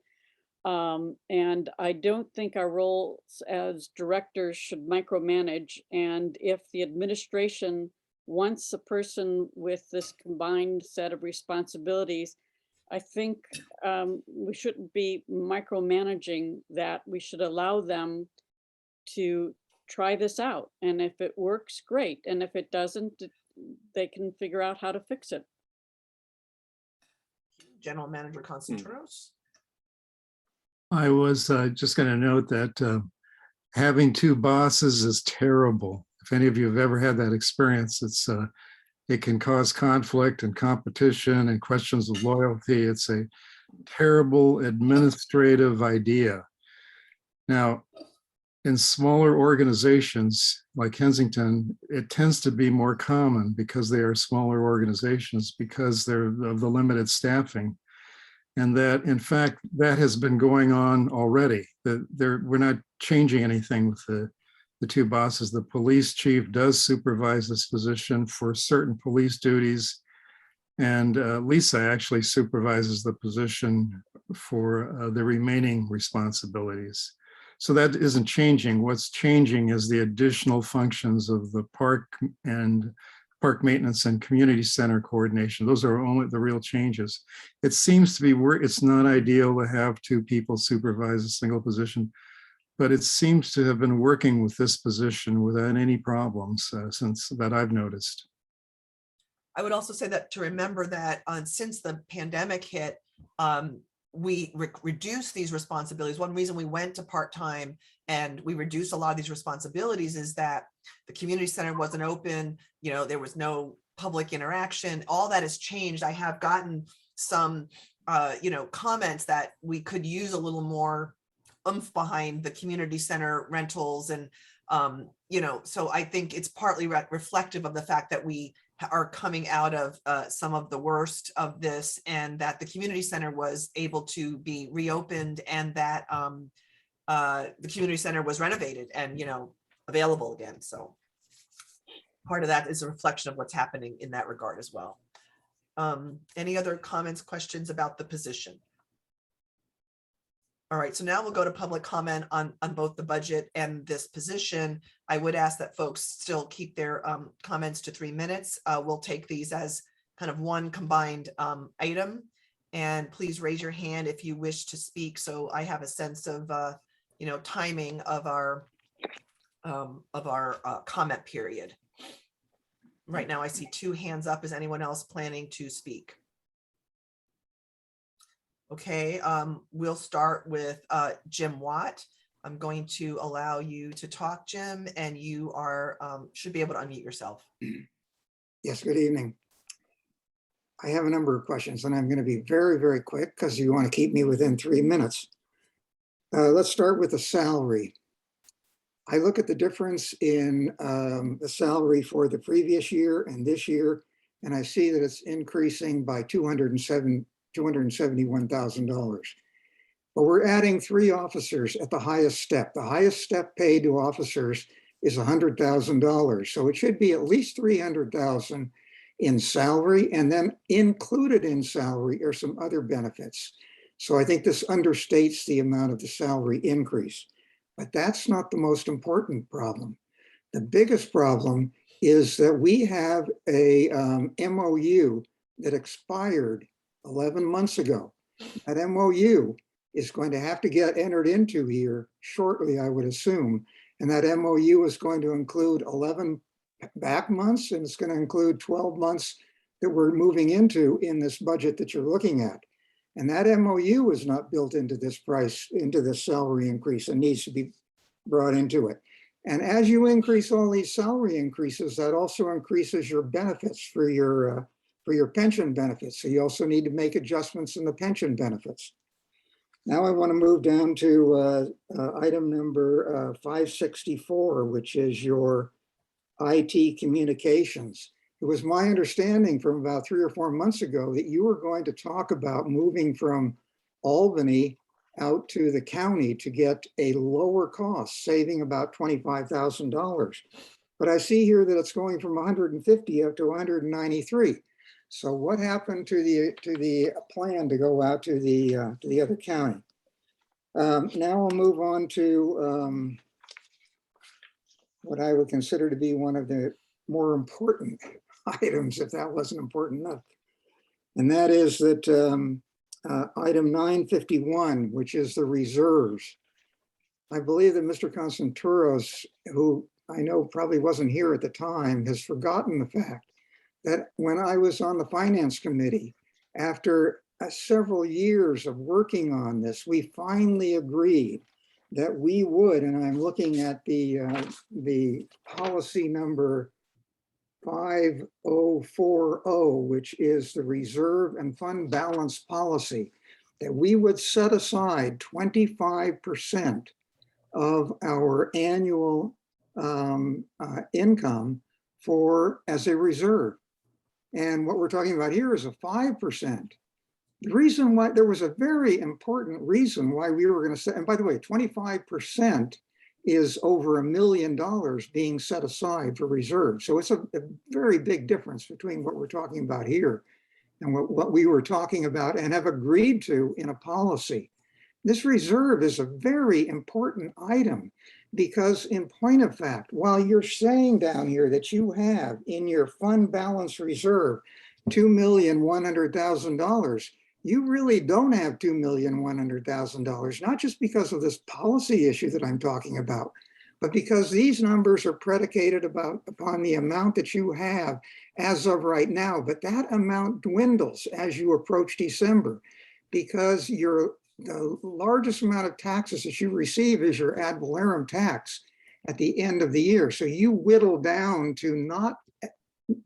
And I don't think our roles as directors should micromanage. And if the administration wants a person with this combined set of responsibilities, I think we shouldn't be micromanaging that. We should allow them to try this out. And if it works, great. And if it doesn't, they can figure out how to fix it. General Manager Constantinos. I was just going to note that having two bosses is terrible. If any of you have ever had that experience, it can cause conflict and competition and questions of loyalty. It's a terrible administrative idea. Now, in smaller organizations like Kensington, it tends to be more common because they are smaller organizations because they're of the limited staffing. And that, in fact, that has been going on already. We're not changing anything with the two bosses. The police chief does supervise this position for certain police duties. And Lisa actually supervises the position for the remaining responsibilities. So that isn't changing. What's changing is the additional functions of the park and park maintenance and community center coordination. Those are only the real changes. It seems to be it's not ideal to have two people supervise a single position, but it seems to have been working with this position without any problems since that I've noticed. I would also say that to remember that since the pandemic hit, we reduced these responsibilities. One reason we went to part-time and we reduced a lot of these responsibilities is that the community center wasn't open, there was no public interaction. All that has changed. I have gotten some, comments that we could use a little more oomph behind the community center rentals. And, so I think it's partly reflective of the fact that we are coming out of some of the worst of this, and that the community center was able to be reopened, and that the community center was renovated and available again. So part of that is a reflection of what's happening in that regard as well. Any other comments, questions about the position? All right, so now we'll go to public comment on both the budget and this position. I would ask that folks still keep their comments to 3 minutes. We'll take these as kind of one combined item. And please raise your hand if you wish to speak, so I have a sense of timing of our comment period. Right now I see 2 hands up. Is anyone else planning to speak? Okay, we'll start with Jim Watt. I'm going to allow you to talk, Jim, and you are should be able to unmute yourself. Yes, good evening. I have a number of questions, and I'm going to be very, very quick because you want to keep me within 3 minutes. Let's start with the salary. I look at the difference in the salary for the previous year and this year, and I see that it's increasing by $271,000. But we're adding 3 officers at the highest step. The highest step paid to officers is $100,000. So it should be at least $300,000 in salary, and then included in salary are some other benefits. So I think this understates the amount of the salary increase. But that's not the most important problem. The biggest problem is that we have a MOU that expired 11 months ago. That MOU is going to have to get entered into here shortly, I would assume. And that MOU is going to include 11 back months, and it's going to include 12 months that we're moving into in this budget that you're looking at. And that MOU is not built into this price, into this salary increase, and needs to be brought into it. And as you increase all these salary increases, that also increases your benefits for your pension benefits. So you also need to make adjustments in the pension benefits. Now I want to move down to item number 564, which is your IT communications. It was my understanding from about 3 or 4 months ago that you were going to talk about moving from Albany out to the county to get a lower cost, saving about $25,000. But I see here that it's going from 150 up to 193. So what happened to the plan to go out to the other county? Now I'll move on to what I would consider to be one of the more important items, if that wasn't important enough. And that is that item 951, which is the reserves. I believe that Mr. Constanturos, who I know probably wasn't here at the time, has forgotten the fact that when I was on the finance committee, after several years of working on this, we finally agreed that we would, and I'm looking at the policy number 5040, which is the reserve and fund balance policy, that we would set aside 25% of our annual income as a reserve. And what we're talking about here is a 5%. The reason why, there was a very important reason why we were going to set, and by the way, 25% is over $1 million being set aside for reserves. So it's a very big difference between what we're talking about here and what we were talking about and have agreed to in a policy. This reserve is a very important item because, in point of fact, while you're saying down here that you have in your fund balance reserve $2,100,000, you really don't have $2,100,000, not just because of this policy issue that I'm talking about, but because these numbers are predicated upon the amount that you have as of right now. But that amount dwindles as you approach December, because the largest amount of taxes that you receive is your ad valorem tax at the end of the year. So you whittle down to not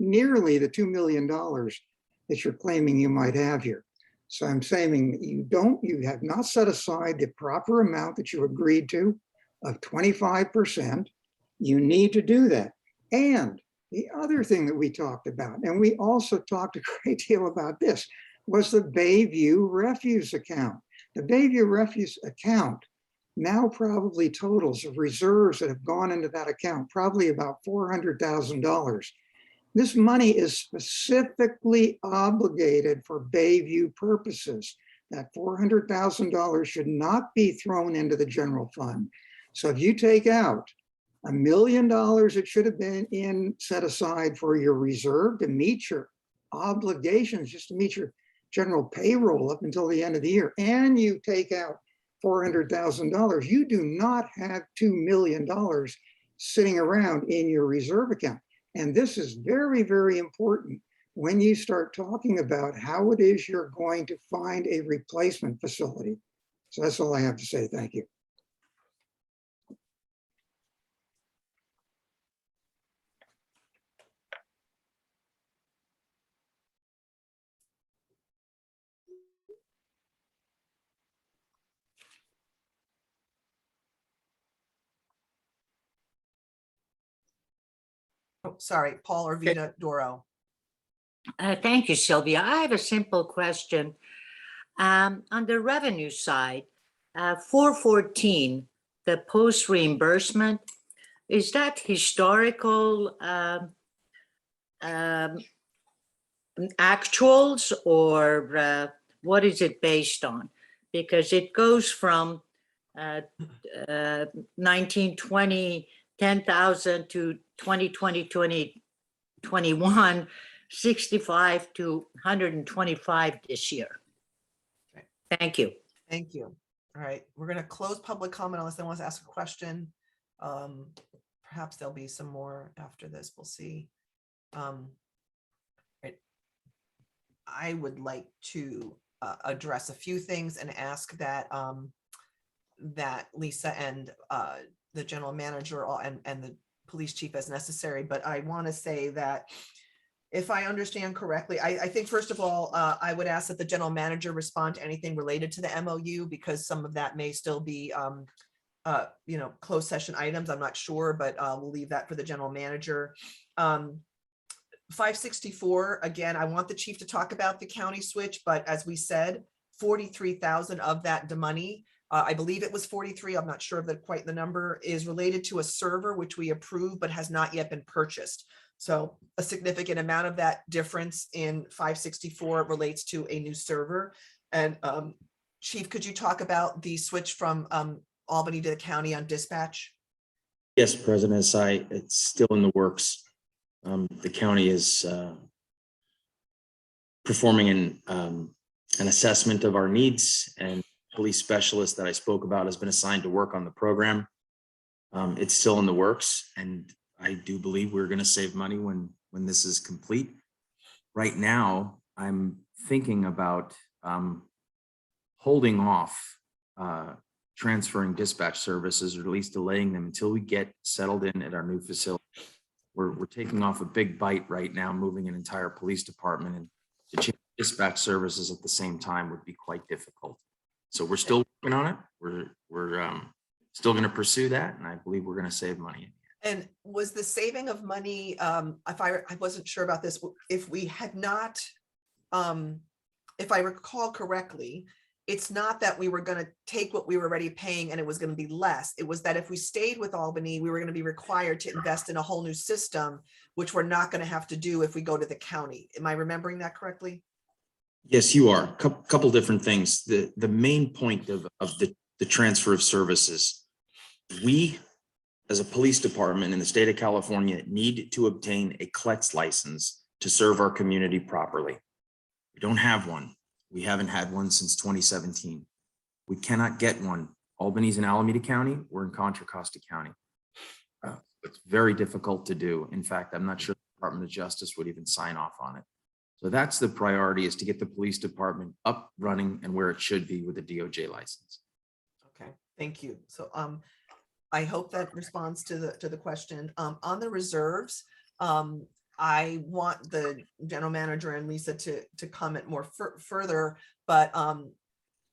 nearly the $2 million that you're claiming you might have here. So I'm saying you have not set aside the proper amount that you agreed to of 25%. You need to do that. And the other thing that we talked about, and we also talked a great deal about this, was the Bayview Refuse account. The Bayview Refuse account now probably totals of reserves that have gone into that account, probably about $400,000. This money is specifically obligated for Bayview purposes. That $400,000 should not be thrown into the general fund. So if you take out $1 million that should have been set aside for your reserve to meet your obligations, just to meet your general payroll up until the end of the year, and you take out $400,000, you do not have $2 million sitting around in your reserve account. And this is very, very important when you start talking about how it is you're going to find a replacement facility. So that's all I have to say. Thank you. Oh, sorry, Paul or Vita Doro. Thank you, Sylvia. I have a simple question. On the revenue side, 414, the post reimbursement, is that historical actuals, or what is it based on? Because it goes from 1920, 10,000 to 2020, 2021, 65 to 125 this year. Okay. Thank you. Thank you. All right, we're going to close public comment unless they want to ask a question. Perhaps there'll be some more after this. We'll see. Right. I would like to address a few things and ask that that Lisa and the general manager and the police chief as necessary. But I want to say that if I understand correctly, I think first of all, I would ask that the general manager respond to anything related to the MOU, because some of that may still be closed session items. I'm not sure, but we'll leave that for the general manager. 564, again, I want the chief to talk about the county switch, but as we said, 43,000 of that money, I believe it was 43, I'm not sure of quite the number, is related to a server which we approved but has not yet been purchased. So a significant amount of that difference in 564 relates to a new server. And Chief, could you talk about the switch from Albany to the county on dispatch? Yes, President, it's still in the works. The county is performing an assessment of our needs, and police specialist that I spoke about has been assigned to work on the program. It's still in the works, and I do believe we're going to save money when this is complete. Right now, I'm thinking about holding off transferring dispatch services, or at least delaying them until we get settled in at our new facility. We're taking off a big bite right now, moving an entire police department, and to change dispatch services at the same time would be quite difficult. So we're still working on it. We're still going to pursue that, and I believe we're going to save money. And was the saving of money, if I wasn't sure about this, if we had not, if I recall correctly, it's not that we were going to take what we were already paying and it was going to be less. It was that if we stayed with Albany, we were going to be required to invest in a whole new system, which we're not going to have to do if we go to the county. Am I remembering that correctly? Yes, you are. Couple different things. The main point of the transfer of services, we as a police department in the state of California need to obtain a CLEX license to serve our community properly. We don't have one. We haven't had one since 2017. We cannot get one. Albany's in Alameda County. We're in Contra Costa County. It's very difficult to do. In fact, I'm not sure the Department of Justice would even sign off on it. So that's the priority, is to get the police department up, running, and where it should be with a DOJ license. Okay, thank you. So I hope that responds to the question. On the reserves, I want the general manager and Lisa to comment more further, but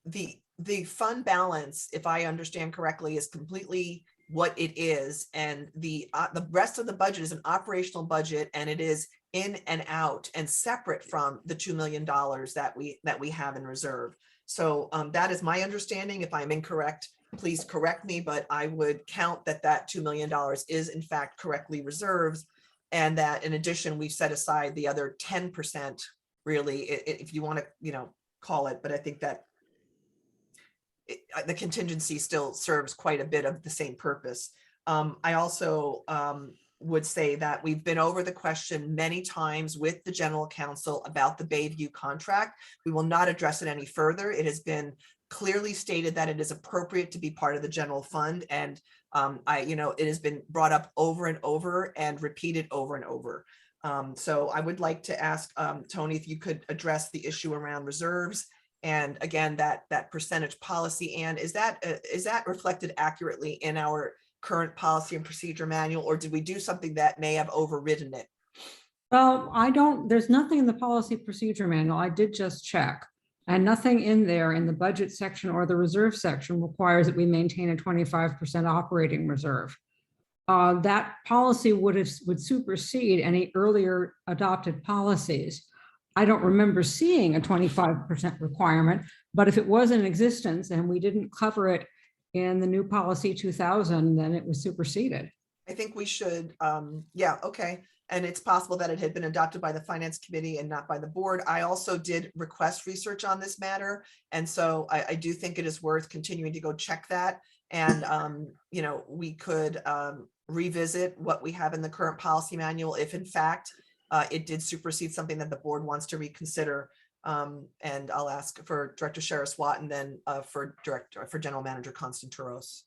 the fund balance, if I understand correctly, is completely what it is, and the rest of the budget is an operational budget, and it is in and out and separate from the $2 million that we have in reserve. So that is my understanding. If I'm incorrect, please correct me, but I would count that $2 million is in fact correctly reserved, and that in addition, we've set aside the other 10%, really, if you want to, call it, but I think that the contingency still serves quite a bit of the same purpose. I also would say that we've been over the question many times with the general counsel about the Bayview contract. We will not address it any further. It has been clearly stated that it is appropriate to be part of the general fund, and it has been brought up over and over and repeated over and over. So I would like to ask Tony if you could address the issue around reserves, and again that percentage policy, and is that reflected accurately in our current policy and procedure manual, or did we do something that may have overridden it? Well, there's nothing in the policy procedure manual. I did just check. And nothing in there in the budget section or the reserve section requires that we maintain a 25% operating reserve. That policy would supersede any earlier adopted policies. I don't remember seeing a 25% requirement, but if it was in existence and we didn't cover it in the new policy 2000, then it was superseded. I think we should, yeah, okay. And it's possible that it had been adopted by the Finance Committee and not by the board. I also did request research on this matter. And so I do think it is worth continuing to go check that. And, we could revisit what we have in the current policy manual if in fact it did supersede something that the board wants to reconsider. And I'll ask for Director Shara-Swat and then for General Manager Constantinos.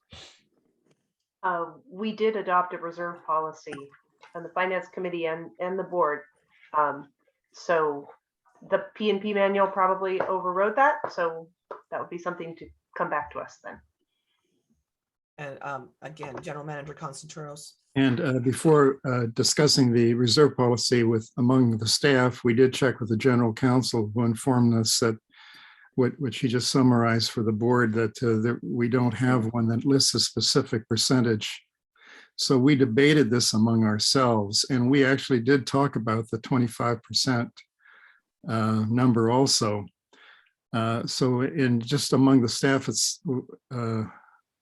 We did adopt a reserve policy on the Finance Committee and the board. So the P&P manual probably overrode that. So that would be something to come back to us then. And again, General Manager Constantinos. And before discussing the reserve policy among the staff, we did check with the general counsel, who informed us that what she just summarized for the board, that we don't have one that lists a specific percentage. So we debated this among ourselves, and we actually did talk about the 25% number also. So in just among the staff, it's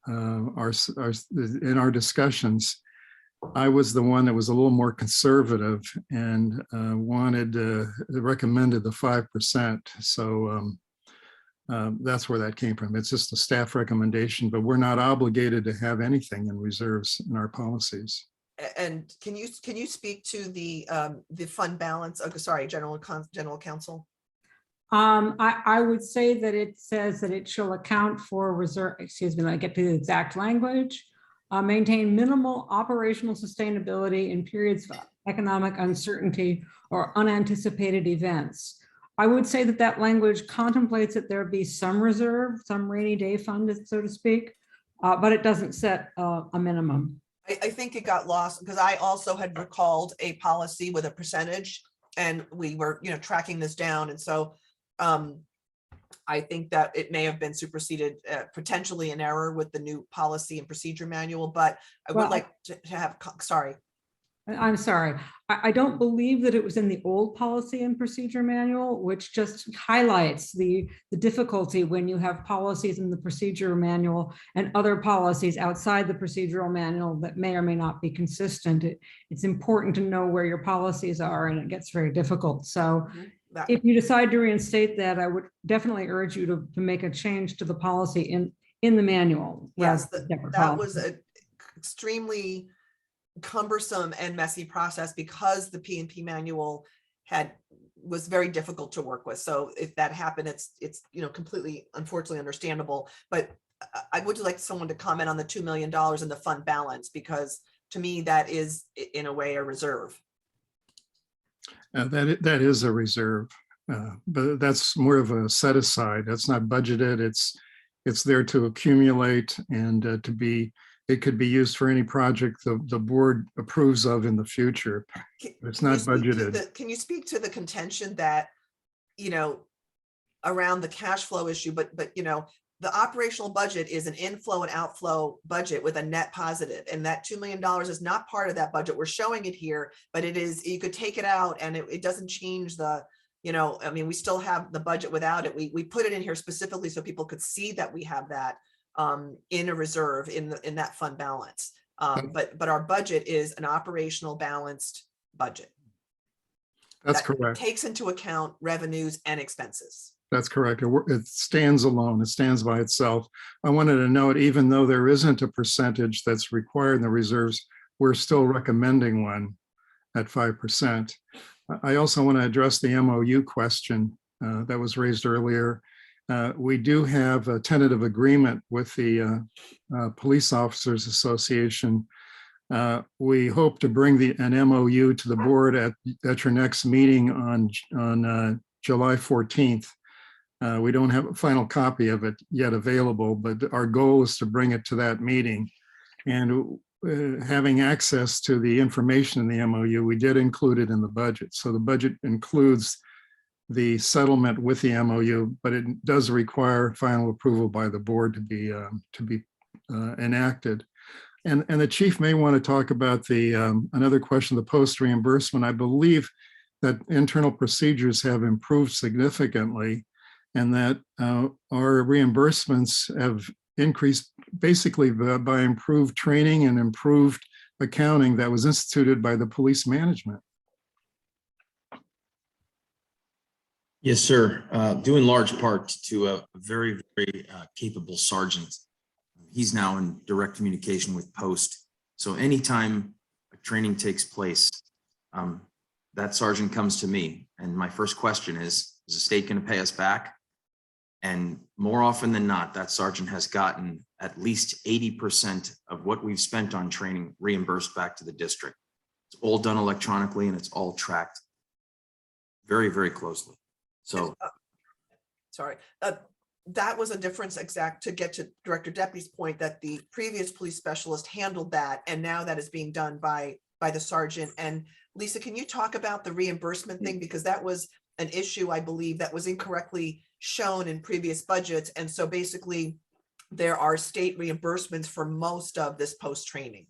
in our discussions, I was the one that was a little more conservative and recommended the 5%. So that's where that came from. It's just a staff recommendation, but we're not obligated to have anything in reserves in our policies. And can you speak to the fund balance? Oh, sorry, General Counsel. I would say that it says that it shall account for reserve, excuse me, let me get to the exact language, maintain minimal operational sustainability in periods of economic uncertainty or unanticipated events. I would say that that language contemplates that there be some reserve, some rainy day fund, so to speak, but it doesn't set a minimum. I think it got lost because I also had recalled a policy with a percentage and we were, tracking this down. And so I think that it may have been superseded, potentially in error with the new policy and procedure manual, but I would Well, like to have, sorry. I'm sorry. I don't believe that it was in the old policy and procedure manual, which just highlights the difficulty when you have policies in the procedure manual and other policies outside the procedural manual that may or may not be consistent. It's important to know where your policies are, and it gets very difficult. So if you decide to reinstate that, I would definitely urge you to make a change to the policy in the manual. Yes, rather than separate that was policy. an extremely cumbersome and messy process because the P&P manual was very difficult to work with. So if that happened, it's completely unfortunately understandable. But I would like someone to comment on the $2 million in the fund balance, because to me that is in a way a reserve. That is a reserve, but that's more of a set aside. That's not budgeted. It's there to accumulate and it could be used for any project the board approves of in the future. It's not budgeted. Can you speak to the contention that, around the cash flow issue, but the operational budget is an inflow and outflow budget with a net positive, and that $2 million is not part of that budget. We're showing it here, but it is, you could take it out and it doesn't change the, we still have the budget without it. We put it in here specifically so people could see that we have that in a reserve in that fund balance. But our budget is an operational balanced budget. That's that correct. Takes into account revenues and expenses. That's correct. It stands alone. It stands by itself. I wanted to note, even though there isn't a percentage that's required in the reserves, we're still recommending one at 5%. I also want to address the MOU question that was raised earlier. We do have a tentative agreement with the Police Officers Association. We hope to bring an MOU to the board at your next meeting on July 14th. We don't have a final copy of it yet available, but our goal is to bring it to that meeting. And having access to the information in the MOU, we did include it in the budget. So the budget includes the settlement with the MOU, but it does require final approval by the board to be enacted. And the chief may want to talk about another question, the post reimbursement. I believe that internal procedures have improved significantly, and that our reimbursements have increased basically by improved training and improved accounting that was instituted by the police management. Yes, sir. Due in large part to a very, very capable sergeant. He's now in direct communication with Post. So anytime a training takes place, that sergeant comes to me. And my first question is the state going to pay us back? And more often than not, that sergeant has gotten at least 80% of what we've spent on training reimbursed back to the district. It's all done electronically and it's all tracked very, very closely. So, sorry, that was a difference to get to Director Deputy's point, that the previous police specialist handled that, and now that is being done by the sergeant. And Lisa, can you talk about the reimbursement thing? Because that was an issue, I believe, that was incorrectly shown in previous budgets. And so basically there are state reimbursements for most of this post training.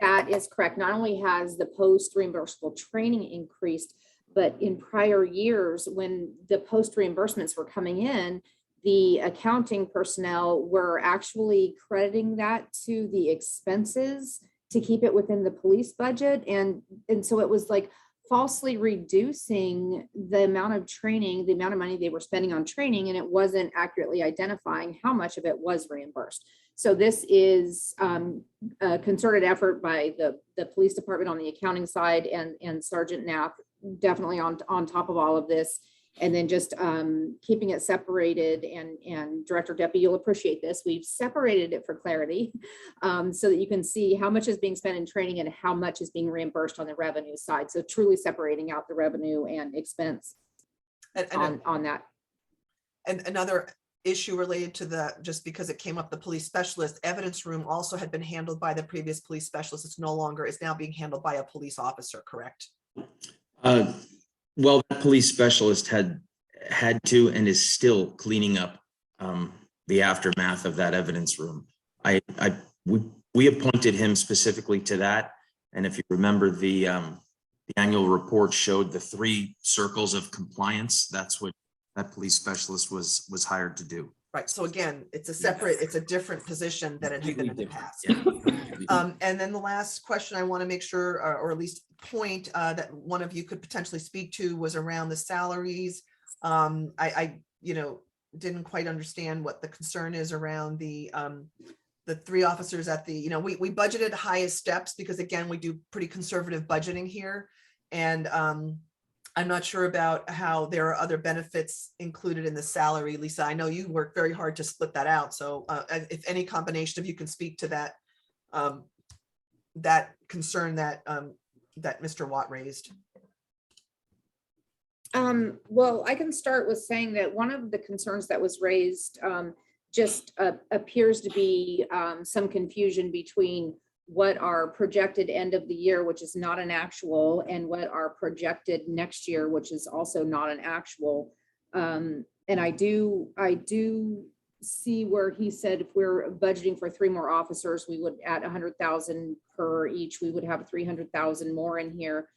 That is correct. Not only has the post reimbursable training increased, but in prior years, when the post reimbursements were coming in, the accounting personnel were actually crediting that to the expenses to keep it within the police budget. And so it was like falsely reducing the amount of training, the amount of money they were spending on training, and it wasn't accurately identifying how much of it was reimbursed. So this is a concerted effort by the police department on the accounting side, and Sergeant Knapp definitely on top of all of this. And then just keeping it separated, and Director Deppy, you'll appreciate this. We've separated it for clarity so that you can see how much is being spent in training and how much is being reimbursed on the revenue side. So truly separating out the revenue and expense. on that. And another issue related to the, just because it came up, the police specialist evidence room also had been handled by the previous police specialist. It's no longer, is now being handled by a police officer, correct? Well, that police specialist had to and is still cleaning up the aftermath of that evidence room. We appointed him specifically to that. And if you remember, the annual report showed the 3 circles of compliance. That's what that police specialist was hired to do. Right. So again, it's a separate, it's a different position than it had been in the past. Yeah. And then the last question I want to make sure, or at least point that one of you could potentially speak to, was around the salaries. I didn't quite understand what the concern is around the 3 officers at the, we budgeted highest steps because again, we do pretty conservative budgeting here. And I'm not sure about how there are other benefits included in the salary. Lisa, I know you work very hard to split that out. So if any combination of you can speak to that, that concern that that Mr. Watt raised. Well, I can start with saying that one of the concerns that was raised just appears to be some confusion between what our projected end of the year, which is not an actual, and what our projected next year, which is also not an actual. And I do see where he said if we're budgeting for 3 more officers, we would add 100,000 per each. We would have 300,000 more in here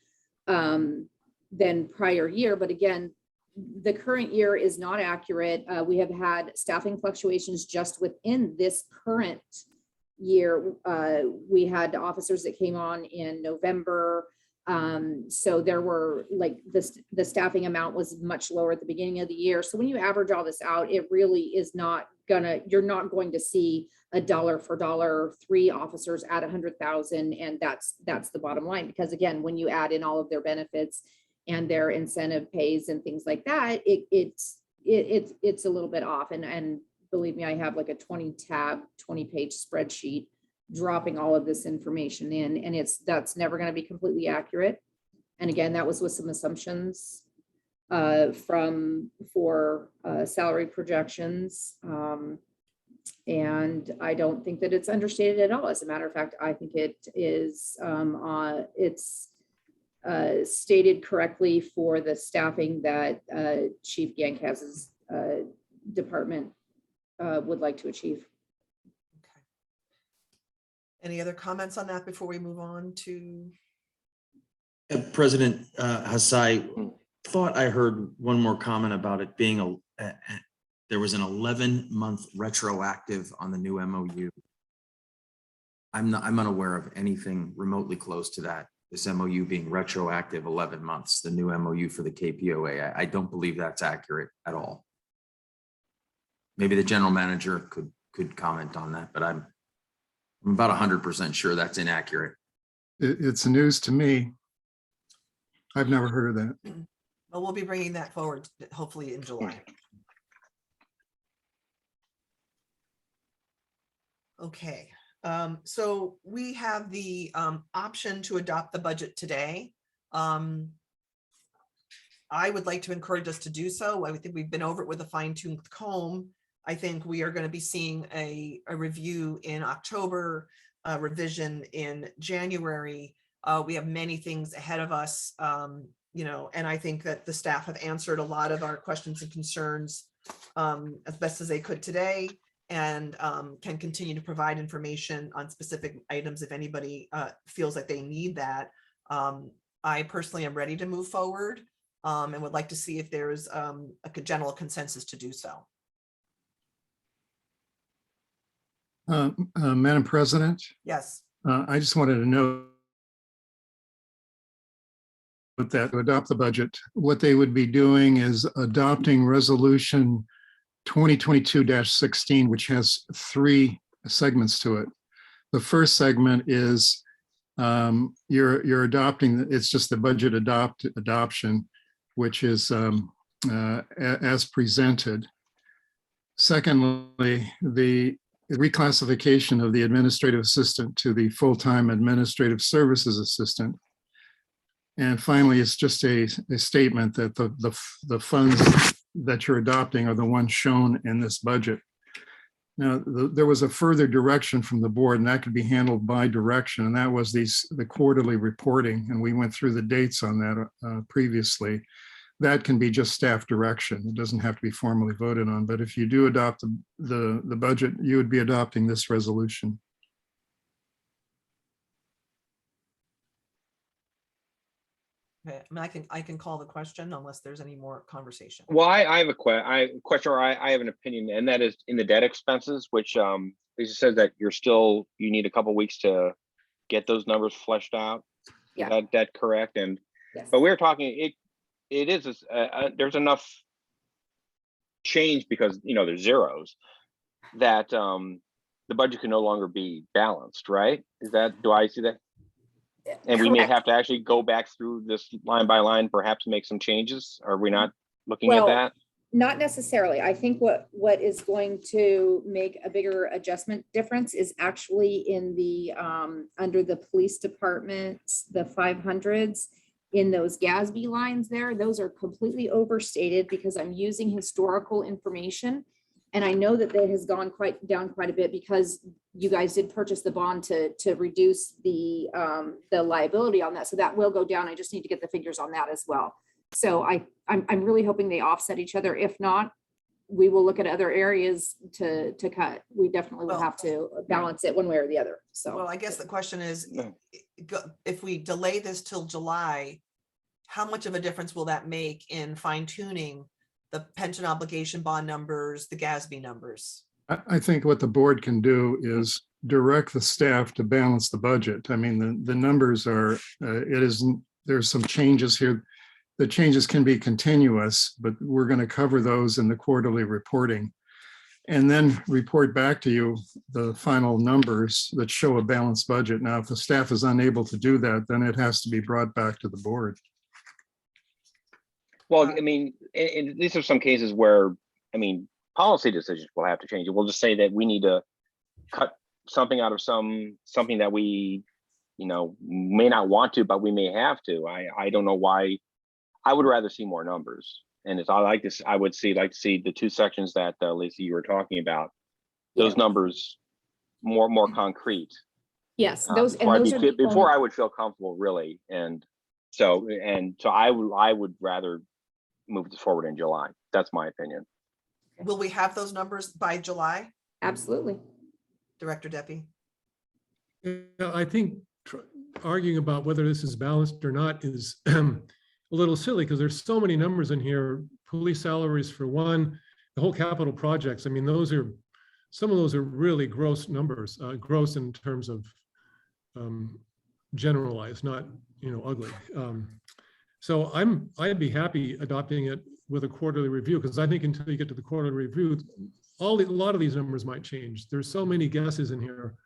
than prior year. But again, the current year is not accurate. We have had staffing fluctuations just within this current year. We had officers that came on in November. So there were like the staffing amount was much lower at the beginning of the year. So when you average all this out, it really is not you're not going to see a dollar for dollar 3 officers at 100,000. And that's the bottom line, because again, when you add in all of their benefits and their incentive pays and things like that, it's a little bit off. And believe me, I have like a 20-page spreadsheet dropping all of this information in, and that's never going to be completely accurate. And again, that was with some assumptions for salary projections. And I don't think that it's understated at all. As a matter of fact, I think it is, it's stated correctly for the staffing that Chief Gankas's department would like to achieve. Okay. Any other comments on that before we move on to? President Hassai, thought I heard one more comment about it being there was an 11-month retroactive on the new MOU. I'm unaware of anything remotely close to that. This MOU being retroactive 11 months, the new MOU for the KPOA. I don't believe that's accurate at all. Maybe the general manager could comment on that, but I'm about 100% sure that's inaccurate. It's news to me. I've never heard of that. Well, we'll be bringing that forward hopefully in July. Okay, so we have the option to adopt the budget today. I would like to encourage us to do so. I think we've been over it with a fine-tooth comb. I think we are going to be seeing a review in October, a revision in January. We have many things ahead of us, and I think that the staff have answered a lot of our questions and concerns as best as they could today, and can continue to provide information on specific items if anybody feels like they need that. I personally am ready to move forward and would like to see if there's a general consensus to do so. Madam President, Yes. I just wanted to know that to adopt the budget, what they would be doing is adopting resolution 2022-16, which has 3 segments to it. The first segment is you're adopting, it's just the budget adoption, which is as presented. Secondly, the reclassification of the administrative assistant to the full-time administrative services assistant. And finally, it's just a statement that the funds that you're adopting are the ones shown in this budget. Now, there was a further direction from the board, and that could be handled by direction, and that was the quarterly reporting, and we went through the dates on that previously. That can be just staff direction. It doesn't have to be formally voted on, but if you do adopt the budget, you would be adopting this resolution. Okay, I mean, I can call the question unless there's any more conversation. Well, I have a question, or I have an opinion, and that is in the debt expenses, which Lisa says that you need a couple weeks to get those numbers fleshed out. Yeah. Is that correct? And Yes. but we're talking there's enough change because there's zeros that the budget can no longer be balanced, right? Do I see that? And we may Correct. have to actually go back through this line by line, perhaps make some changes. Are we not looking Well, at that? Not necessarily. I think what is going to make a bigger adjustment difference is actually in the under the police departments, the 500s, in those GASB lines there. Those are completely overstated because I'm using historical information. And I know that has gone down quite a bit because you guys did purchase the bond to reduce the liability on that. So that will go down. I just need to get the figures on that as well. So I'm really hoping they offset each other. If not, we will look at other areas to cut. We definitely will have to balance it one way or the other. So. Well, I guess the question is, if we delay this till July, how much of a difference will that make in fine tuning the pension obligation bond numbers, the GASB numbers? I think what the board can do is direct the staff to balance the budget. I mean, the numbers are, there's some changes here. The changes can be continuous, but we're going to cover those in the quarterly reporting. And then report back to you the final numbers that show a balanced budget. Now, if the staff is unable to do that, then it has to be brought back to the board. Well, I mean, and these are some cases where, I mean, policy decisions will have to change. We'll just say that we need to cut something out of something that we, may not want to, but we may have to. I don't know why. I would rather see more numbers. And I like to see the two sections that Lisa, you were talking about, those numbers more concrete. Yes, before I would feel comfortable, really. And so I would rather move this forward in July. That's my opinion. Will we have those numbers by July? Absolutely. Director Deppie? I think arguing about whether this is balanced or not is a little silly because there's so many numbers in here. Police salaries for one, the whole capital projects. I mean, some of those are really gross numbers, gross in terms of generalized, not ugly. So I'd be happy adopting it with a quarterly review because I think until you get to the quarterly review, a lot of these numbers might change. There's so many guesses in here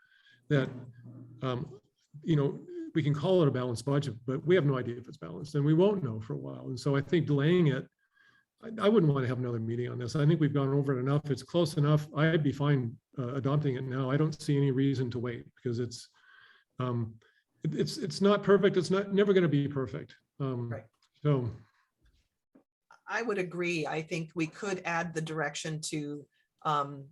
that we can call it a balanced budget, but we have no idea if it's balanced, and we won't know for a while. And so I think delaying it, I wouldn't want to have another meeting on this. I think we've gone over it enough. It's close enough. I'd be fine adopting it now. I don't see any reason to wait because it's not perfect. It's never going to be perfect. Right. So I would agree. I think we could add the direction to balance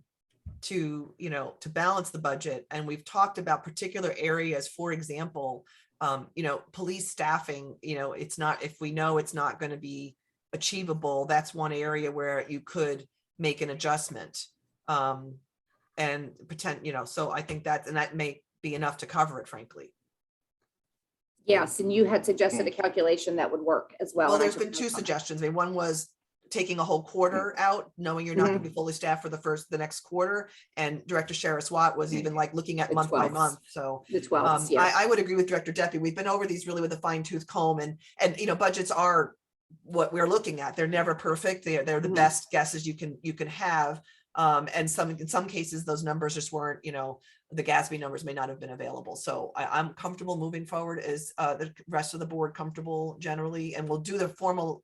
the budget. And we've talked about particular areas, for example, police staffing, if we know it's not going to be achievable, that's one area where you could make an adjustment and pretend, so I think that may be enough to cover it, frankly. Yes, and you had suggested a calculation that would work as well. Well, there's been two suggestions. I mean, one was taking a whole quarter out, knowing you're not going to be fully staffed for the next quarter. And Director Shara-Swat was even like looking at month by month. So the 12th, yeah. I would agree with Director Deppie. We've been over these really with a fine tooth comb, and budgets are what we're looking at. They're never perfect. They're the best guesses you can have. And in some cases, those numbers just weren't, the GASB numbers may not have been available. So I'm comfortable moving forward. Is the rest of the board comfortable generally? And I'll do the formal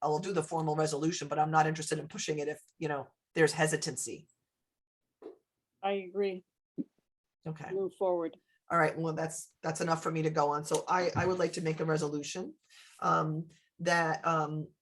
resolution, but I'm not interested in pushing it if, there's hesitancy. I agree. Okay. Move forward. All right, well, that's enough for me to go on. So I would like to make a resolution that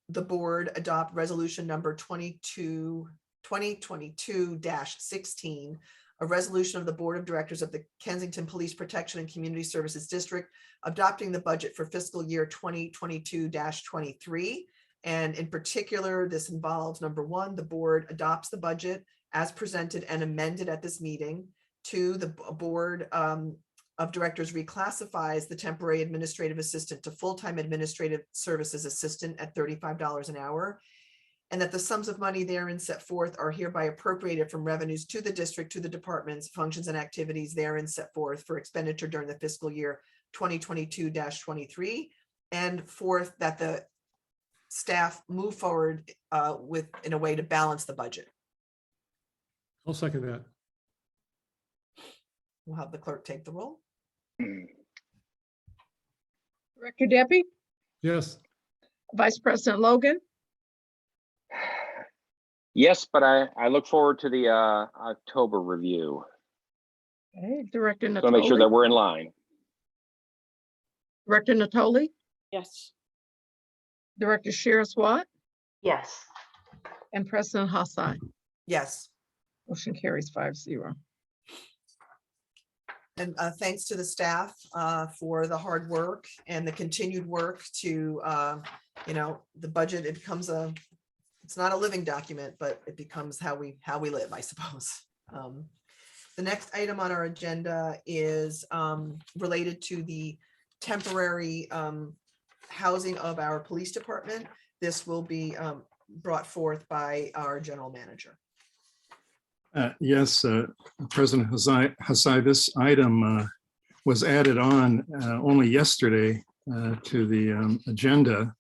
the board adopt resolution number 2022-16, a resolution of the Board of Directors of the Kensington Police Protection and Community Services District adopting the budget for fiscal year 2022-23. And in particular, this involves number one, the board adopts the budget as presented and amended at this meeting. Two, the board of directors reclassifies the temporary administrative assistant to full-time administrative services assistant at $35 an hour. And that the sums of money therein set forth are hereby appropriated from revenues to the district, to the departments, functions, and activities therein set forth for expenditure during the fiscal year 2022-23. And fourth, that the staff move forward in a way to balance the budget. I'll second that. We'll have the clerk take the roll. Director Debbie, Yes. Vice President Logan, Yes, but I look forward to the October review. okay, Director So make sure that Natoli, we're in line. Director Natoli, Yes. Director Shearer-Swat, Yes. and President Hassai. Yes. Motion carries 5-0. And thanks to the staff for the hard work and the continued work to, the budget, it becomes it's not a living document, but it becomes how we live, I suppose. The next item on our agenda is related to the temporary housing of our police department. This will be brought forth by our general manager. Yes, President Hassai, this item was added on only yesterday to the agenda.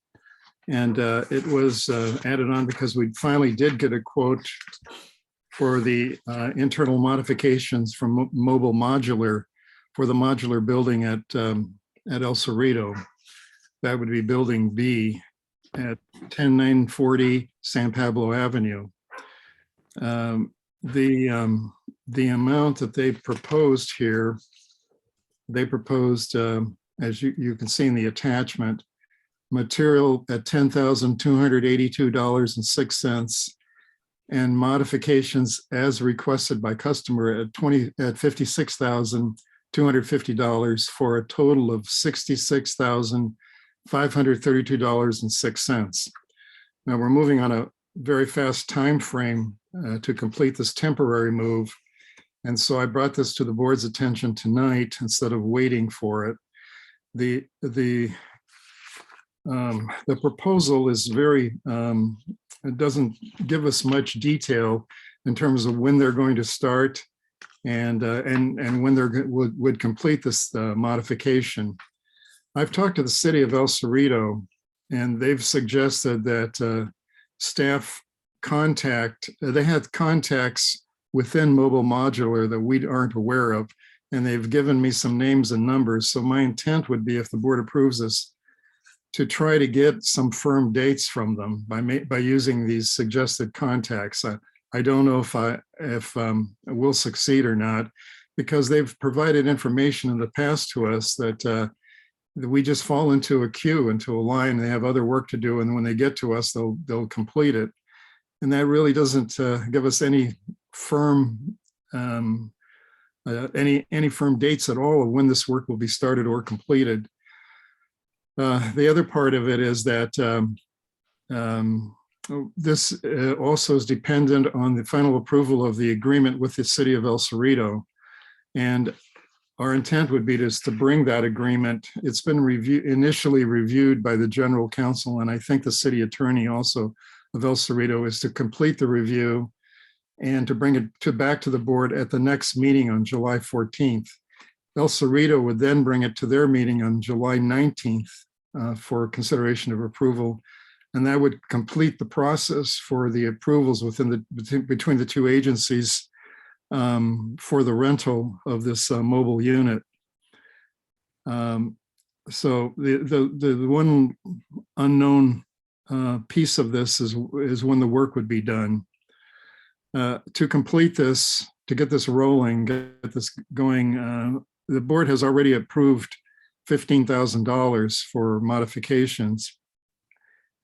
And it was added on because we finally did get a quote for the internal modifications from Mobile Modular for the modular building at El Cerrito. That would be Building B at 10940 San Pablo Avenue. The amount that they proposed here, they proposed, as you can see in the attachment, material at $10,282.06 and modifications as requested by customer at $56,250 for a total of $66,532.06. Now we're moving on a very fast time frame to complete this temporary move. And so I brought this to the board's attention tonight instead of waiting for it. The proposal is very, it doesn't give us much detail in terms of when they're going to start and when they would complete this modification. I've talked to the city of El Cerrito, and they've suggested that staff they had contacts within Mobile Modular that we aren't aware of, and they've given me some names and numbers. So my intent would be, if the board approves this, to try to get some firm dates from them by using these suggested contacts. I don't know if we'll succeed or not, because they've provided information in the past to us that we just fall into a queue, into a line. They have other work to do, and when they get to us, they'll complete it. And that really doesn't give us any firm any firm dates at all of when this work will be started or completed. The other part of it is that this also is dependent on the final approval of the agreement with the city of El Cerrito. And our intent would be to bring that agreement. It's been initially reviewed by the general counsel, and I think the city attorney also of El Cerrito, is to complete the review and to bring it back to the board at the next meeting on July 14th. El Cerrito would then bring it to their meeting on July 19th for consideration of approval. And that would complete the process for the approvals between the two agencies for the rental of this mobile unit. So the one unknown piece of this is when the work would be done. To complete this, to get this rolling, get this going, the board has already approved $15,000 for modifications.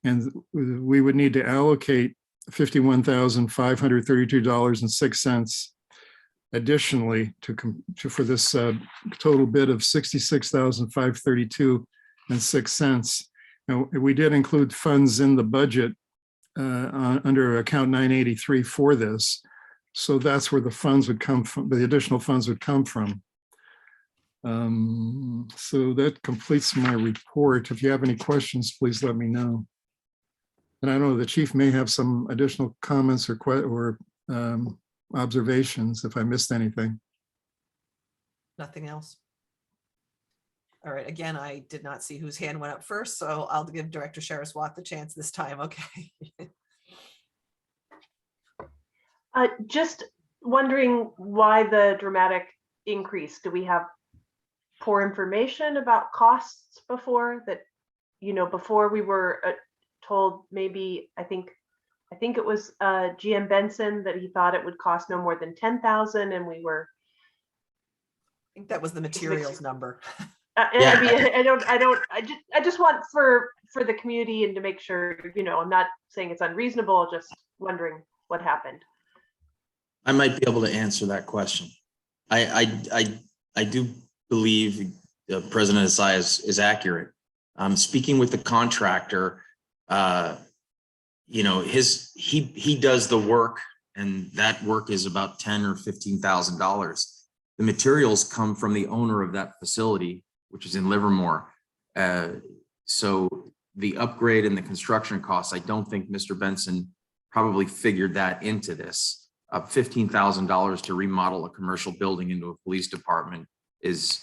And we would need to allocate $51,532.06 additionally for this total bid of $66,532.06. Now, we did include funds in the budget under account 983 for this. So that's where the funds would come from, the additional funds would come from. So that completes my report. If you have any questions, please let me know. And I know the chief may have some additional comments or observations if I missed anything. Nothing else? All right, again, I did not see whose hand went up first, so I'll give Director Sherris-Watt the chance this time, okay? Just wondering why the dramatic increase? Do we have poor information about costs before that? You know, before we were told maybe, I think it was GM Benson that he thought it would cost no more than 10,000, and we were. I think that was the materials number. I mean, I just want for the community and to make sure, you know, I'm not saying it's unreasonable, just wondering what happened. I might be able to answer that question. I do believe President Asai is accurate. Speaking with the contractor, you know, he does the work, and that work is about $10,000 or $15,000. The materials come from the owner of that facility, which is in Livermore. So the upgrade and the construction costs, I don't think Mr. Benson probably figured that into this. $15,000 to remodel a commercial building into a police department is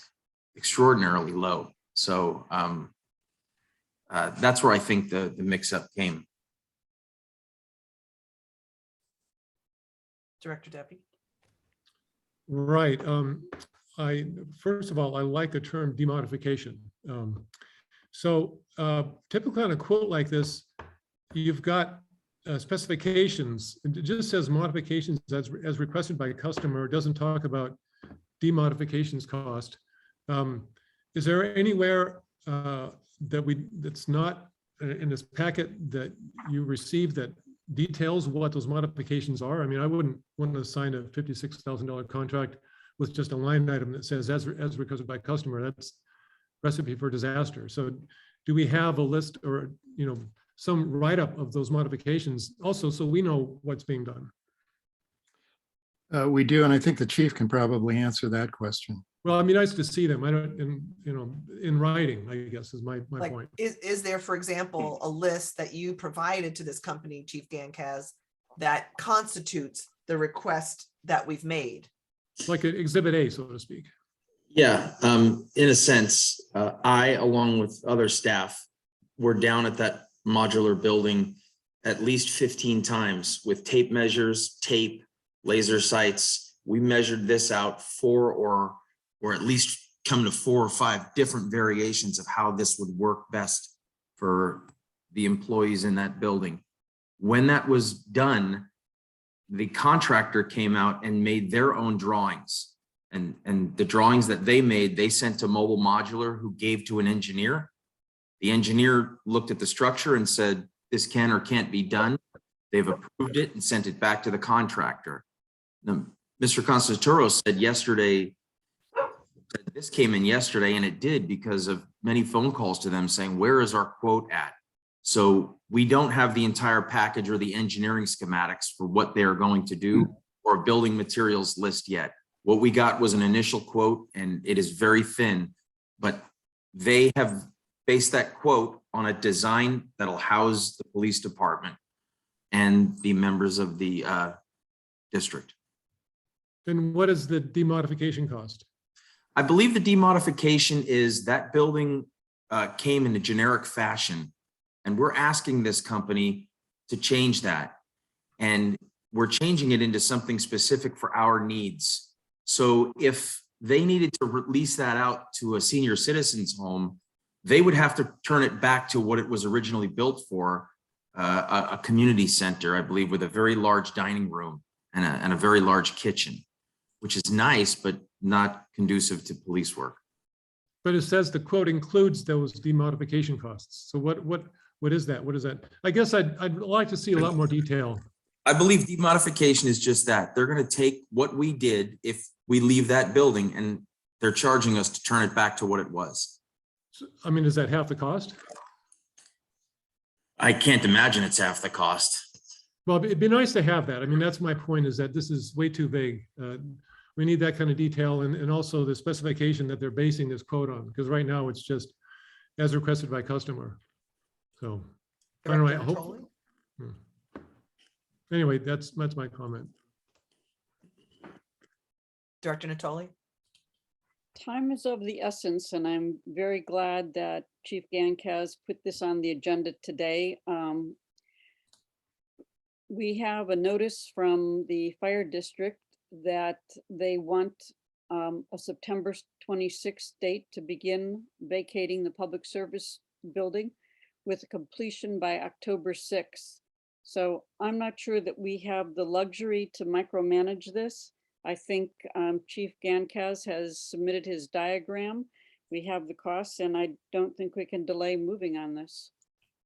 extraordinarily low. So that's where I think the mix-up came. Director Debbie. Right. First of all, I like the term demodification. So typically on a quote like this, you've got specifications. It just says modifications as requested by customer. It doesn't talk about demodifications cost. Is there anywhere that's not in this packet that you received that details what those modifications are? I mean, I wouldn't want to sign a $56,000 contract with just a line item that says as requested by customer. That's recipe for disaster. So do we have a list or, you know, some write-up of those modifications also, so we know what's being done? We do, and I think the chief can probably answer that question. Well, it'd be nice to see them. I don't, in writing, I guess is my Like, point. is there, for example, a list that you provided to this company, Chief Gankaz, that constitutes the request that we've made? Like an exhibit A, so to speak. Yeah, in a sense, I, along with other staff, were down at that modular building at least 15 times with tape measures, tape, laser sights. We measured this out or at least come to 4 or 5 different variations of how this would work best for the employees in that building. When that was done, the contractor came out and made their own drawings. And the drawings that they made, they sent to Mobile Modular, who gave to an engineer. The engineer looked at the structure and said, this can or can't be done. They've approved it and sent it back to the contractor. Now, Mr. Constanturo said yesterday, that this came in yesterday, and it did because of many phone calls to them saying, where is our quote at? So we don't have the entire package or the engineering schematics for what they're going to do or a building materials list yet. What we got was an initial quote, and it is very thin, but they have based that quote on a design that'll house the police department and the members of the district. And what is the demodification cost? I believe the demodification is that building came in a generic fashion, and we're asking this company to change that. And we're changing it into something specific for our needs. So if they needed to release that out to a senior citizen's home, they would have to turn it back to what it was originally built for, a community center, I believe, with a very large dining room and a very large kitchen, which is nice, but not conducive to police work. But it says the quote includes those demodification costs. So what is that? What is that? I guess I'd like to see a lot more detail. I believe demodification is just that. They're going to take what we did if we leave that building, and they're charging us to turn it back to what it was. So, I mean, is that half the cost? I can't imagine it's half the cost. Well, it'd be nice to have that. I mean, that's my point, is that this is way too vague. We need that kind of detail, and also the specification that they're basing this quote on, because right now it's just as requested by customer. So, I don't know, I hope. Anyway, that's my comment. Director Natoli? Time is of the essence, and I'm very glad that Chief Gankaz put this on the agenda today. We have a notice from the fire district that they want a September 26th date to begin vacating the public service building with a completion by October 6th. So I'm not sure that we have the luxury to micromanage this. I think Chief Gankaz has submitted his diagram. We have the costs, and I don't think we can delay moving on this.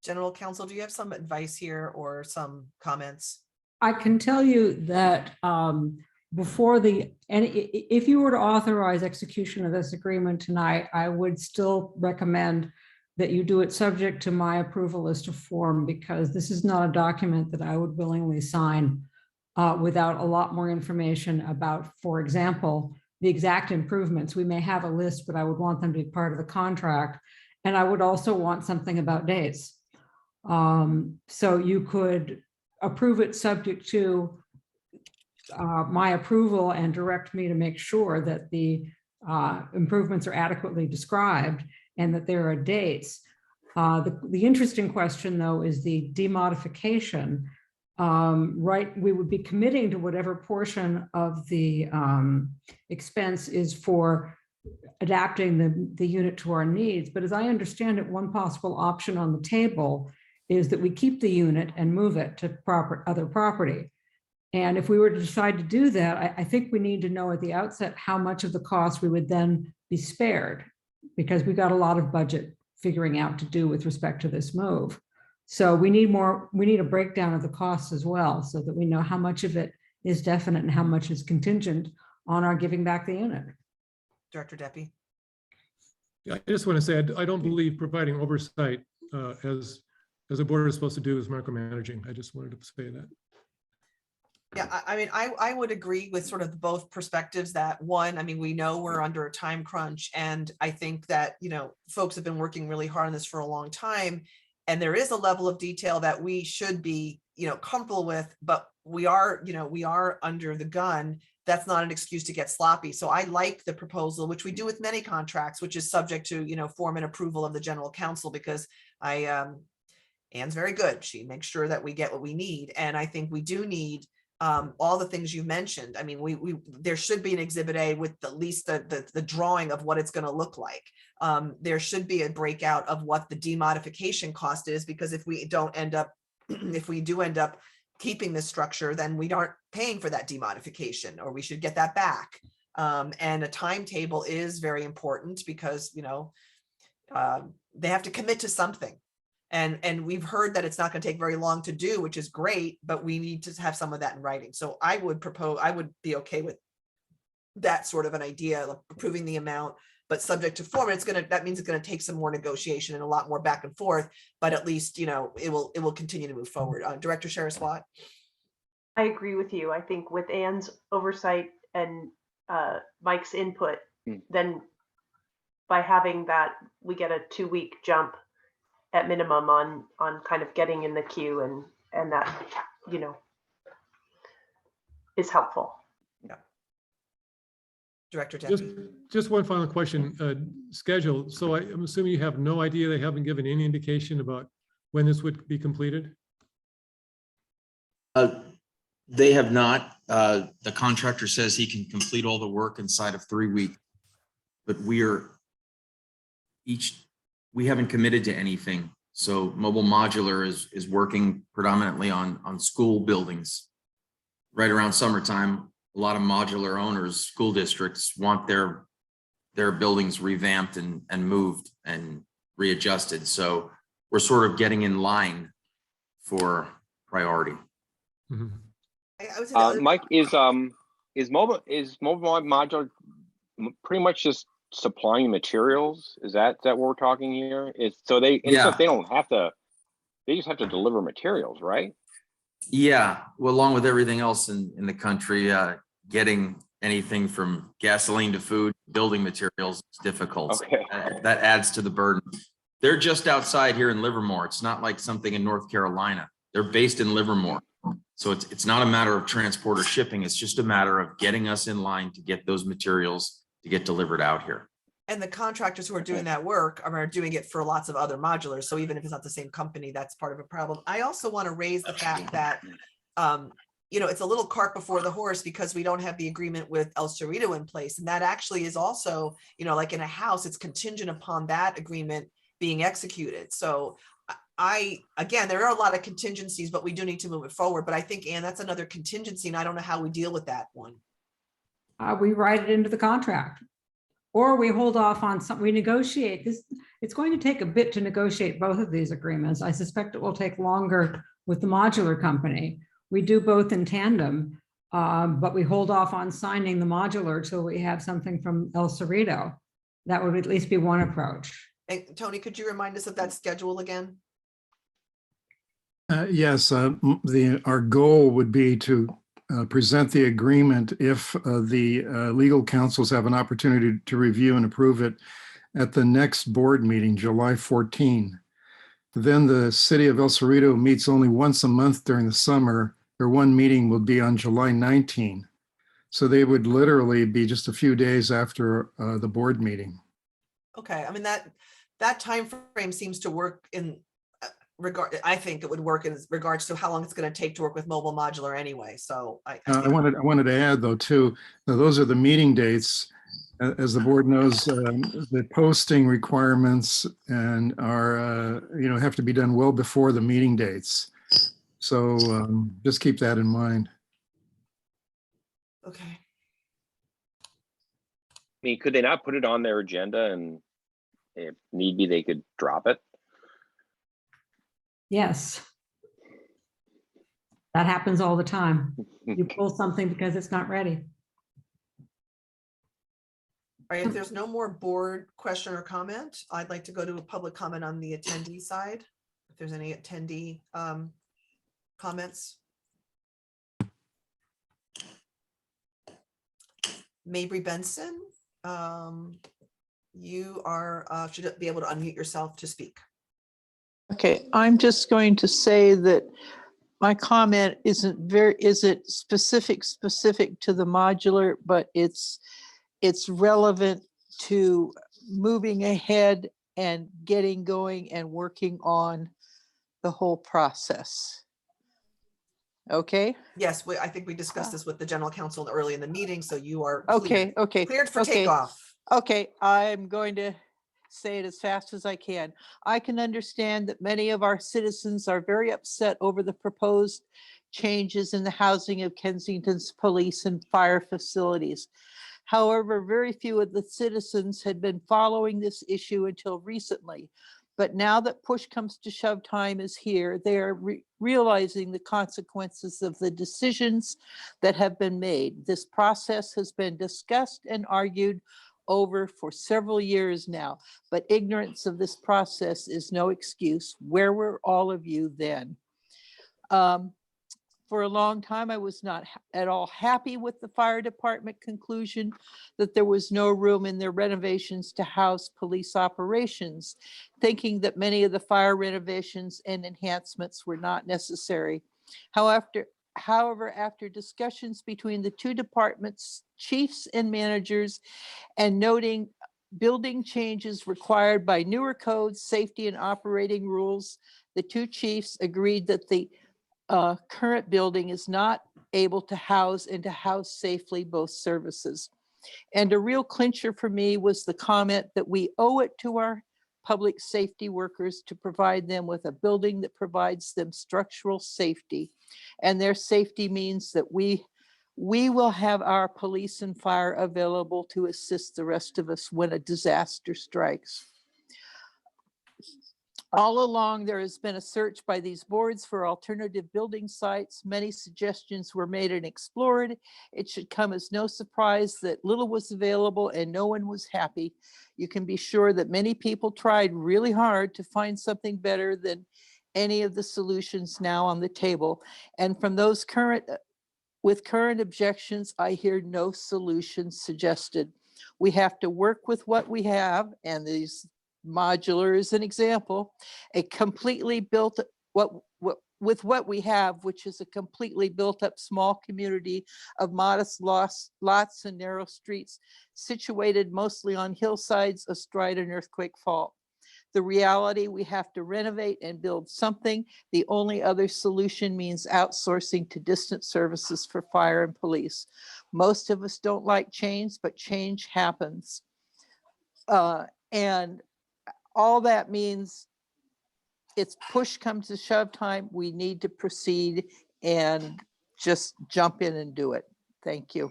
General Counsel, do you have some advice here or some comments? I can tell you that if you were to authorize execution of this agreement tonight, I would still recommend that you do it subject to my approval as to form, because this is not a document that I would willingly sign without a lot more information about, for example, the exact improvements. We may have a list, but I would want them to be part of the contract. And I would also want something about dates. So you could approve it subject to my approval and direct me to make sure that the improvements are adequately described and that there are dates. The interesting question, though, is the demodification. Right, we would be committing to whatever portion of the expense is for adapting the unit to our needs. But as I understand it, one possible option on the table is that we keep the unit and move it to other property. And if we were to decide to do that, I think we need to know at the outset how much of the cost we would then be spared, because we got a lot of budget figuring out to do with respect to this move. So we need a breakdown of the costs as well, so that we know how much of it is definite and how much is contingent on our giving back the unit. Director Deppie? Yeah, I just want to say, I don't believe providing oversight as a board is supposed to do is micromanaging. I just wanted to say that. Yeah, I mean, I would agree with sort of both perspectives. That one, I mean, we know we're under a time crunch, and I think that, you know, folks have been working really hard on this for a long time, and there is a level of detail that we should be, you know, comfortable with, but we are under the gun. That's not an excuse to get sloppy. So I like the proposal, which we do with many contracts, which is subject to, you know, form and approval of the general counsel, because Anne's very good. She makes sure that we get what we need. And I think we do need all the things you mentioned. I mean, there should be an exhibit A with at least the drawing of what it's going to look like. There should be a breakout of what the demodification cost is, because if we do end up keeping this structure, then we aren't paying for that demodification, or we should get that back. And a timetable is very important, because, you know, they have to commit to something. And we've heard that it's not going to take very long to do, which is great, but we need to have some of that in writing. So I would be okay with that sort of an idea, like approving the amount, but subject to form. That means it's going to take some more negotiation and a lot more back and forth, but at least, you know, it will continue to move forward. Director Sherris-Watt? I agree with you. I think with Anne's oversight and Mike's input, then by having that, we get a 2-week jump at minimum on kind of getting in the queue, and that, you know, is helpful. Yeah. Director Deppie? Just one final question, schedule. So I'm assuming you have no idea, they haven't given any indication about when this would be completed? They have not. The contractor says he can complete all the work inside of 3 weeks, but we haven't committed to anything. So Mobile Modular is working predominantly on school buildings. Right around summertime, a lot of modular owners, school districts want their buildings revamped and moved and readjusted. So we're sort of getting in line for priority. Mhm. I would say the other- Mike, is mobile modular pretty much just supplying materials? Is that what we're talking here? Is so they in a sense, Yeah. they don't have to, they just have to deliver materials, right? Yeah, well, along with everything else in the country, getting anything from gasoline to food, building materials is difficult. Okay. That adds to the burden. They're just outside here in Livermore. It's not like something in North Carolina. They're based in Livermore. So it's not a matter of transport or shipping. It's just a matter of getting us in line to get those materials to get delivered out here. And the contractors who are doing that work are doing it for lots of other modulars. So even if it's not the same company, that's part of a problem. I also want to raise the fact that, it's a little cart before the horse because we don't have the agreement with El Cerrito in place. And that actually is also, like in a house, it's contingent upon that agreement being executed. So again, there are a lot of contingencies, but we do need to move it forward. But I think, Ann, that's another contingency, and I don't know how we deal with that one. We write it into the contract. Or we hold off on some, we negotiate this. It's going to take a bit to negotiate both of these agreements. I suspect it will take longer with the modular company. We do both in tandem, but we hold off on signing the modular till we have something from El Cerrito. That would at least be one approach. And Tony, could you remind us of that schedule again? Yes, our goal would be to present the agreement if the legal counsels have an opportunity to review and approve it at the next board meeting, July 14. Then the city of El Cerrito meets only once a month during the summer. Their one meeting will be on July 19. So they would literally be just a few days after the board meeting. Okay, I mean, that time frame seems to work in I think it would work in regards to how long it's going to take to work with mobile modular anyway. So I wanted to add though too, those are the meeting dates. As the board knows, the posting requirements and are have to be done well before the meeting dates. So just keep that in mind. Okay. I mean, could they not put it on their agenda and if need be, they could drop it? Yes. That happens all the time. You pull something because it's not ready. All right, if there's no more board question or comment, I'd like to go to a public comment on the attendee side. If there's any attendee comments. Mabry Benson, you should be able to unmute yourself to speak. Okay, I'm just going to say that my comment isn't specific to the modular, but it's relevant to moving ahead and getting going and working on the whole process. Okay? Yes, I think we discussed this with the general counsel early in the meeting, so you are Okay, cleared for okay. takeoff. Okay, I'm going to say it as fast as I can. I can understand that many of our citizens are very upset over the proposed changes in the housing of Kensington's police and fire facilities. However, very few of the citizens had been following this issue until recently. But now that push comes to shove, time is here. They are realizing the consequences of the decisions that have been made. This process has been discussed and argued over for several years now, but ignorance of this process is no excuse. Where were all of you then? For a long time, I was not at all happy with the fire department conclusion that there was no room in their renovations to house police operations, thinking that many of the fire renovations and enhancements were not necessary. However, after discussions between the two departments, chiefs and managers, and noting building changes required by newer codes, safety and operating rules, the two chiefs agreed that the current building is not able to house safely both services. And a real clincher for me was the comment that we owe it to our public safety workers to provide them with a building that provides them structural safety. And their safety means that we We will have our police and fire available to assist the rest of us when a disaster strikes. All along, there has been a search by these boards for alternative building sites. Many suggestions were made and explored. It should come as no surprise that little was available and no one was happy. You can be sure that many people tried really hard to find something better than any of the solutions now on the table. And from those with current objections, I hear no solutions suggested. We have to work with what we have, and these modular is an example, a completely built, with what we have, which is a completely built up small community of modest lots and narrow streets situated mostly on hillsides astride an earthquake fault. The reality, we have to renovate and build something. The only other solution means outsourcing to distant services for fire and police. Most of us don't like change, but change happens. And all that means it's push comes to shove time. We need to proceed and just jump in and do it. Thank you.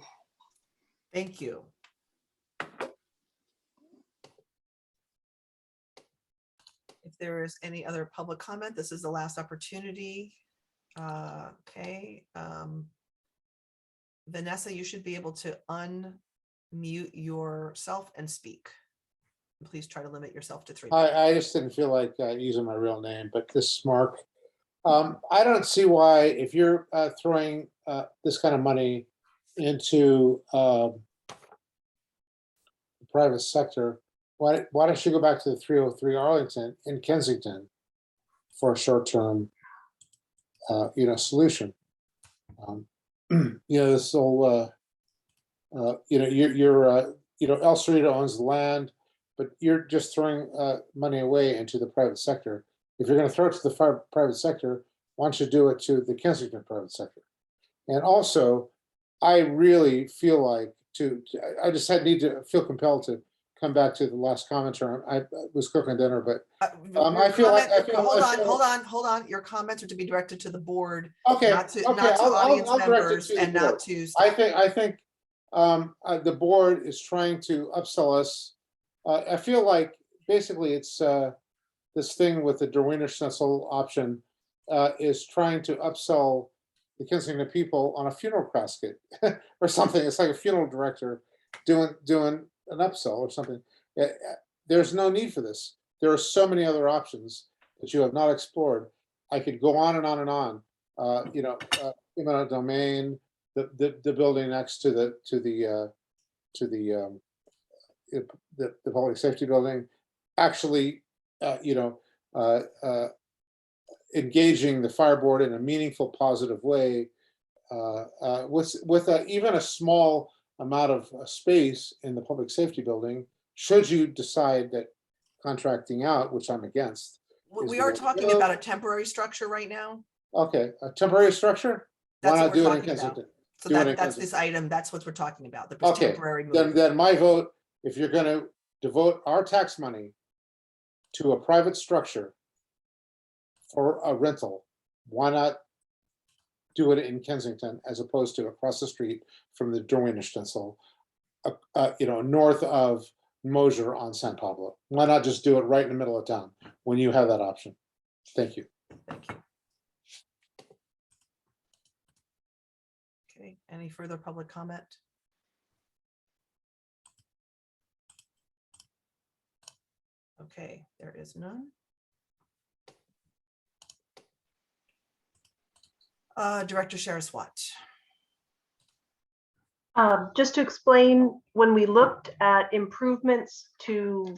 Thank you. If there is any other public comment, this is the last opportunity. Okay. Vanessa, you should be able to unmute yourself and speak. Please try to limit yourself to 3 minutes. I just didn't feel like using my real name, but this is Mark. I don't see why, if you're throwing this kind of money into the private sector, why don't you go back to the 303 Arlington in Kensington for a short-term, solution? This whole, El Cerrito owns the land, but you're just throwing money away into the private sector. If you're going to throw it to the private sector, why don't you do it to the Kensington private sector? And also, I really feel like I just need to feel compelled to come back to the last commenter. I was cooking dinner, but I feel like hold on. Your comments are to be directed to the board, okay, not to audience members, and not to staff. I think the board is trying to upsell us. I feel like basically it's this thing with the Derwiner Schnitzel option is trying to upsell the Kensington people on a funeral casket or something. It's like a funeral director doing an upsell or something. There's no need for this. There are so many other options that you have not explored. I could go on and on and on. Eminent domain, the building next to the public safety building, actually, engaging the fire board in a meaningful, positive way, with even a small amount of space in the public safety building, should you decide that contracting out, which I'm against. We are talking about a temporary structure right now. Okay, a temporary structure? That's Why not what we're do it in talking about. Kensington? So that's this item. That's what we're talking about. The Okay, temporary move. then my vote, if you're going to devote our tax money to a private structure for a rental, why not do it in Kensington as opposed to across the street from the Derwiner Schnitzel, north of Mosier on San Pablo? Why not just do it right in the middle of town when you have that option? Thank you. Thank you. Okay, any further public comment? Okay, there is none. Director Saraswat. Just to explain, when we looked at improvements to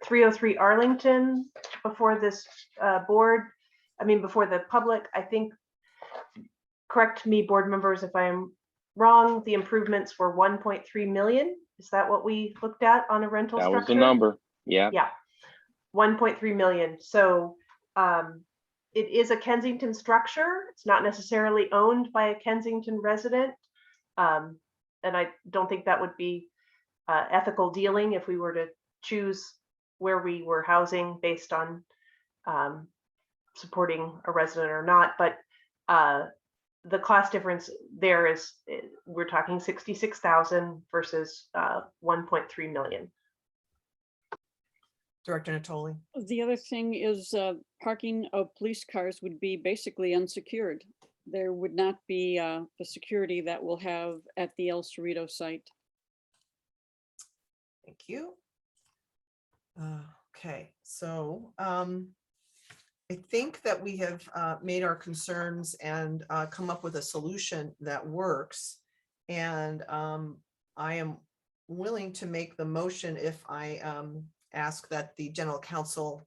303 Arlington before this before the public, I think, correct me, board members, if I'm wrong, the improvements were 1.3 million. Is that what we looked at on a rental structure? That was the number. Yeah. Yeah, 1.3 million. So it is a Kensington structure. It's not necessarily owned by a Kensington resident. And I don't think that would be ethical dealing if we were to choose where we were housing based on supporting a resident or not. But the cost difference there is we're talking 66,000 versus 1.3 million. Director Natoli. The other thing is parking of police cars would be basically unsecured. There would not be the security that we'll have at the El Cerrito site. Thank you. Okay, so I think that we have made our concerns and come up with a solution that works. And I am willing to make the motion if I ask that the general counsel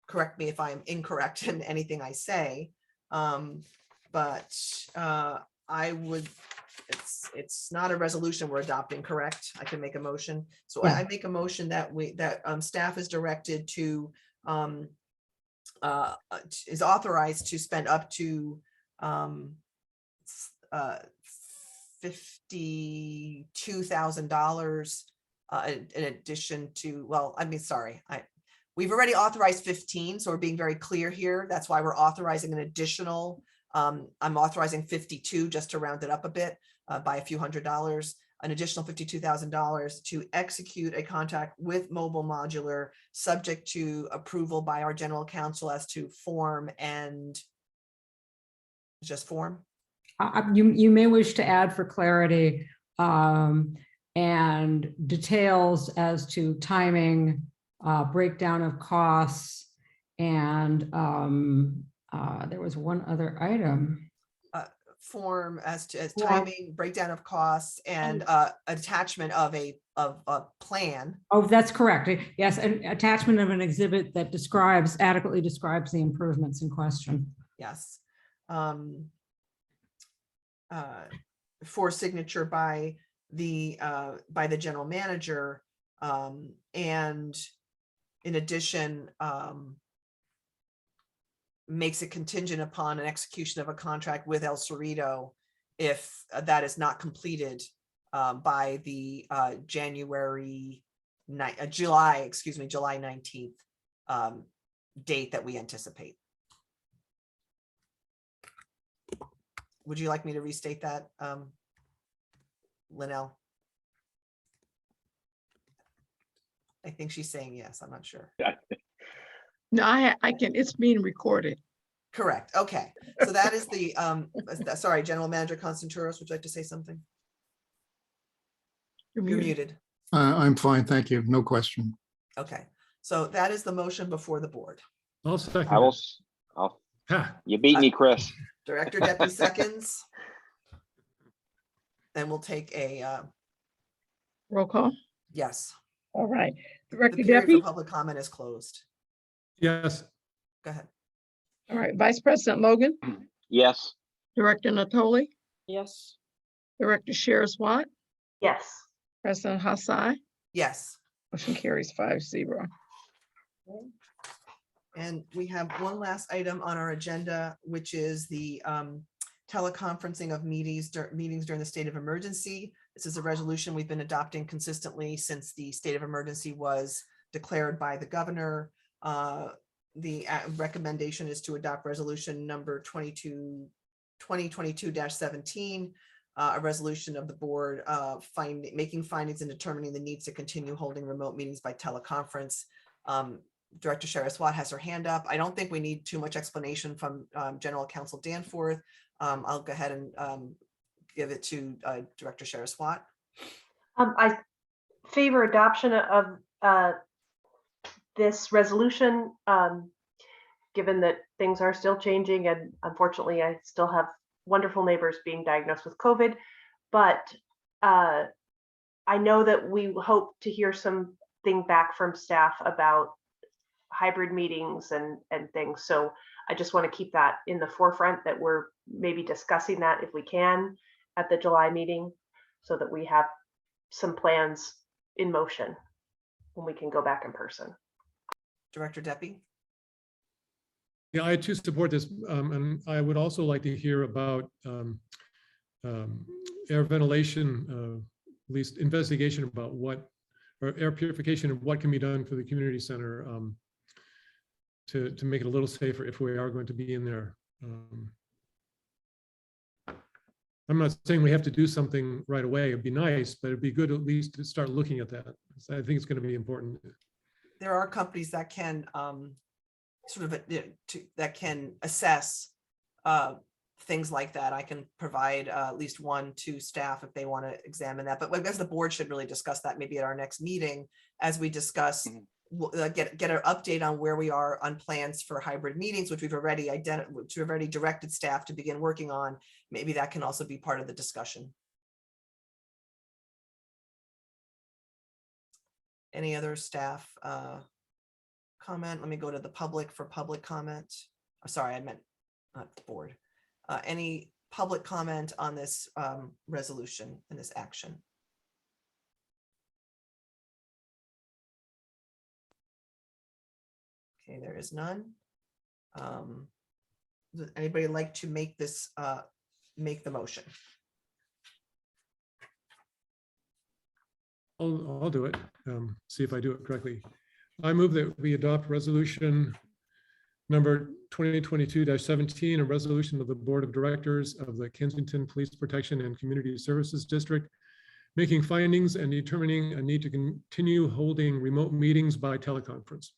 correct me if I'm incorrect in anything I say. But I would, it's not a resolution we're adopting, correct? I can make a motion. So I make a motion that staff is directed to is authorized to spend up to $52,000 in addition to, well, I mean, sorry, we've already authorized 15, so we're being very clear here. That's why we're authorizing an additional, I'm authorizing 52 just to round it up a bit by a few $100s, an additional $52,000 to execute a contract with Mobile Modular, subject to approval by our general counsel as to form and just form. You may wish to add for clarity and details as to timing, breakdown of costs, and there was one other item. Form as timing, breakdown of costs, and attachment of a plan. Oh, that's correct. Yes, an attachment of an exhibit that adequately describes the improvements in question. Yes. For signature by the general manager, and in addition, makes it contingent upon an execution of a contract with El Cerrito if that is not completed by the July 19th date that we anticipate. Would you like me to restate that, Linnell? I think she's saying yes. I'm not sure. No, I can, it's being recorded. Correct. Okay. So that is the, sorry, General Manager Constanturos, would you like to say something? You're muted. I'm fine, thank you. No question. Okay. So that is the motion before the board. I'll second. I will, it. you beat me, Chris. Director Deputy seconds. Then we'll take a Roll call. yes. All right. The Director period for Deputy. public comment is closed. Yes. Go ahead. All right. Vice President Logan, Yes. Director Natoli, Yes. Director Sharon Watt, Yes. President Hassai. Yes. Motion carries 5-0. And we have one last item on our agenda, which is the teleconferencing of meetings during the state of emergency. This is a resolution we've been adopting consistently since the state of emergency was declared by the governor. The recommendation is to adopt resolution number 2022-17, a resolution of the board making findings and determining the needs to continue holding remote meetings by teleconference. Director Sharon Watt has her hand up. I don't think we need too much explanation from General Counsel Danforth. I'll go ahead and give it to Director Sharon Watt. I favor adoption of this resolution, given that things are still changing, and unfortunately I still have wonderful neighbors being diagnosed with COVID, but I know that we hope to hear something back from staff about hybrid meetings and things. So I just want to keep that in the forefront, that we're maybe discussing that if we can at the July meeting, so that we have some plans in motion when we can go back in person. Director Deppie. Yeah, I too support this, and I would also like to hear about air ventilation, at least investigation about what, or air purification of what can be done for the community center to make it a little safer if we are going to be in there. I'm not saying we have to do something right away. It'd be nice, but it'd be good at least to start looking at that. So I think it's going to be important. There are companies that can that can assess things like that. I can provide at least one to staff if they want to examine that. But I guess the board should really discuss that maybe at our next meeting as we discuss, get an update on where we are on plans for hybrid meetings, which we've already directed staff to begin working on. Maybe that can also be part of the discussion. Any other staff comment? Let me go to the public for public comment. Oh, sorry, I meant not the board. Any public comment on this resolution and this action? Okay, there is none. Does anybody like to make this, make the motion? I'll do it. See if I do it correctly. I move that we adopt resolution number 2022-17, a resolution of the Board of Directors of the Kensington Police Protection and Community Services District, making findings and determining a need to continue holding remote meetings by teleconference.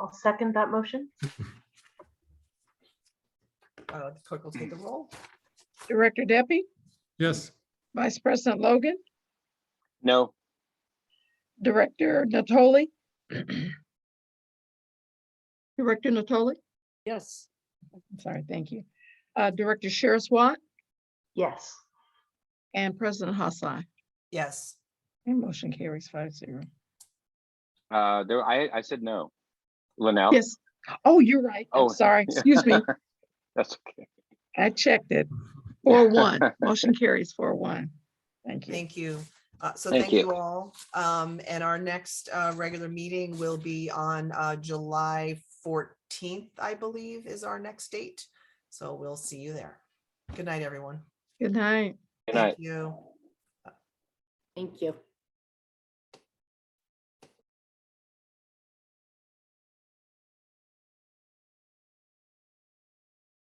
I'll second that motion. The clerk will take the roll. Director Deppie, Yes. Vice President Logan, No. Director Natoli. Director Natoli, Yes. I'm sorry, thank you. Director Sherris Watt Yes. and President Hassai. Yes. And motion carries 5-0. I said no. Linnell? Yes. Oh, you're right. I'm Oh, sorry. Excuse me. That's okay. I checked it. 4-1. Motion carries 4-1. Thank you. Thank you. So Thank thank you. you all. And our next regular meeting will be on July 14th, I believe is our next date. So we'll see you there. Good night, everyone. Good night. Good night. Thank you. Thank you.